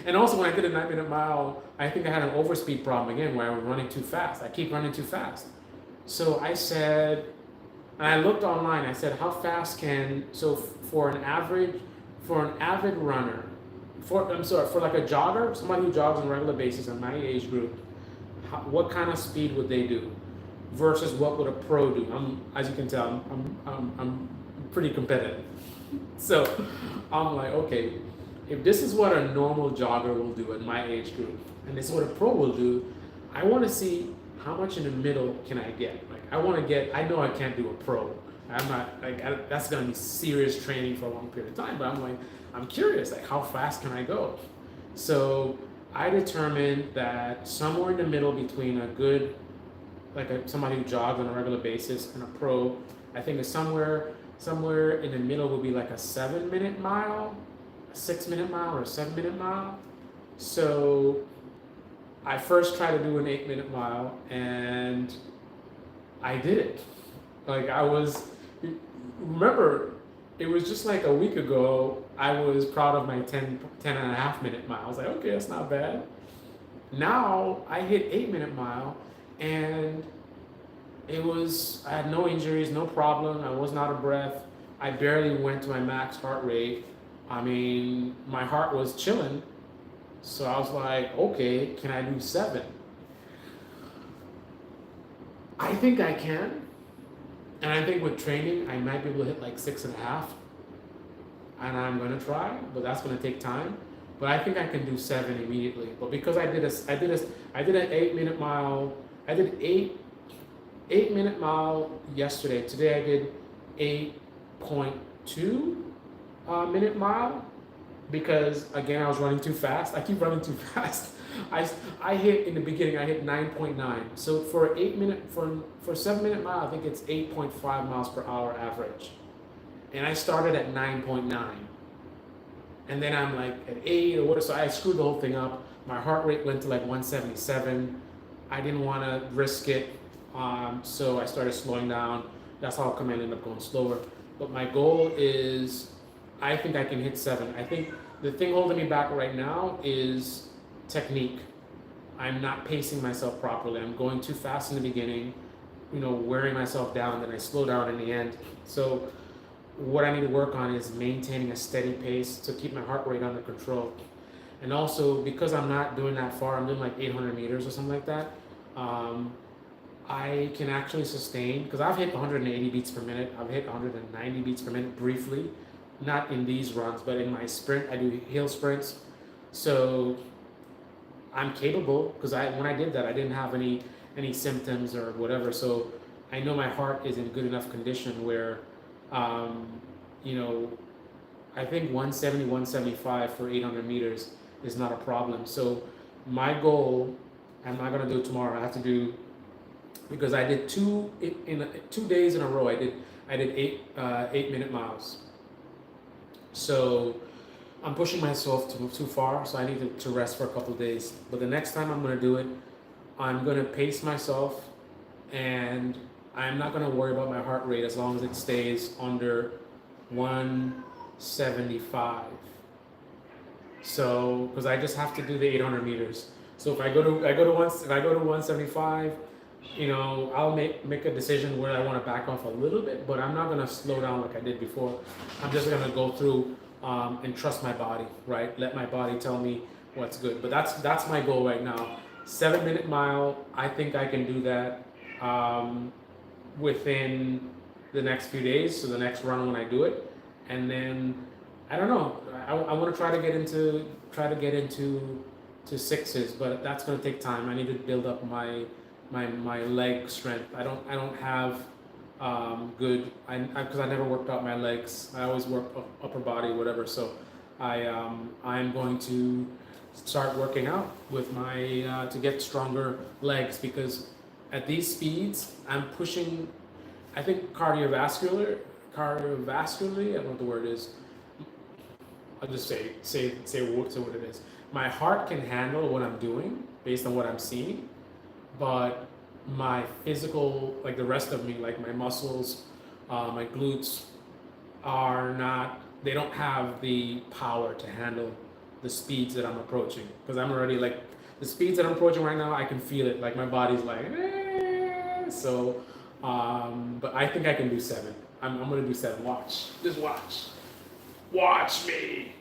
and also when I did a 9 minute mile, I think I had an overspeed problem again where I was running too fast. I keep running too fast. So I said, And I looked online. I said, how fast can for an avid runner, for like a jogger, somebody who jogs on a regular basis in my age group, what kind of speed would they do versus what would a pro do? As you can tell, I'm pretty competitive. So I'm like, okay, if this is what a normal jogger will do in my age group, and this is what a pro will do, I want to see how much in the middle can I get. Like I want to get. I know I can't do a pro. I'm not like that's gonna be serious training for a long period of time. But I'm like, I'm curious. Like how fast can I go? So I determined that somewhere in the middle between a good, somebody who jogs on a regular basis and a pro, I think is somewhere in the middle would be like a 7 minute mile, a 6 minute mile, or a 7 minute mile. So I first tried to do an 8 minute mile and I did it. Like remember, it was just like a week ago, I was proud of my 10 and a half minute mile. I was like, okay, that's not bad. Now I hit 8 minute mile and I had no injuries, no problem. I wasn't out of breath. I barely went to my max heart rate. I mean, my heart was chilling. So I was like, okay, can I do 7? I think I can. And I think with training, I might be able to hit like 6.5. And I'm gonna try, but that's gonna take time. But I think I can do 7 immediately. But because I did an 8 minute mile. I did 8 minute mile yesterday. Today I did 8.2 minute mile because again I was running too fast. I keep running too fast. I hit in the beginning. I hit 9.9. So for 7 minute mile, I think it's 8.5 miles per hour average. And I started at 9.9. And then I'm like at 8 or what, so I screwed the whole thing up. My heart rate went to like 177. I didn't want to risk it, so I started slowing down. That's how come I ended up going slower. But my goal is, I think I can hit 7. I think the thing holding me back right now is technique. I'm not pacing myself properly. I'm going too fast in the beginning, wearing myself down, then I slow down in the end. So what I need to work on is maintaining a steady pace to keep my heart rate under control. And also, because I'm not doing that far, I'm doing like 800 meters or something like that, I can actually sustain, because I've hit 180 beats per minute, I've hit 190 beats per minute briefly, not in these runs, but in my sprint, I do hill sprints. So I'm capable, because when I did that, I didn't have any symptoms or whatever. So I know my heart is in good enough condition where, I think 170, 175 for 800 meters is not a problem. So my goal, I'm not gonna do it tomorrow. I have to do, because I did 2 days in a row. I did 8 minute miles. So I'm pushing myself too far. So I need to rest for a couple of days. But the next time I'm gonna do it, I'm gonna pace myself, and I'm not gonna worry about my heart rate as long as it stays under 175. So, because I just have to do the 800 meters. So if I go to 175, I'll make a decision where I want to back off a little bit, but I'm not gonna slow down like I did before. I'm just gonna go through and trust my body, right? Let my body tell me what's good. But that's my goal right now. 7 minute mile. I think I can do that within the next few days. So the next run when I do it, and then I don't know. I want to try to get into 6s, but that's going to take time. I need to build up my leg strength. I don't have good, because I never worked out my legs. I always work upper body, whatever. So I'm going to start working out with my to get stronger legs, because at these speeds I'm pushing. I think cardiovascularly, I don't know what the word is. I'll just say what it is. My heart can handle what I'm doing based on what I'm seeing, but my physical, like the rest of me, like my muscles, my glutes, they don't have the power to handle the speeds that I'm approaching. Because I'm already like, the speeds that I'm approaching right now, I can feel it. Like my body's like, eh. So But I think I can do 7. I'm gonna do 7. Watch, just watch me.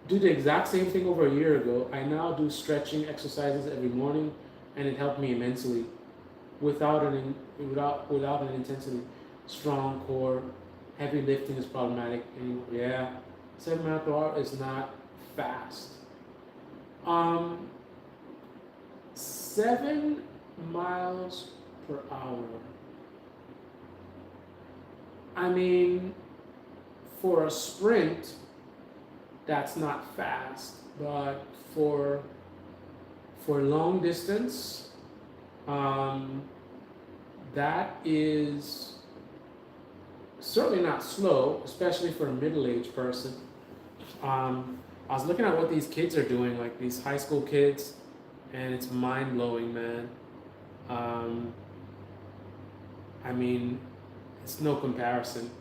Do the exact same thing over a year ago. I now do stretching exercises every morning, and it helped me immensely, without an intensity. Strong core, heavy lifting is problematic. And yeah, 7 miles per hour is not fast. 7 miles per hour. I mean, for a sprint, that's not fast, but for long distance, that is certainly not slow, especially for a middle-aged person. I was looking at what these kids are doing, like these high school kids, and it's mind-blowing, man. I mean, it's no comparison.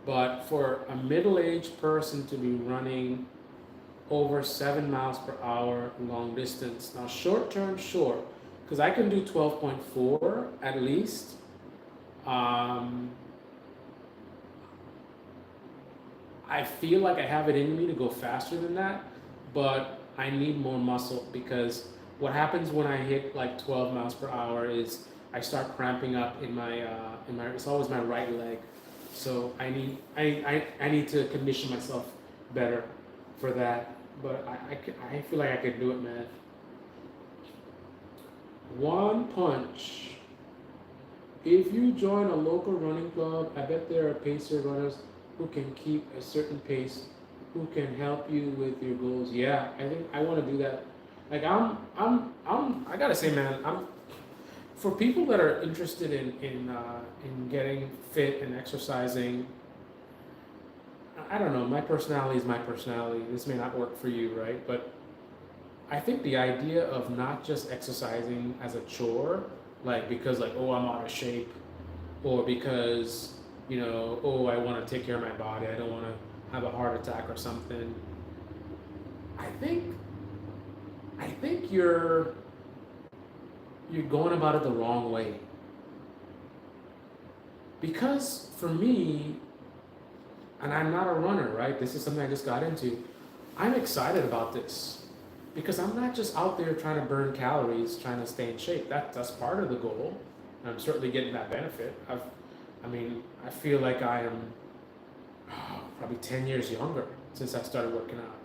But for a middle-aged person to be running over 7 miles per hour long distance, now short term, sure, because I can do 12.4 at least. I feel like I have it in me to go faster than that, but I need more muscle, because what happens when I hit like 12 miles per hour is I start cramping up in my it's always my right leg. So I need to condition myself better for that. But I feel like I could do it, man. One punch. If you join a local running club, I bet there are pacer runners who can keep a certain pace, who can help you with your goals. Yeah, I think I want to do that. Like I gotta say, man, for people that are interested in getting fit and exercising. I don't know. My personality is my personality. This may not work for you, right? But I think the idea of not just exercising as a chore, like because like, oh, I'm out of shape, or because oh, I want to take care of my body, I don't want to have a heart attack or something. I think you're going about it the wrong way. Because for me, and I'm not a runner, right? This is something I just got into. I'm excited about this because I'm not just out there trying to burn calories, trying to stay in shape. That's part of the goal. And I'm certainly getting that benefit. I feel like I am probably 10 years younger since I started working out.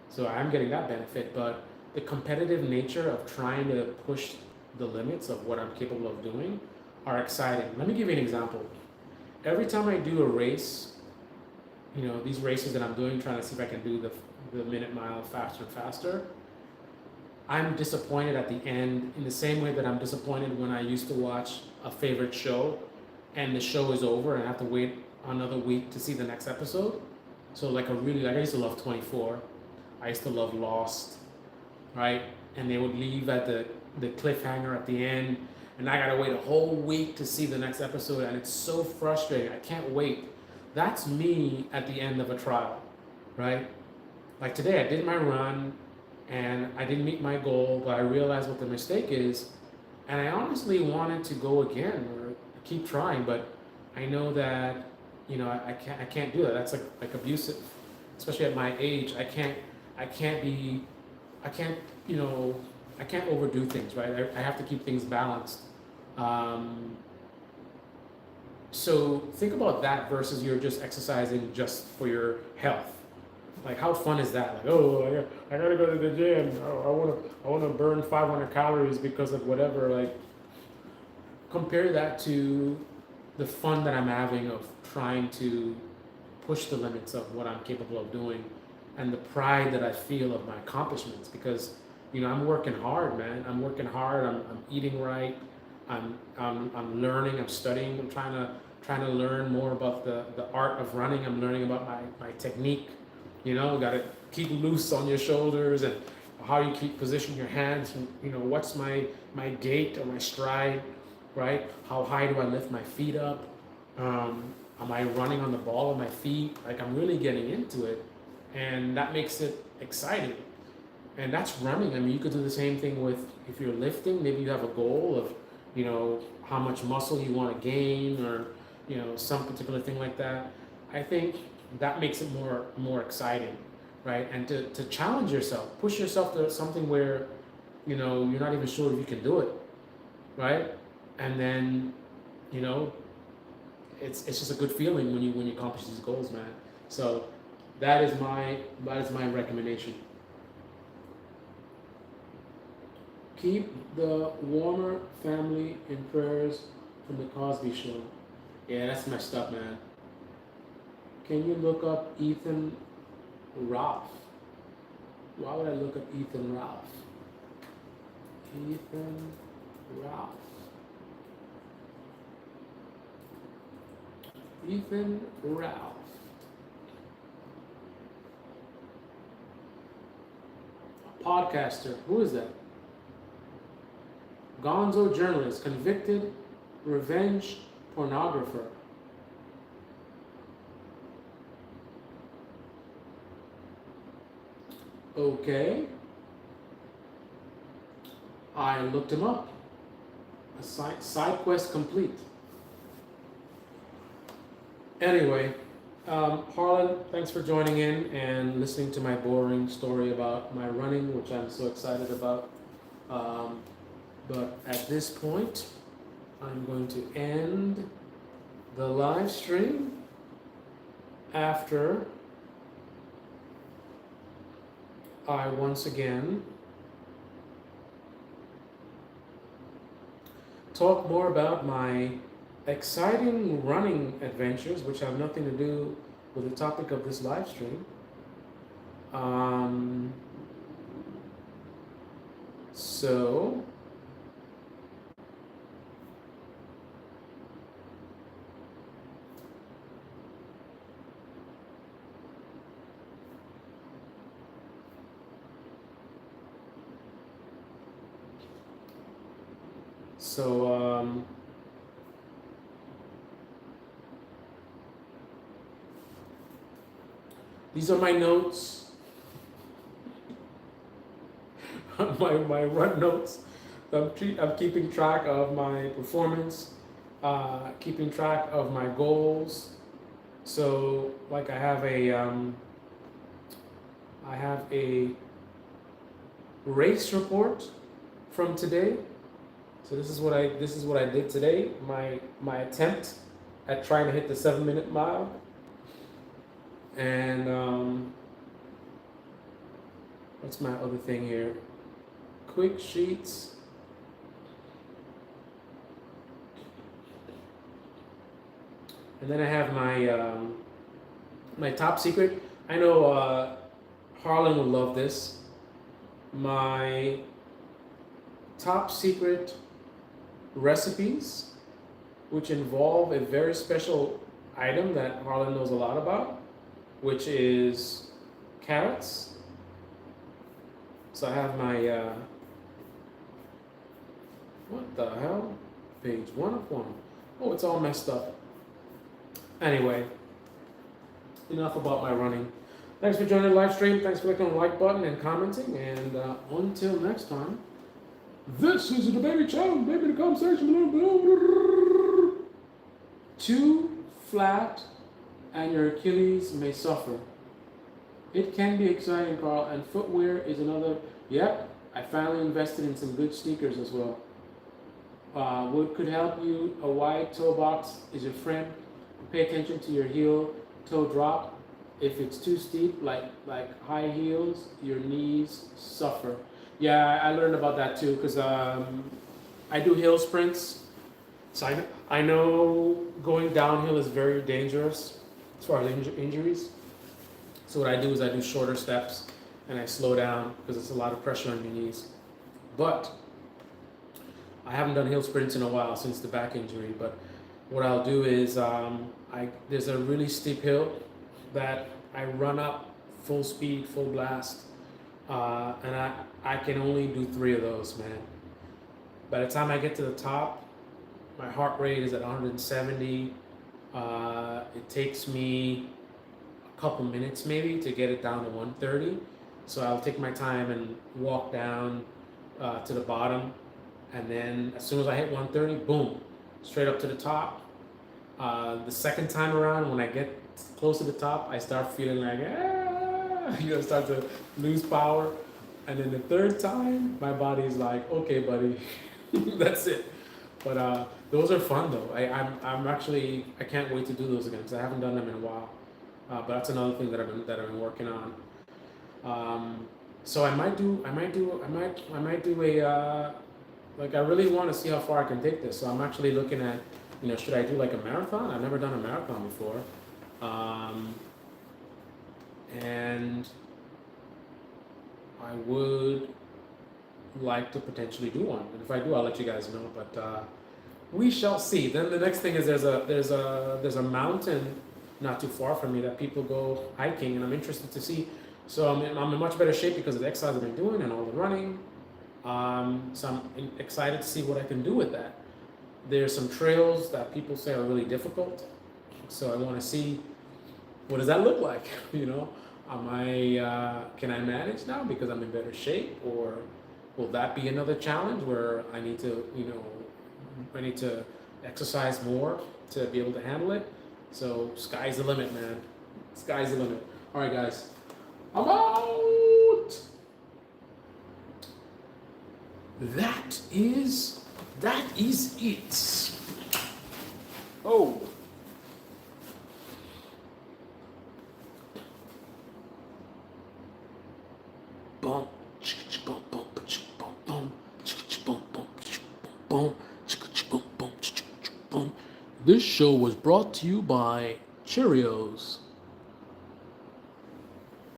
So I'm getting that benefit, but the competitive nature of trying to push the limits of what I'm capable of doing are exciting. Let me give you an example. Every time I do a race, these races that I'm doing, trying to see if I can do the minute mile faster and faster, I'm disappointed at the end in the same way that I'm disappointed when I used to watch a favorite show and the show is over and I have to wait another week to see the next episode. So I used to love 24. I used to love Lost, right? And they would leave at the cliffhanger at the end, and I gotta wait a whole week to see the next episode, and it's so frustrating. I can't wait. That's me at the end of a trial, right? Like today, I did my run, and I didn't meet my goal, but I realized what the mistake is, and I honestly wanted to go again or keep trying, but I know that I can't do that. That's like abusive, especially at my age. I can't overdo things, right? I have to keep things balanced. So think about that versus you're just exercising just for your health. Like how fun is that? Like, oh, I gotta go to the gym. Oh, I wanna burn 500 calories because of whatever. Like compare that to the fun that I'm having of trying to push the limits of what I'm capable of doing, and the pride that I feel of my accomplishments, because I'm working hard, man. I'm working hard. I'm eating right. I'm learning. I'm studying. I'm trying to learn more about the art of running. I'm learning about my technique. Got to keep loose on your shoulders and how you keep position your hands. And, what's my gait or my stride, right? How high do I lift my feet up? Am I running on the ball of my feet? Like I'm really getting into it, and that makes it exciting. And that's running. I mean, you could do the same thing with if you're lifting. Maybe you have a goal of, how much muscle you want to gain, or some particular thing like that. I think that makes it more exciting, right? And to challenge yourself, push yourself to something where you're not even sure if you can do it, right? And then you know it's just a good feeling when you accomplish these goals, man. So that is my recommendation. Keep the Warner family in prayers from the Cosby Show. Yeah, that's messed up, man. Can you look up Ethan Ralph? Why would I look up Ethan Ralph? Ethan Ralph. Ethan Ralph. Podcaster. Who is that? Gonzo journalist, convicted revenge pornographer. Okay. I looked him up. A side quest complete. Anyway, Harlan, thanks for joining in and listening to my boring story about my running, which I'm so excited about. But at this point, I'm going to end the live stream after I once again talk more about my exciting running adventures, which have nothing to do with the topic of this live stream. So these are my notes, my run notes. I'm keeping track of my performance, keeping track of my goals. So, like, I have a race report from today. So this is what I did today. My attempt at trying to hit the 7-minute mile. And what's my other thing here? Quick sheets. And then I have my top secret. I know Harlan will love this. My top secret recipes, which involve a very special item that Harlan knows a lot about, which is carrots. So I have my, what the hell? Page 1 of 1. Oh, it's all messed up. Anyway, enough about my running. Thanks for joining the live stream. Thanks for clicking on the like button and commenting. And until next time, this is the Baby Channel, Baby the Conversation. Too flat and your Achilles may suffer. It can be exciting, Carl, and footwear is another. Yep, I finally invested in some good sneakers as well. What could help you? A wide toe box is your friend. Pay attention to your heel toe drop. If it's too steep, like high heels, your knees suffer. Yeah, I learned about that too, because I do hill sprints. So I know going downhill is very dangerous as far as injuries. So what I do is I do shorter steps and I slow down because it's a lot of pressure on your knees. But I haven't done hill sprints in a while since the back injury. But what I'll do is there's a really steep hill that I run up full speed, full blast, and I can only do 3 of those, man. By the time I get to the top, my heart rate is at 170. It takes me a couple minutes maybe to get it down to 130. So I'll take my time and walk down to the bottom, and then as soon as I hit 130, boom, straight up to the top. The second time around, when I get close to the top, I start feeling like, start to lose power. And then the third time, my body's like, okay, buddy, that's it. But those are fun though. I'm actually, I can't wait to do those again because I haven't done them in a while. But that's another thing that I've been working on. So I might do a like I really want to see how far I can take this. So I'm actually looking at, should I do like a marathon? I've never done a marathon before, and I would like to potentially do one. And if I do, I'll let you guys know. But we shall see. Then the next thing is there's a mountain not too far from me that people go hiking, and I'm interested to see. So I'm in much better shape because of the exercise I've been doing and all the running. So I'm excited to see what I can do with that. There's some trails that people say are really difficult. So I want to see, what does that look like? Can I manage now because I'm in better shape, or will that be another challenge where I need to exercise more to be able to handle it? So sky's the limit, man. Sky's the limit. All right, guys. I'm out. That is it. Oh. Boom. Boom. Boom. Boom. Boom. Boom. Boom. Boom. This show was brought to you by Cheerios.